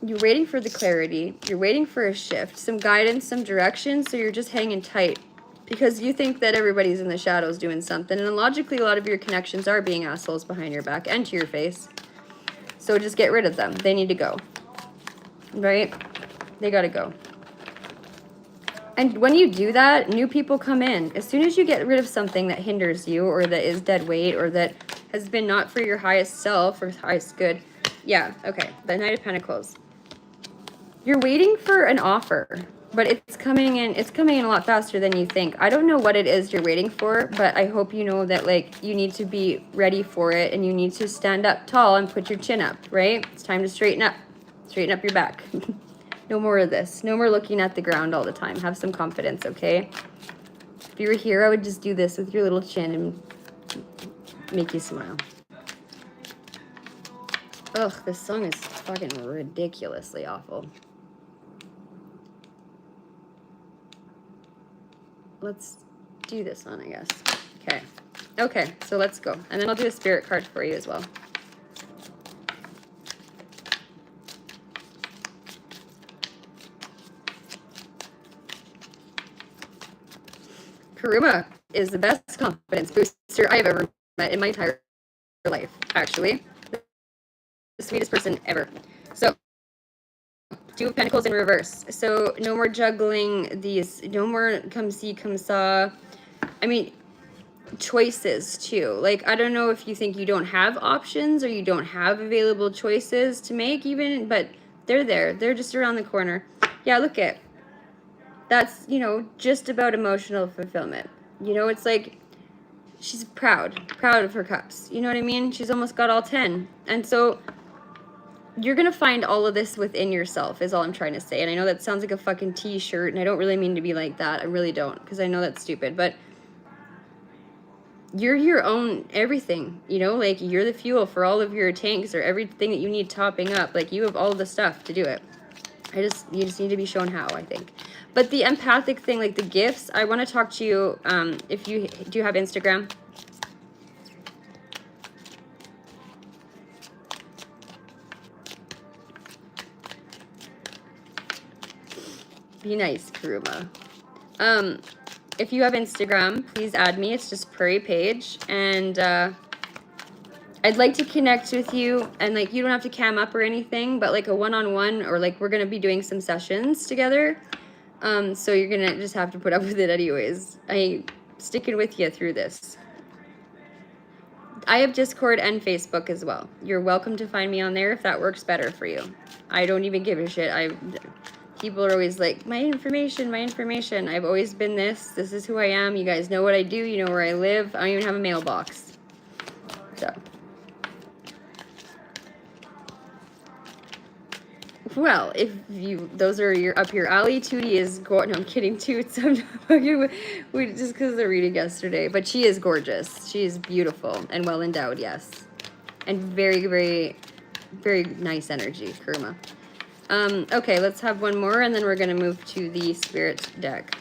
You're waiting for the clarity. You're waiting for a shift, some guidance, some direction, so you're just hanging tight because you think that everybody's in the shadows doing something. And logically, a lot of your connections are being assholes behind your back and to your face. So just get rid of them. They need to go. Right? They got to go. And when you do that, new people come in. As soon as you get rid of something that hinders you or that is dead weight or that has been not for your highest self or highest good. Yeah, okay. The Knight of Pentacles. You're waiting for an offer, but it's coming in a lot faster than you think. I don't know what it is you're waiting for, but I hope you know that like you need to be ready for it and you need to stand up tall and put your chin up, right? It's time to straighten up. Straighten up your back. No more of this. No more looking at the ground all the time. Have some confidence, okay? If you were here, I would just do this with your little chin and make you smile. Ugh, this song is fucking ridiculously awful. Let's do this one, I guess. Okay. Okay, so let's go. And then I'll do a spirit card for you as well. Karuma is the best confidence booster I've ever met in my entire life, actually. The sweetest person ever. So, Two of Pentacles in reverse. So, no more juggling these. No more come see, come saw. I mean, choices too. Like, I don't know if you think you don't have options or you don't have available choices to make even, but they're there. They're just around the corner. Yeah, look at. That's, you know, just about emotional fulfillment. You know, it's like she's proud of her cups. You know what I mean? She's almost got all 10. And so you're going to find all of this within yourself is all I'm trying to say. And I know that sounds like a fucking t-shirt and I don't really mean to be like that. I really don't, because I know that's stupid, but you're your own everything, you know, like you're the fuel for all of your tanks or everything that you need topping up. Like you have all the stuff to do it. You just need to be shown how, I think. But the empathic thing, like the gifts, I want to talk to you, if you, do you have Instagram? Be nice, Karuma. If you have Instagram, please add me. It's just Prairie Page. And I'd like to connect with you. And like, you don't have to cam up or anything, but like a one-on-one or like we're going to be doing some sessions together. So you're going to just have to put up with it anyways. I'm sticking with you through this. I have Discord and Facebook as well. You're welcome to find me on there if that works better for you. I don't even give a shit. People are always like, my information. I've always been this. This is who I am. You guys know what I do. You know where I live. I don't even have a mailbox. So. Well, if those are up your alley. Tootie is no, I'm kidding. Toots, I'm not fucking just because of the reading yesterday. But she is gorgeous. She is beautiful and well endowed, yes. And very, very, very nice energy, Karuma. Okay, let's have one more, and then we're going to move to the spirit deck.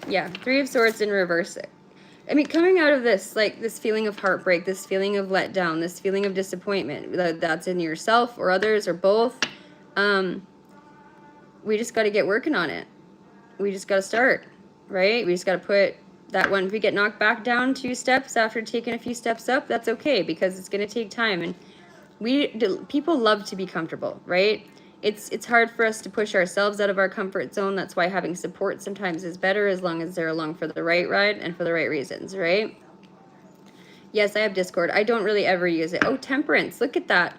Yeah, Three of Swords in reverse. I mean, coming out of this, like, this feeling of heartbreak, this feeling of letdown, this feeling of disappointment, that's in yourself or others or both, we just got to get working on it. We just got to start, right? We just got to put that one. If we get knocked back down 2 steps after taking a few steps up, that's okay because it's going to take time. And people love to be comfortable, right? It's hard for us to push ourselves out of our comfort zone. That's why having support sometimes is better as long as they're along for the right ride and for the right reasons, right? Yes, I have Discord. I don't really ever use it. Oh, Temperance. Look at that.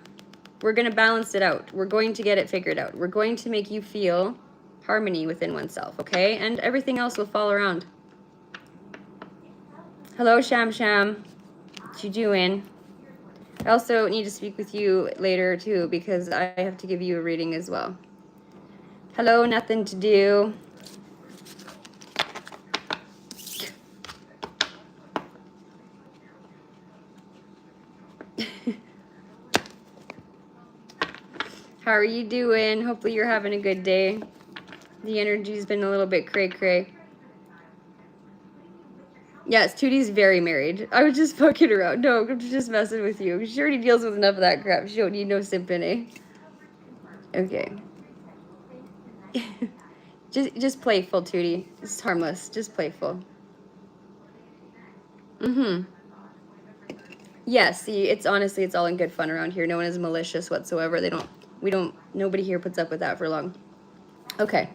We're going to balance it out. We're going to get it figured out. We're going to make you feel harmony within oneself, okay? And everything else will fall around. Hello, Sham Sham. What you doing? I also need to speak with you later too because I have to give you a reading as well. Hello, nothing to do. How are you doing? Hopefully you're having a good day. The energy's been a little bit cray-cray. Yes, Tootie's very married. I was just fucking around. No, I'm just messing with you. She already deals with enough of that crap. She don't need no simping, eh? Okay. just playful, Tootie. It's harmless. Just playful. Mm-hmm. Yeah, see, it's honestly, it's all in good fun around here. No one is malicious whatsoever. Nobody here puts up with that for long. Okay.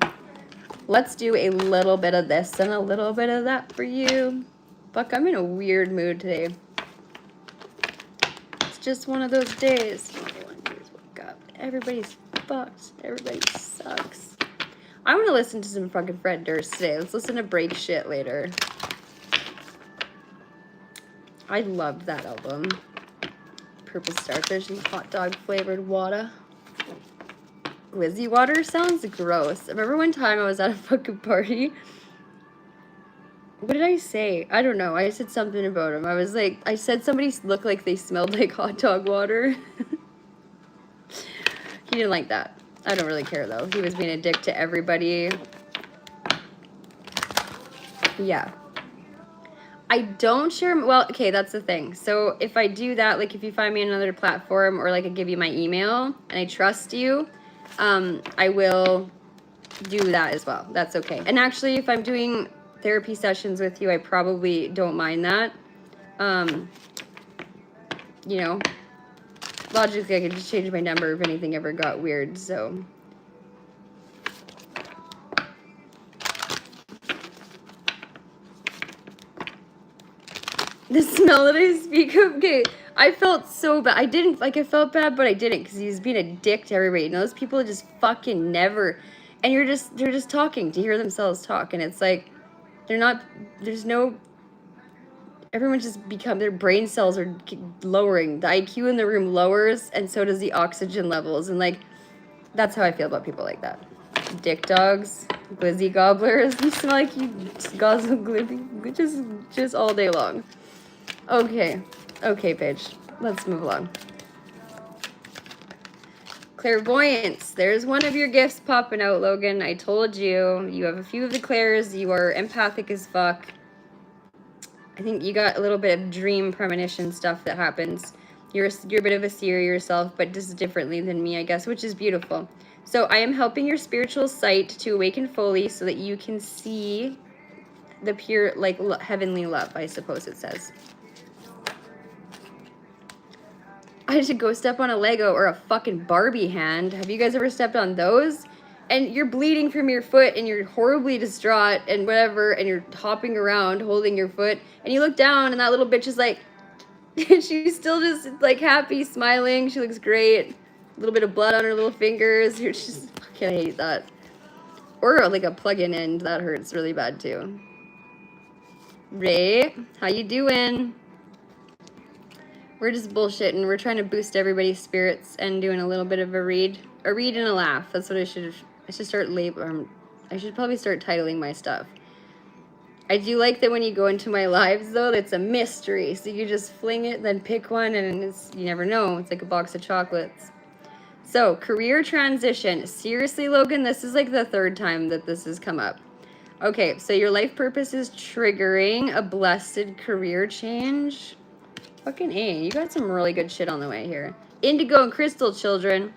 Let's do a little bit of this and a little bit of that for you. Fuck, I'm in a weird mood today. It's just one of those days. All I want to do is wake up. Everybody's fucked. Everybody sucks. I want to listen to some fucking Fred Durst today. Let's listen to Break Shit later. I loved that album. Purple starfish and hot dog flavored water. Glizzy water sounds gross. I remember one time I was at a fucking party. What did I say? I don't know. I said something about him. I said somebody looked like they smelled like hot dog water. He didn't like that. I don't really care though. He was being a dick to everybody. Yeah. I don't share, well, okay, that's the thing. So if I do that, like if you find me on another platform or like I give you my email and I trust you, I will do that as well. That's okay. And actually, if I'm doing therapy sessions with you, I probably don't mind that. You know, logically, I could just change my number if anything ever got weird, so. The smell that I speak of, okay, I felt so bad. I felt bad, but I didn't, because he was being a dick to everybody. And those people just fucking never, and they're just talking to hear themselves talk, and it's like, everyone just their brain cells are lowering. The IQ in the room lowers, and so does the oxygen levels, and like, that's how I feel about people like that. Dick dogs, glizzy gobblers, you smell like you guzzle glizzy, just all day long. Okay, Paige, let's move along. Clairvoyance, there's one of your gifts popping out, Logan. I told you, you have a few of the clairs, you are empathic as fuck. I think you got a little bit of dream premonition stuff that happens. You're a bit of a seer yourself, but just differently than me, I guess, which is beautiful. So I am helping your spiritual sight to awaken fully so that you can see the pure, like, heavenly love, I suppose it says. I had to go step on a Lego or a fucking Barbie hand. Have you guys ever stepped on those? And you're bleeding from your foot and you're horribly distraught and whatever, and you're hopping around holding your foot, and you look down and that little bitch is like, she's still just like happy, smiling. She looks great. A little bit of blood on her little fingers. You're just fucking, I hate that. Or like a plug-in end. That hurts really bad too. Ray, how you doing? We're just bullshitting. We're trying to boost everybody's spirits and doing a little bit of a read and a laugh. That's what I should start I should probably start titling my stuff. I do like that when you go into my lives though, it's a mystery. So you just fling it, then pick one, and you never know. It's like a box of chocolates. So, career transition. Seriously, Logan, this is like the third time that this has come up. Okay, so your life purpose is triggering a blessed career change. Fucking A, you got some really good shit on the way here. Indigo and crystal children.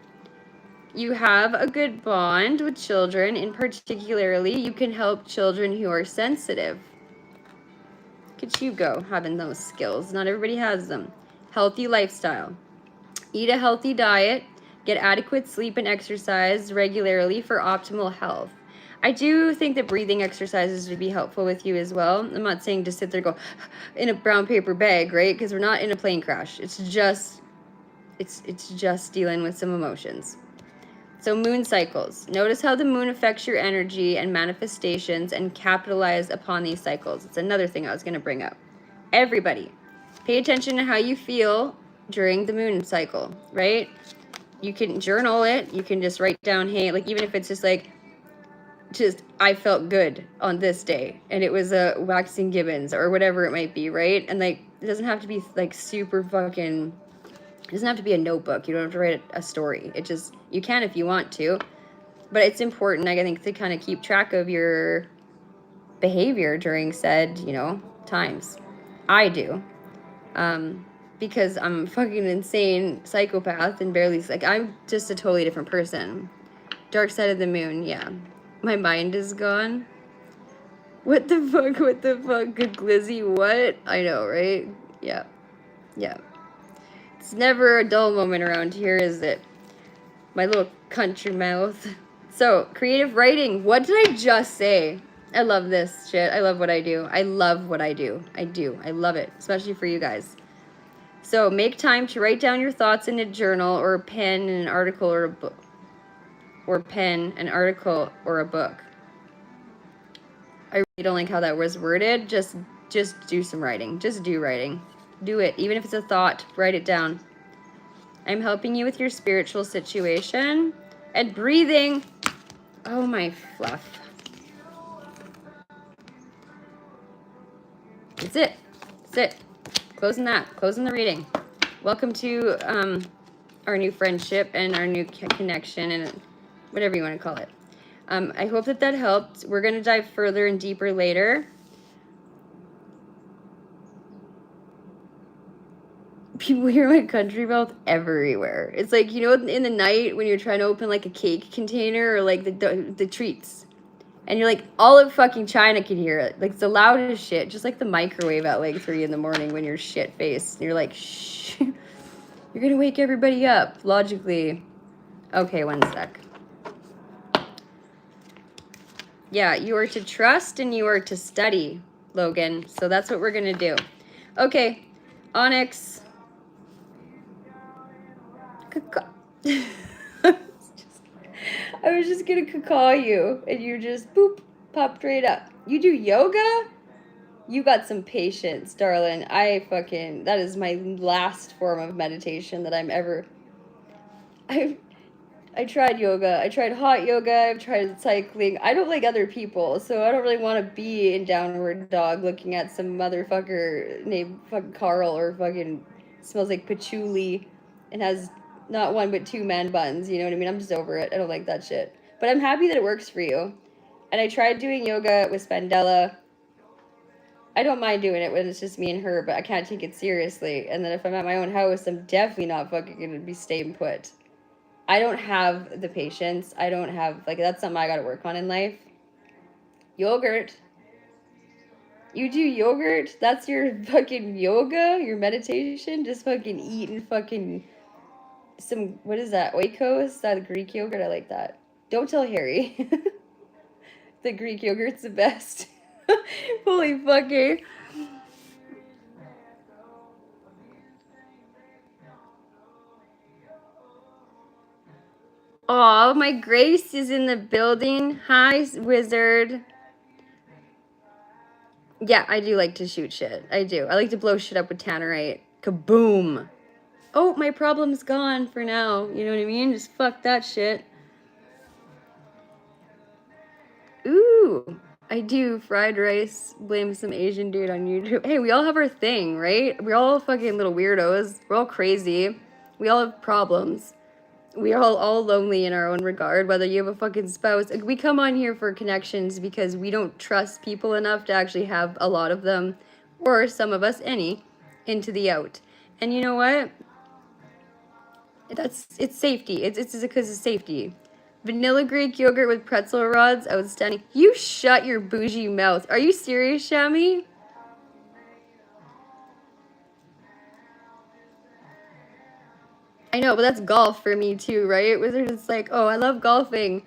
You have a good bond with children. In particularly, you can help children who are sensitive. Look at you go, having those skills. Not everybody has them. Healthy lifestyle. Eat a healthy diet. Get adequate sleep and exercise regularly for optimal health. I do think that breathing exercises would be helpful with you as well. I'm not saying just sit there and go in a brown paper bag, right? Because we're not in a plane crash. It's just dealing with some emotions. So moon cycles. Notice how the moon affects your energy and manifestations and capitalize upon these cycles. It's another thing I was going to bring up. Everybody, pay attention to how you feel during the moon cycle, right? You can journal it. You can just write down, hey, like even if it's just like, I felt good on this day and it was a waxing gibbons or whatever it might be, right? And like it doesn't have to be like super fucking, it doesn't have to be a notebook. You don't have to write a story. It just, you can if you want to, but it's important, I think, to kind of keep track of your behavior during said, you know, times. I do. Because I'm a fucking insane psychopath and barely, like, I'm just a totally different person. Dark side of the moon, yeah. My mind is gone. What the fuck, good glizzy, what? I know, right? Yeah. Yeah. It's never a dull moment around here, is it? My little country mouth. So, creative writing. What did I just say? I love this shit. I love what I do. I love what I do. I do. I love it, especially for you guys. So, make time to write down your thoughts in a journal or a pen, an article, or a book. Or pen, an article, or a book. I really don't like how that was worded. Just do some writing. Just do writing. Do it. Even if it's a thought, write it down. I'm helping you with your spiritual situation. And breathing. Oh, my fluff. That's it. That's it. Closing that. Closing the reading. Welcome to our new friendship and our new connection and whatever you want to call it. I hope that helped. We're going to dive further and deeper later. People hear my country mouth everywhere. It's like, you know, in the night when you're trying to open like a cake container or like the treats. And you're like, all of fucking China can hear it. Like, it's the loudest shit. Just like the microwave at like 3 in the morning when you're shit-faced. And you're like, shh. You're going to wake everybody up, logically. Okay, one sec. Yeah, you are to trust and you are to study, Logan. So that's what we're going to do. Okay, Onyx. I was just going to call you, and you just, boop, popped right up. You do yoga? You got some patience, darling. That is my last form of meditation that I'm ever... I tried yoga. I tried hot yoga. I've tried cycling. I don't like other people, so I don't really want to be in downward dog looking at some motherfucker named fucking Carl or fucking smells like patchouli and has not one but 2 man buns. You know what I mean? I'm just over it. I don't like that shit. But I'm happy that it works for you. And I tried doing yoga with Spandella. I don't mind doing it when it's just me and her, but I can't take it seriously. And then if I'm at my own house, I'm definitely not fucking gonna be staying put. I don't have the patience. I don't have, like, that's something I gotta work on in life. Yogurt. You do yogurt? That's your fucking yoga? Your meditation? Just fucking eating fucking some, what is that? Oikos? That Greek yogurt? I like that. Don't tell Harry. The Greek yogurt's the best. Holy fucking. Oh, my Grace is in the building. Hi, wizard. Yeah, I do like to shoot shit. I do. I like to blow shit up with tannerite. Kaboom. Oh, my problem's gone for now. You know what I mean? Just fuck that shit. Ooh, I do. Fried rice. Blame some Asian dude on YouTube. Hey, we all have our thing, right? We're all fucking little weirdos. We're all crazy. We all have problems. We are all lonely in our own regard, whether you have a fucking spouse. Like, we come on here for connections because we don't trust people enough to actually have a lot of them, or some of us, any, into the out. And you know what? It's safety. It's because of safety. Vanilla Greek yogurt with pretzel rods, outstanding. You shut your bougie mouth. Are you serious, Shami? I know, but that's golf for me too, right? Wizard is like, oh, I love golfing.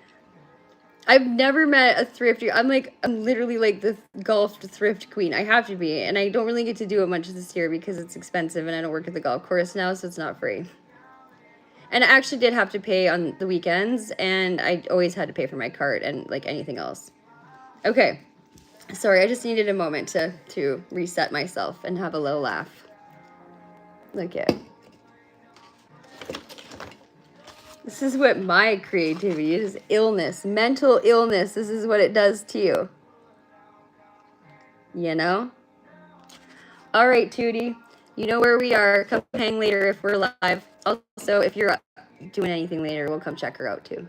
I've never met a thrifty. I'm literally like the golf thrift queen. I have to be, and I don't really get to do it much this year because it's expensive, and I don't work at the golf course now, so it's not free. And I actually did have to pay on the weekends, and I always had to pay for my cart and like anything else. Okay, sorry, I just needed a moment to reset myself and have a little laugh. Okay. This is what my creativity is. Illness, mental illness. This is what it does to you. You know? All right, Tootie. You know where we are. Come hang later if we're live. Also, if you're doing anything later, we'll come check her out too.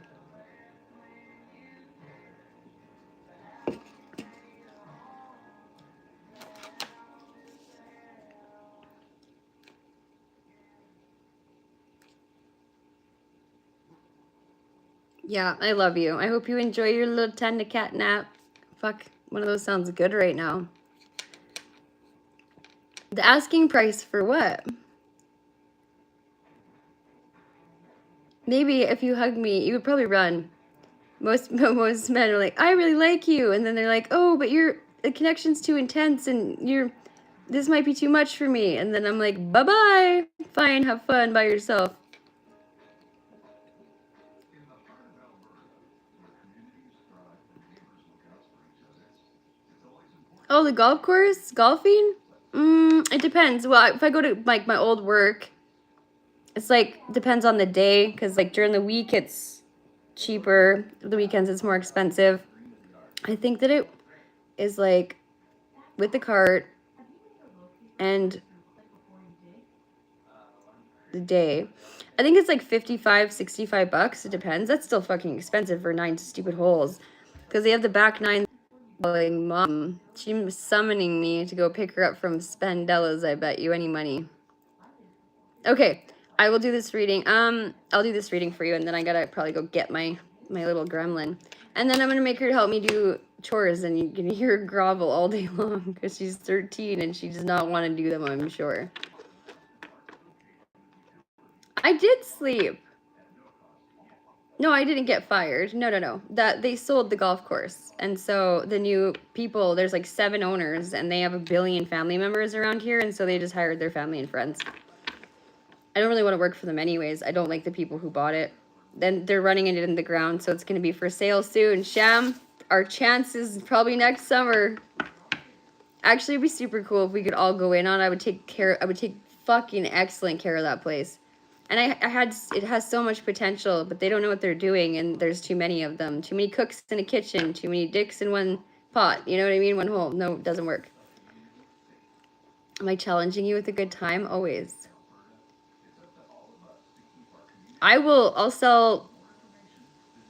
Yeah, I love you. I hope you enjoy your little tanda cat nap. Fuck, one of those sounds good right now. The asking price for what? Maybe if you hugged me, you would probably run. Most men are like, I really like you, and then they're like, oh, but the connection's too intense, and this might be too much for me, and then I'm like, bye bye. Fine, have fun by yourself. Oh, the golf course? Golfing? It depends. Well, if I go to like my old work, it's like depends on the day, because like during the week it's cheaper. The weekends it's more expensive. I think that it is like with the cart and the day. I think it's like 55, 65 bucks. It depends. That's still fucking expensive for 9 stupid holes. Because they have the back 9. Like, Mom, she's summoning me to go pick her up from Spendella's, I bet you any money. Okay, I will do this reading. I'll do this reading for you, and then I gotta probably go get my little gremlin. And then I'm gonna make her help me do chores, and you can hear her grovel all day long because she's 13 and she does not want to do them, I'm sure. I did sleep. No, I didn't get fired. No. That they sold the golf course. And so the new people, there's like 7 owners and they have 1 billion family members around here, and so they just hired their family and friends. I don't really want to work for them anyways. I don't like the people who bought it. Then they're running it in the ground, so it's going to be for sale soon. Sham, our chances probably next summer. Actually, it'd be super cool if we could all go in on it. I would take fucking excellent care of that place. And it has so much potential, but they don't know what they're doing, and there's too many of them. Too many cooks in a kitchen, too many dicks in one pot. You know what I mean? One hole. No, it doesn't work. Am I challenging you with a good time? Always. I'll sell,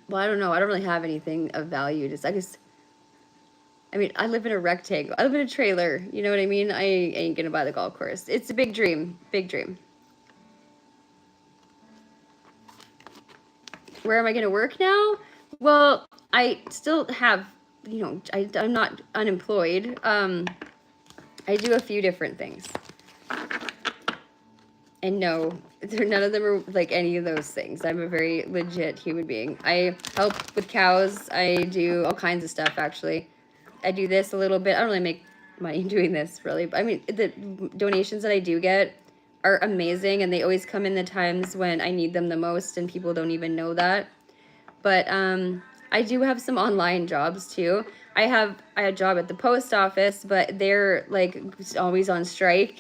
well, I don't know. I don't really have anything of value. I live in a rectangle. I live in a trailer. You know what I mean? I ain't gonna buy the golf course. It's a big dream. Big dream. Where am I going to work now? Well, I still have, I'm not unemployed. I do a few different things. And no, none of them are like any of those things. I'm a very legit human being. I help with cows. I do all kinds of stuff, actually. I do this a little bit. I don't really make money doing this, really. But I mean, the donations that I do get are amazing, and they always come in the times when I need them the most, and people don't even know that. But I do have some online jobs too. I had a job at the post office, but they're like always on strike,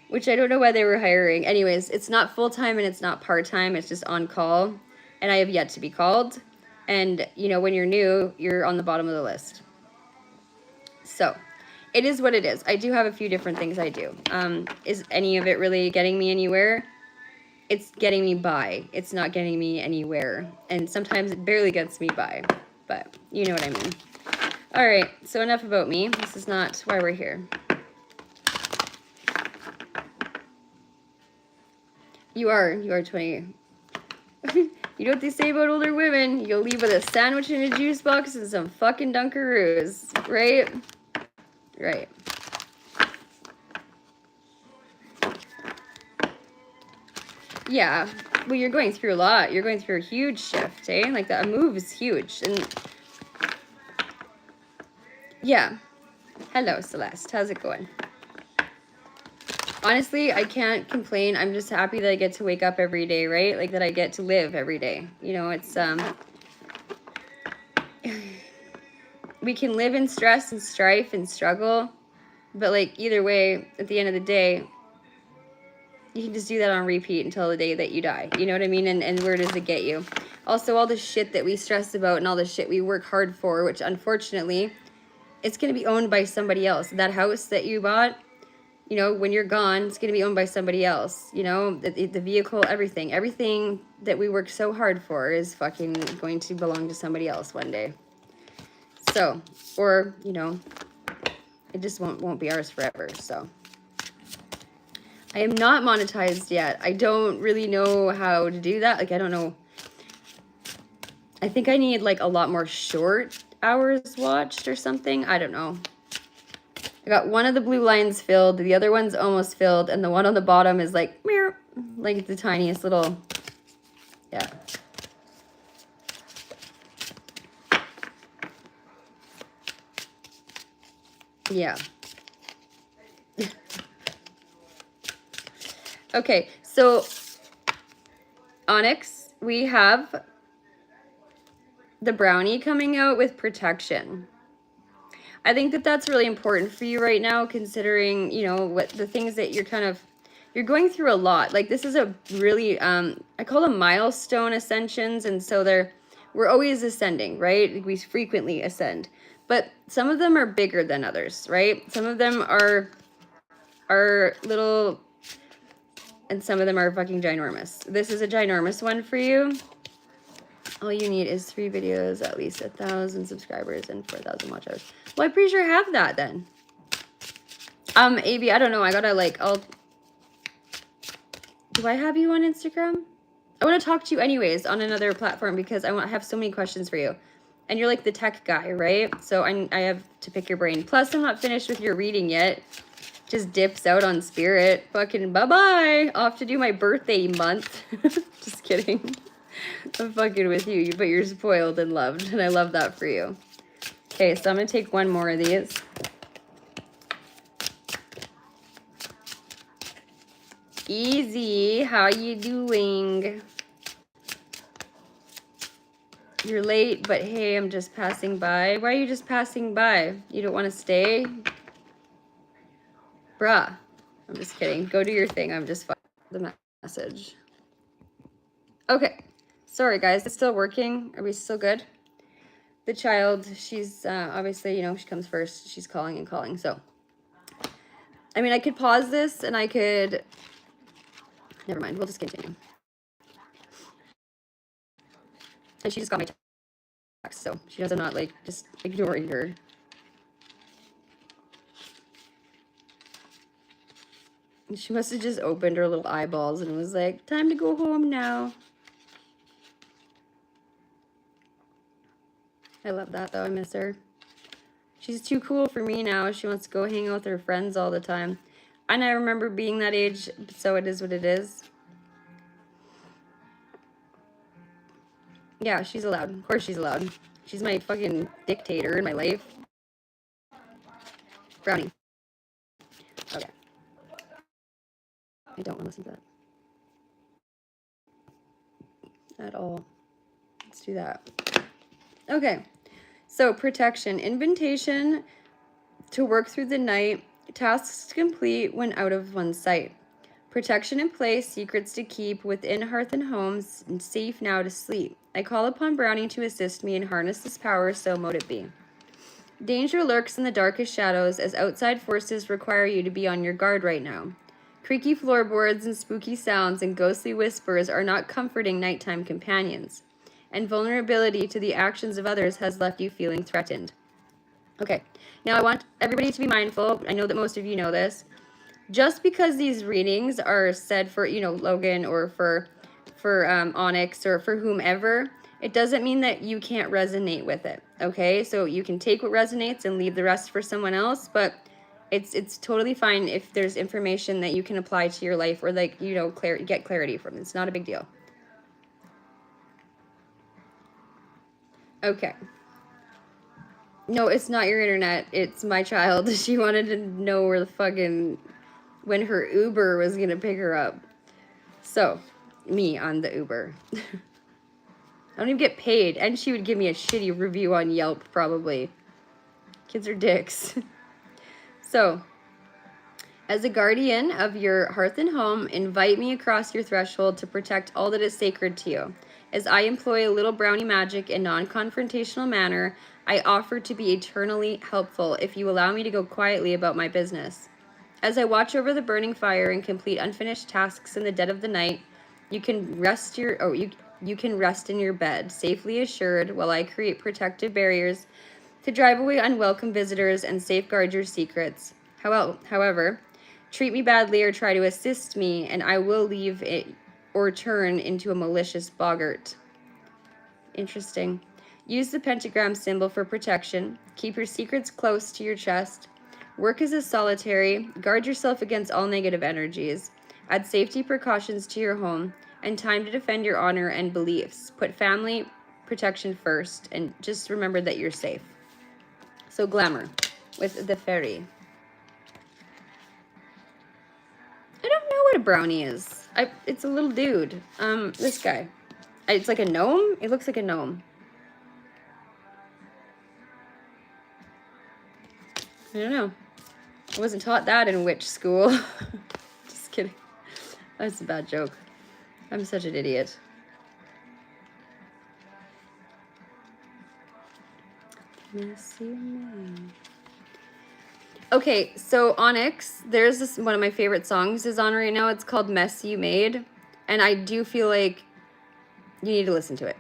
which I don't know why they were hiring. Anyways, it's not full-time and it's not part-time. It's just on call, and I have yet to be called. And when you're new, you're on the bottom of the list. So it is what it is. I do have a few different things I do. Is any of it really getting me anywhere? It's getting me by. It's not getting me anywhere. And sometimes it barely gets me by. But you know what I mean. All right, so enough about me. This is not why we're here. You are 20. You know what they say about older women? You'll leave with a sandwich and a juice box and some fucking Dunkaroos, right? Right. Yeah. Well, you're going through a lot. You're going through a huge shift, eh? Like a move is huge. And yeah. Hello, Celeste. How's it going? Honestly, I can't complain. I'm just happy that I get to wake up every day, right? Like that I get to live every day. It's we can live in stress and strife and struggle, but like either way, at the end of the day, you can just do that on repeat until the day that you die. You know what I mean? And where does it get you? Also, all the shit that we stress about and all the shit we work hard for, which unfortunately, it's going to be owned by somebody else. That house that you bought, you know, when you're gone, it's going to be owned by somebody else. You know, the vehicle, everything. Everything that we work so hard for is fucking going to belong to somebody else one day. So, or, you know, it just won't be ours forever, so. I am not monetized yet. I don't really know how to do that. Like, I don't know. I think I need, like, a lot more short hours watched or something. I don't know. I got one of the blue lines filled. The other one's almost filled. And the one on the bottom is, like, meow, like the tiniest little, yeah. Yeah. Okay, so Onyx, we have the brownie coming out with protection. I think that that's really important for you right now, considering, you know, what the things that you're going through a lot. Like, this is a really, I call them milestone ascensions, and so we're always ascending, right? We frequently ascend, but some of them are bigger than others, right? Some of them are little, and some of them are fucking ginormous. This is a ginormous one for you. All you need is 3 videos, at least 1,000 subscribers, and 4,000 watch hours. Well, I'm pretty sure I have that then. AB, I don't know. I gotta, like, do I have you on Instagram? I want to talk to you anyways on another platform because I have so many questions for you. And you're like the tech guy, right? So I have to pick your brain. Plus, I'm not finished with your reading yet. Just dips out on Spirit. Fucking bye-bye. Off to do my birthday month. Just kidding. I'm fucking with you, but you're spoiled and loved, and I love that for you. Okay, so I'm gonna take one more of these. Easy, how you doing? You're late, but hey, I'm just passing by. Why are you just passing by? You don't want to stay? Bruh. I'm just kidding. Go do your thing. I'm just fucking the message. Okay. Sorry, guys. It's still working. Are we still good? The child, she's obviously, you know, she comes first. She's calling and calling. So, I mean, I could pause this and I could... Never mind. We'll just continue. And she just got my text, so she does not, like, just ignoring her. She must have just opened her little eyeballs and was like, time to go home now. I love that, though. I miss her. She's too cool for me now. She wants to go hang out with her friends all the time. And I remember being that age, so it is what it is. Yeah, she's allowed. Of course she's allowed. She's my fucking dictator in my life. Brownie. Okay. I don't want to listen to that. At all. Let's do that. Okay. So, protection. Invitation to work through the night. Tasks to complete when out of one's sight. Protection in place, secrets to keep within hearth and homes, and safe now to sleep. I call upon Brownie to assist me and harness this power, so mote it be. Danger lurks in the darkest shadows as outside forces require you to be on your guard right now. Creaky floorboards and spooky sounds and ghostly whispers are not comforting nighttime companions, and vulnerability to the actions of others has left you feeling threatened. Okay, now I want everybody to be mindful. I know that most of you know this. Just because these readings are said for, you know, Logan or for Onyx or for whomever, it doesn't mean that you can't resonate with it, okay? So you can take what resonates and leave the rest for someone else, but it's totally fine if there's information that you can apply to your life or, like, you know, get clarity from. It's not a big deal. Okay. No, it's not your internet. It's my child. She wanted to know where the fucking... when her Uber was going to pick her up. So, me on the Uber. I don't even get paid. And she would give me a shitty review on Yelp, probably. Kids are dicks. So, As a guardian of your hearth and home, invite me across your threshold to protect all that is sacred to you. As I employ a little brownie magic in non-confrontational manner, I offer to be eternally helpful if you allow me to go quietly about my business. As I watch over the burning fire and complete unfinished tasks in the dead of the night, you can you can rest in your bed, safely assured, while I create protective barriers to drive away unwelcome visitors and safeguard your secrets. However, treat me badly or try to assist me, and I will leave it or turn into a malicious boggart. Interesting. Use the pentagram symbol for protection. Keep your secrets close to your chest. Work as a solitary. Guard yourself against all negative energies. Add safety precautions to your home and time to defend your honor and beliefs. Put family protection first and just remember that you're safe. So glamour with the fairy. I don't know what a brownie is. It's a little dude. This guy. It's like a gnome. It looks like a gnome. I don't know. I wasn't taught that in witch school. Just kidding. That's a bad joke. I'm such an idiot. Okay, so Onyx, there's this one of my favorite songs is on right now. It's called Mess You Made. And I do feel like you need to listen to it.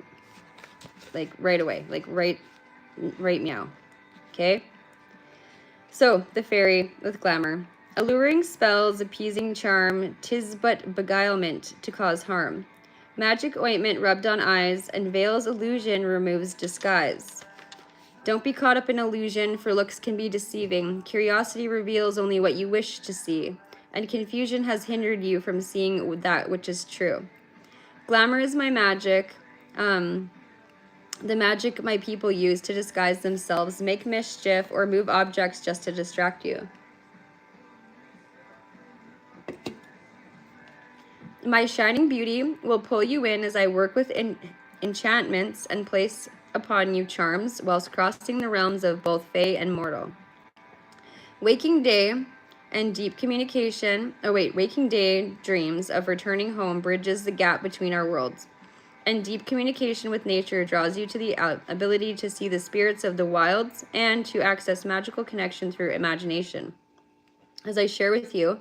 Like right away. Like right meow. Okay? So, the fairy with glamour. Alluring spells, appeasing charm, 'tis but beguilement to cause harm. Magic ointment rubbed on eyes, and veil's illusion removes disguise. Don't be caught up in illusion, for looks can be deceiving. Curiosity reveals only what you wish to see, and confusion has hindered you from seeing that which is true. Glamour is my magic. The magic my people use to disguise themselves, make mischief, or move objects just to distract you. My shining beauty will pull you in as I work with enchantments and place upon you charms, whilst crossing the realms of both Fae and mortal. Waking day dreams of returning home bridges the gap between our worlds. And deep communication with nature draws you to the ability to see the spirits of the wilds and to access magical connection through imagination. As I share with you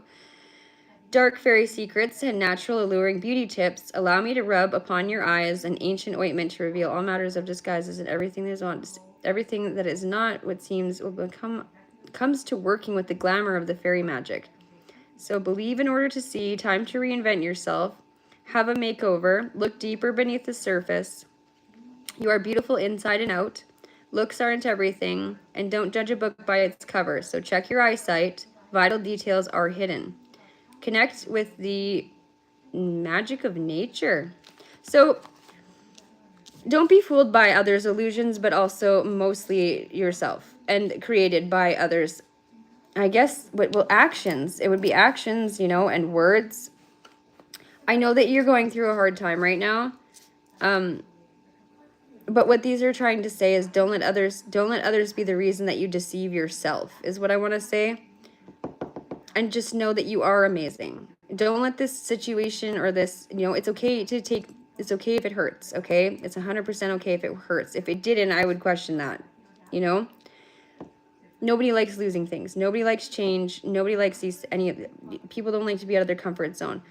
dark fairy secrets and natural alluring beauty tips, allow me to rub upon your eyes an ancient ointment to reveal all matters of disguises and everything that is not what seems comes to working with the glamour of the fairy magic. So believe in order to see, time to reinvent yourself. Have a makeover. Look deeper beneath the surface. You are beautiful inside and out. Looks aren't everything, and don't judge a book by its cover. So check your eyesight. Vital details are hidden. Connect with the magic of nature. So don't be fooled by others' illusions, but also mostly yourself and created by others. I guess, actions. It would be actions, and words. I know that you're going through a hard time right now. But what these are trying to say is don't let others be the reason that you deceive yourself, is what I want to say. And just know that you are amazing. Don't let this situation or this, it's okay if it hurts, okay? It's 100% okay if it hurts. If it didn't, I would question that, Nobody likes losing things. Nobody likes change. Nobody likes people don't like to be out of their comfort zone.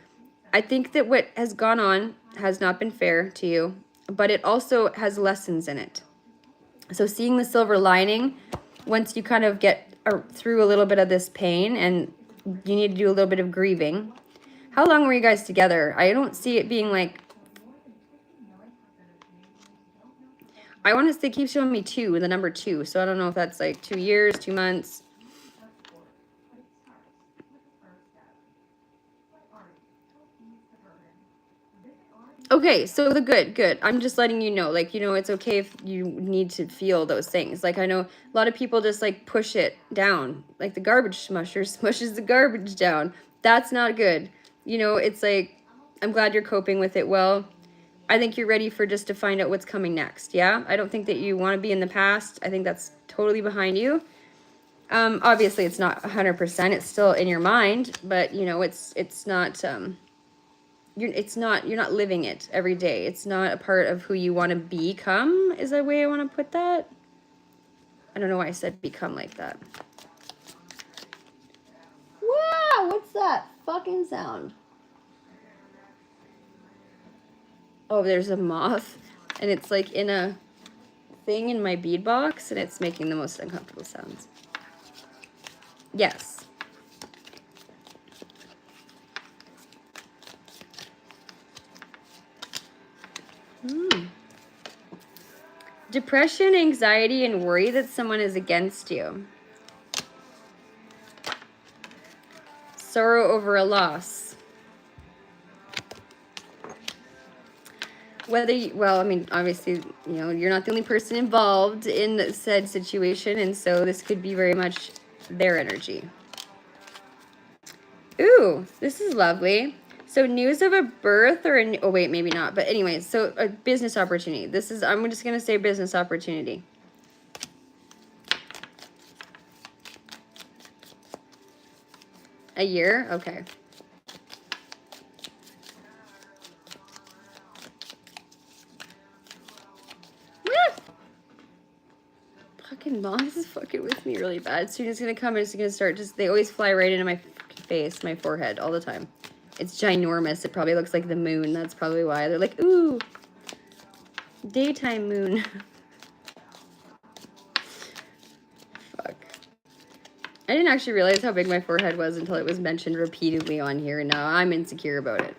I think that what has gone on has not been fair to you, but it also has lessons in it. So seeing the silver lining, once you kind of get through a little bit of this pain and you need to do a little bit of grieving. How long were you guys together? I don't see it being like, I want to say, keep showing me 2, the number 2. So I don't know if that's like 2 years, 2 months. Okay, so good. I'm just letting you know, it's okay if you need to feel those things. Like, I know a lot of people just, push it down. Like, the garbage smusher smushes the garbage down. That's not good. It's like, I'm glad you're coping with it well. I think you're ready for just to find out what's coming next, yeah? I don't think that you want to be in the past. I think that's totally behind you. Obviously it's not 100%, it's still in your mind, but you know, it's not, you're not living it every day. It's not a part of who you want to become, is a way I want to put that. I don't know why I said become like that. Wow, what's that fucking sound? Oh, there's a moth, and it's like in a thing in my bead box, and it's making the most uncomfortable sounds. Yes. Depression, anxiety, and worry that someone is against you. Sorrow over a loss. Whether you, well, I mean, obviously, you know, you're not the only person involved in said situation, and so this could be very much their energy. Ooh, this is lovely. So news of a birth or a, oh wait, maybe not. But anyway, so a business opportunity. This is, I'm just going to say business opportunity. A year? Okay. Fucking moth is fucking with me really bad. Soon it's going to come and it's going to start just, they always fly right into my face, my forehead all the time. It's ginormous. It probably looks like the moon. That's probably why. They're like, ooh, daytime moon. Fuck. I didn't actually realize how big my forehead was until it was mentioned repeatedly on here, and now I'm insecure about it.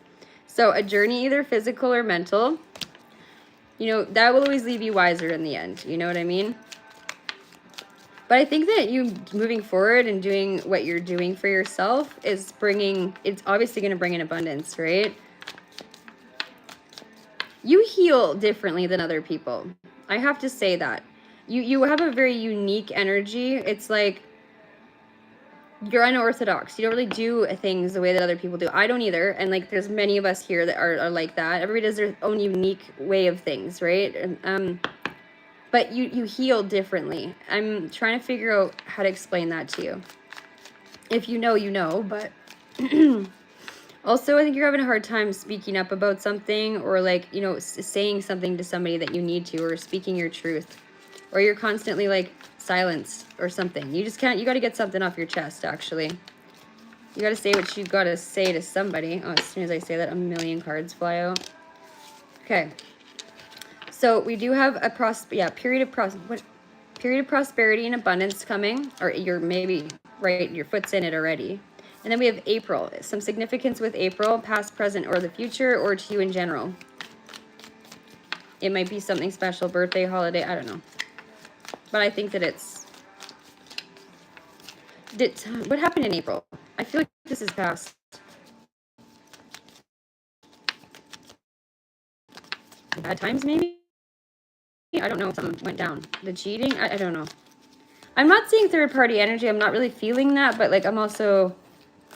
So a journey, either physical or mental, you know, that will always leave you wiser in the end. You know what I mean? But I think that you moving forward and doing what you're doing for yourself is bringing, it's obviously going to bring in abundance, right? You heal differently than other people. I have to say that. You have a very unique energy. It's like you're unorthodox. You don't really do things the way that other people do. I don't either. And like there's many of us here that are like that. Everybody does their own unique way of things, right? But you heal differently. I'm trying to figure out how to explain that to you. If you know, you know, but also I think you're having a hard time speaking up about something, or like, you know, saying something to somebody that you need to, or speaking your truth, or you're constantly like silenced or something. You just can't, you got to get something off your chest, actually. You got to say what you got to say to somebody. Oh, as soon as I say that, a million cards fly out. Okay. So we do have a period of prosperity and abundance coming, or you're maybe right, your foot's in it already. And then we have April, some significance with April, past, present, or the future, or to you in general. It might be something special, birthday, holiday, I don't know. But I think that it's, what happened in April? I feel like this is past. Bad times, maybe? I don't know if something went down. The cheating? I don't know. I'm not seeing third party energy. I'm not really feeling that, but like I'm also,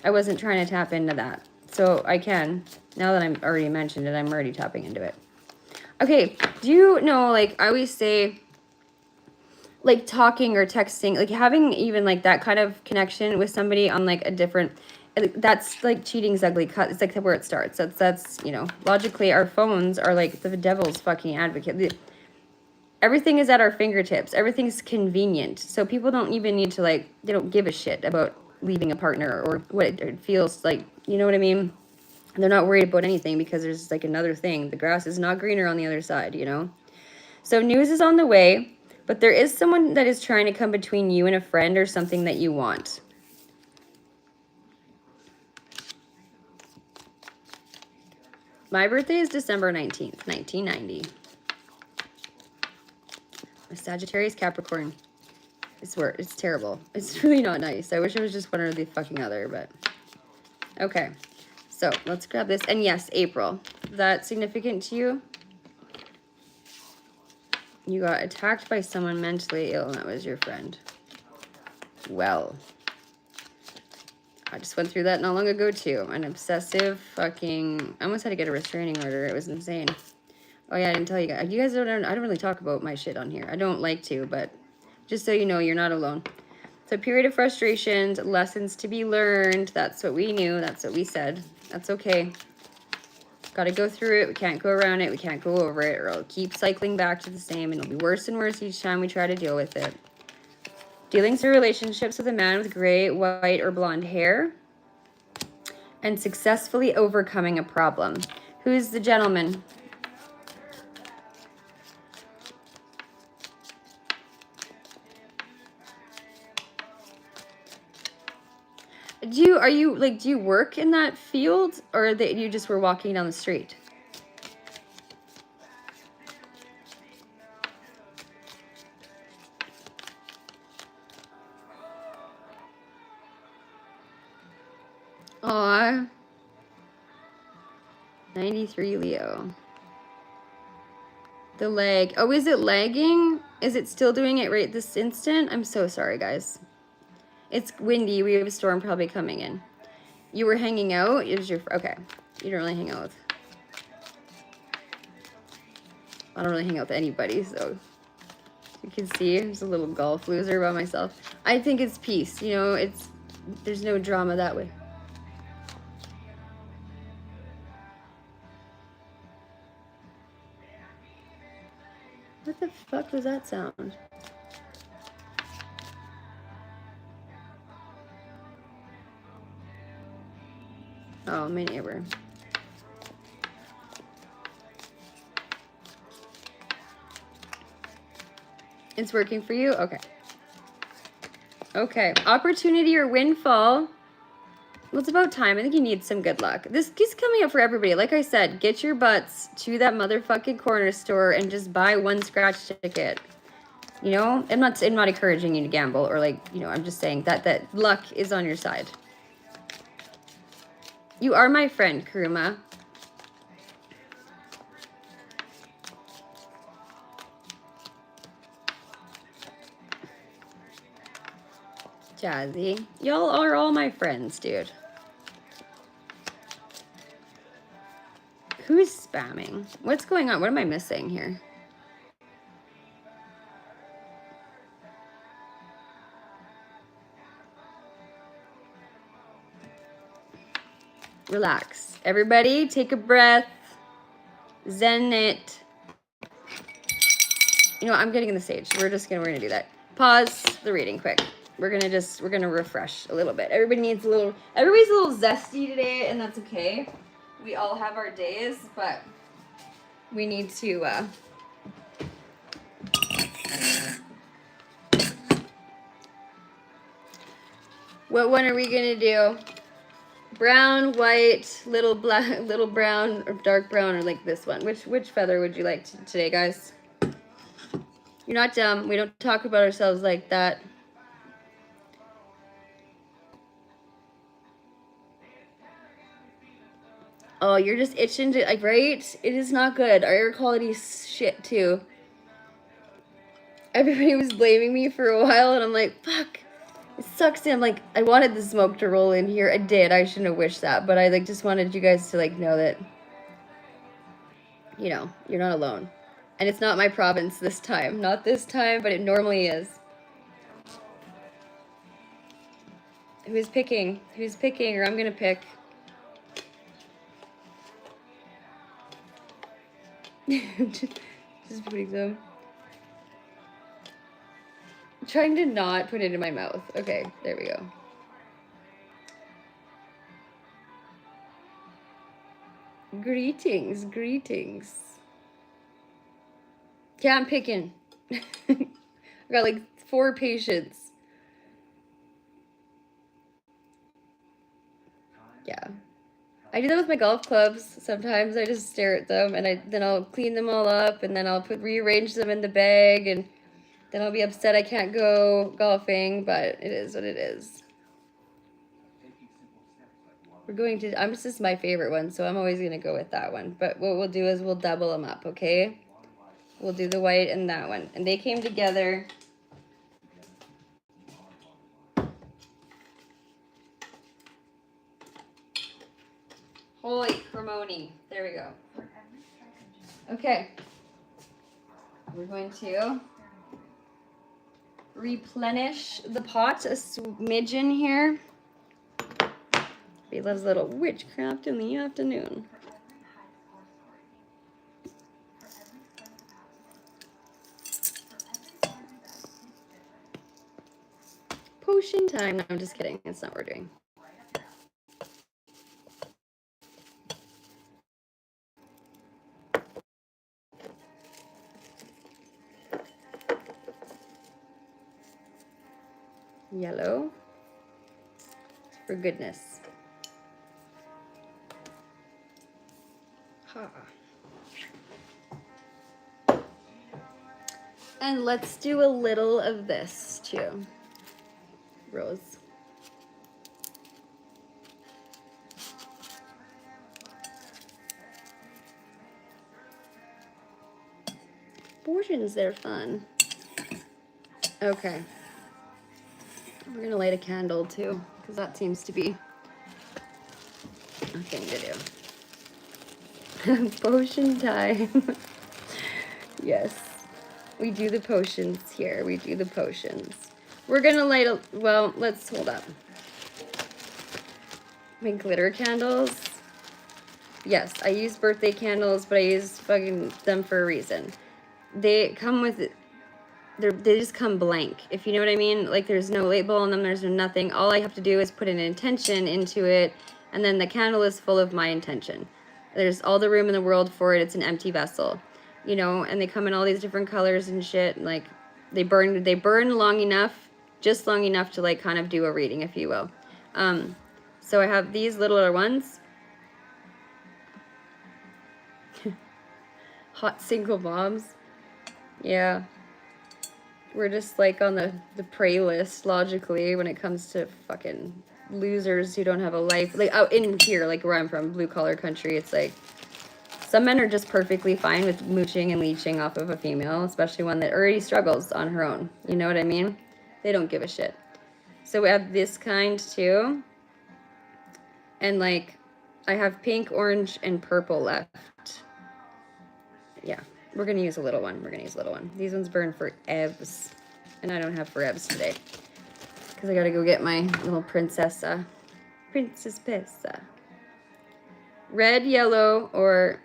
I wasn't trying to tap into that. So I can. Now that I'm already mentioned it, I'm already tapping into it. Okay, do you know, like I always say, like talking or texting, like having even like that kind of connection with somebody on like a different, that's like cheating's ugly cut. It's like where it starts. That's you know, logically our phones are like the devil's fucking advocate. Everything is at our fingertips. Everything's convenient. So people don't even need to like, they don't give a shit about leaving a partner or what it feels like. You know what I mean? They're not worried about anything because there's like another thing. The grass is not greener on the other side, you know? So news is on the way, but there is someone that is trying to come between you and a friend or something that you want. My birthday is December 19th, 1990. Sagittarius, Capricorn. I swear, it's terrible. It's really not nice. I wish it was just one or the fucking other, but... Okay. So, let's grab this. And yes, April. Is that significant to you? You got attacked by someone mentally ill, and that was your friend. Well. I just went through that not long ago, too. An obsessive fucking... I almost had to get a restraining order. It was insane. Oh, yeah, I didn't tell you guys. You guys don't... I don't really talk about my shit on here. I don't like to, but... Just so you know, you're not alone. So period of frustrations, lessons to be learned. That's what we knew. That's what we said. That's okay. Got to go through it. We can't go around it. We can't go over it, or it'll keep cycling back to the same, and it'll be worse and worse each time we try to deal with it. Dealing through relationships with a man with gray, white, or blonde hair. And successfully overcoming a problem. Who's the gentleman? Do you work in that field, or that you just were walking down the street? Aw. 93 Leo. The lag. Oh, is it lagging? Is it still doing it right this instant? I'm so sorry, guys. It's windy. We have a storm probably coming in. You were hanging out? It was your... Okay. You don't really hang out with... I don't really hang out with anybody, so... You can see there's a little golf loser by myself. I think it's peace. You know, it's... There's no drama that way. What the fuck was that sound? Oh, my neighbor. It's working for you? Okay. Okay. Opportunity or windfall. Well, it's about time. I think you need some good luck. This is coming up for everybody. Like I said, get your butts to that motherfucking corner store and just buy one scratch ticket. You know, I'm not encouraging you to gamble, or like, you know, I'm just saying that luck is on your side. You are my friend, Kuruma. Jazzy. Y'all are all my friends, dude. Who's spamming? What's going on? What am I missing here? Relax. Everybody, take a breath. Zen it. You know, I'm getting in the stage. We're gonna do that. Pause the reading quick. We're gonna refresh a little bit. Everybody's a little zesty today, and that's okay. We all have our days, but we need to what one are we gonna do? Brown, white, little black, little brown, or dark brown, or like this one? Which feather would you like today, guys? You're not dumb. We don't talk about ourselves like that. Oh, you're just itching to, like, right? It is not good. Our air quality's shit, too. Everybody was blaming me for a while, and I'm like, fuck. It sucks. I'm like, I wanted the smoke to roll in here. I did. I shouldn't have wished that, but I, like, just wanted you guys to, like, know that, you know, you're not alone. And it's not my province this time. Not this time, but it normally is. Who's picking? Who's picking, or I'm gonna pick? just putting some. I'm trying to not put it in my mouth. Okay, there we go. Greetings, greetings. Yeah, I'm picking. I got like 4 patients. Yeah. I do that with my golf clubs. Sometimes I just stare at them, and then I'll clean them all up, and then I'll rearrange them in the bag, and then I'll be upset I can't go golfing, but it is what it is. We're going to, this is my favorite one, so I'm always going to go with that one. But what we'll do is we'll double them up, okay? We'll do the white and that one. And they came together. Holy cremoni. There we go. Okay. We're going to replenish the pot a smidgen here. He loves a little witchcraft in the afternoon. Potion time. No, I'm just kidding. It's not what we're doing. Yellow. For goodness. Ha. And let's do a little of this too. Rose. Portions, they're fun. Okay. We're gonna light a candle too, because that seems to be a thing to do. Potion time. Yes. We do the potions here. We do the potions. We're gonna light a, well, let's hold up. My glitter candles. Yes, I use birthday candles, but I use fucking them for a reason. They come with, they just come blank, if you know what I mean. Like there's no label on them, there's no nothing. All I have to do is put an intention into it, and then the candle is full of my intention. There's all the room in the world for it. It's an empty vessel, you know, and they come in all these different colors and shit. And like they burn long enough, just long enough to like kind of do a reading, if you will. So I have these littler ones. Hot single moms. Yeah. We're just like on the prey list logically when it comes to fucking losers who don't have a life. Like out in here, like where I'm from, blue collar country, it's like some men are just perfectly fine with mooching and leeching off of a female, especially one that already struggles on her own. You know what I mean? They don't give a shit. So we have this kind too. And like I have pink, orange, and purple left. Yeah. We're going to use a little one. We're going to use a little one. These ones burn for ebs. And I don't have for ebs today. Because I got to go get my little princessa. Princess Pessa. Red, yellow, or...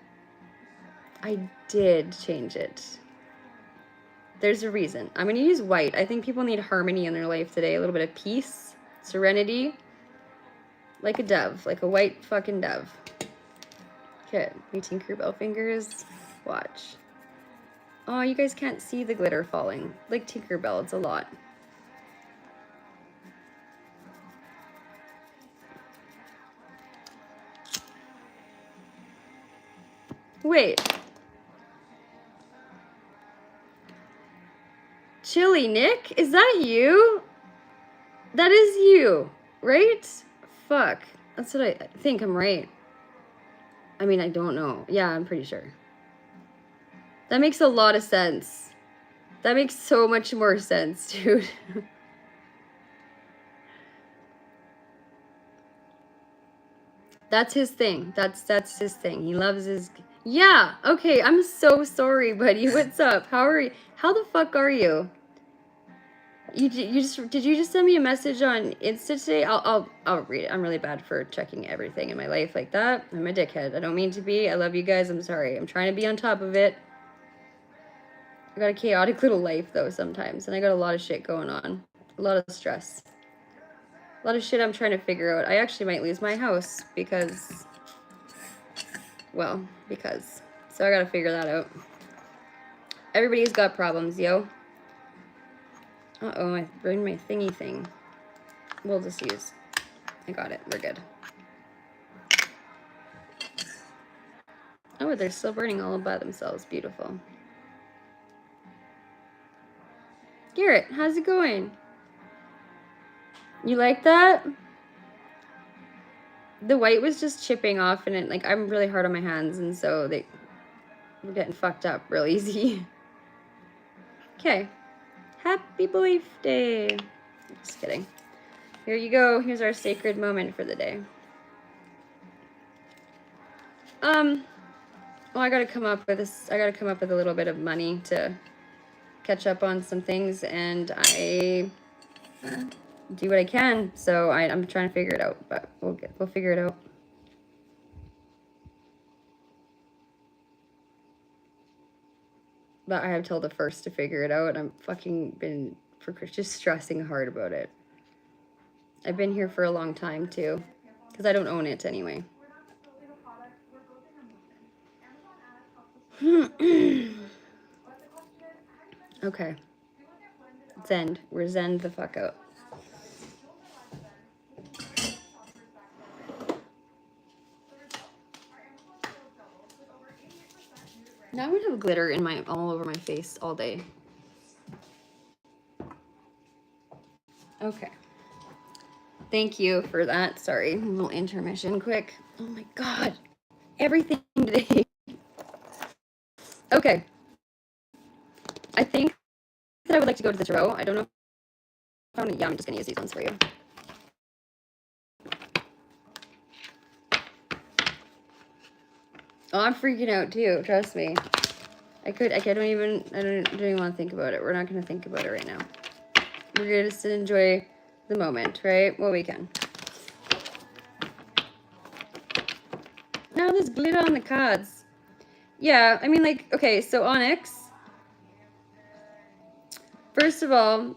I did change it. There's a reason. I'm going to use white. I think people need harmony in their life today. A little bit of peace. Serenity. Like a dove. Like a white fucking dove. Okay. My Tinkerbell fingers. Watch. Oh, you guys can't see the glitter falling. Like Tinkerbell, it's a lot. Wait. Chili Nick? Is that you? That is you, right? Fuck. That's what I think. I'm right. I mean, I don't know. Yeah, I'm pretty sure. That makes a lot of sense. That makes so much more sense, dude. That's his thing. That's his thing. He loves his... Yeah, okay. I'm so sorry, buddy. What's up? How are you? How the fuck are you? Did you just send me a message on Insta today? I'll read it. I'm really bad for checking everything in my life like that. I'm a dickhead. I don't mean to be. I love you guys. I'm sorry. I'm trying to be on top of it. I got a chaotic little life, though, sometimes. And I got a lot of shit going on. A lot of stress. A lot of shit I'm trying to figure out. I actually might lose my house because... Well, because. So I gotta figure that out. Everybody's got problems, yo. Uh-oh, I ruined my thingy thing. We'll just use... I got it. We're good. Oh, they're still burning all by themselves. Beautiful. Garrett, how's it going? You like that? The white was just chipping off, and it, like, I'm really hard on my hands, and so we're getting fucked up real easy. Okay. Happy birthday. Just kidding. Here you go. Here's our sacred moment for the day. Well, I gotta come up with this. I gotta come up with a little bit of money to catch up on some things, and I do what I can. So I'm trying to figure it out, but we'll figure it out. But I have till the 1st to figure it out. I'm fucking been just stressing hard about it. I've been here for a long time too, because I don't own it anyway. Okay. Zen. We're zen the fuck out. Now I'm gonna have glitter in all over my face all day. Okay. Thank you for that. Sorry, a little intermission quick. Oh my god. Everything today. Okay. I think that I would like to go to the Tarot. I don't know. Yeah, I'm just gonna use these ones for you. Oh, I'm freaking out too. Trust me. I don't even want to think about it. We're not gonna think about it right now. We're gonna just enjoy the moment, right? Well, we can. Now there's glitter on the cards. Yeah, I mean, like, okay, so Onyx. First of all,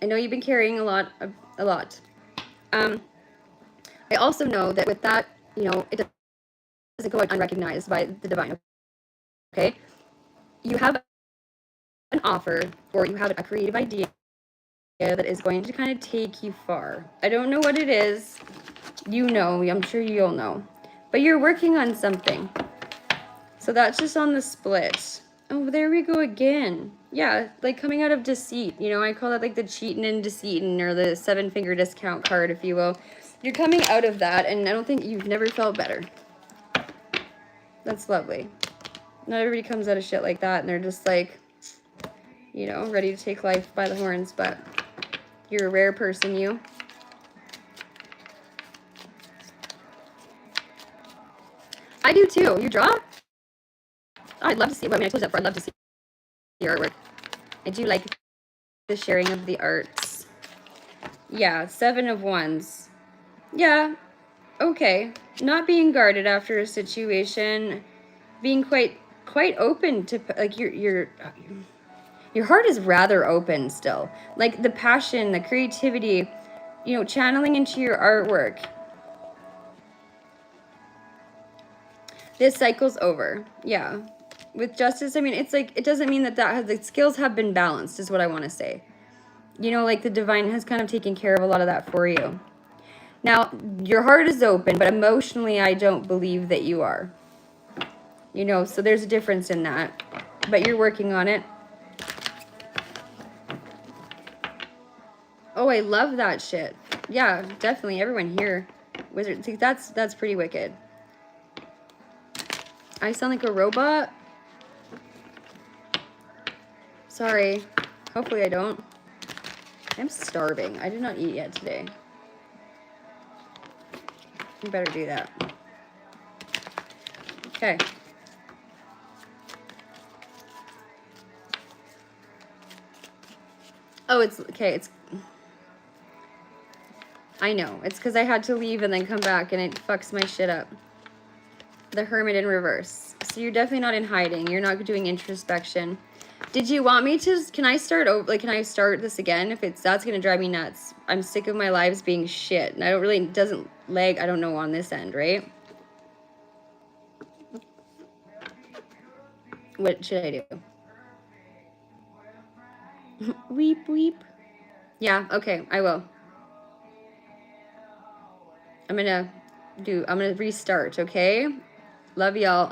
I know you've been carrying a lot. I also know that with that, you know, it doesn't go out unrecognized by the divine. Okay, you have an offer, or you have a creative idea that is going to kind of take you far. I don't know what it is. You know, I'm sure you'll know. But you're working on something. So that's just on the split. Oh, there we go again. Yeah, like coming out of deceit. You know, I call that like the cheating and deceiving, or the 7-finger discount card, if you will. You're coming out of that, and I don't think you've never felt better. That's lovely. Not everybody comes out of shit like that, and they're just like, you know, ready to take life by the horns, but you're a rare person, you. I do too. You draw? Oh, I'd love to see. Well, I mean, I told you that before. I'd love to see your artwork. I do like the sharing of the arts. Yeah, 7 of Wands. Yeah, okay. Not being guarded after a situation, being quite open to, like, your heart is rather open still. Like the passion, the creativity, you know, channeling into your artwork. This cycle's over. Yeah. With justice, I mean, it's like, it doesn't mean that the skills have been balanced, is what I want to say. You know, like the divine has kind of taken care of a lot of that for you. Now, your heart is open, but emotionally, I don't believe that you are. You know, so there's a difference in that. But you're working on it. Oh, I love that shit. Yeah, definitely. Everyone here. Wizard. See, that's pretty wicked. I sound like a robot? Sorry. Hopefully I don't. I'm starving. I did not eat yet today. You better do that. Okay. Oh, it's okay. I know. It's because I had to leave and then come back, and it fucks my shit up. The Hermit in reverse. So you're definitely not in hiding. You're not doing introspection. Did you want me to? Can I start over? Like, can I start this again? If that's gonna drive me nuts. I'm sick of my lives being shit, and I don't really doesn't lag. I don't know on this end, right? What should I do? Weep, weep. Yeah. Okay. I will. I'm gonna restart. Okay. Love y'all.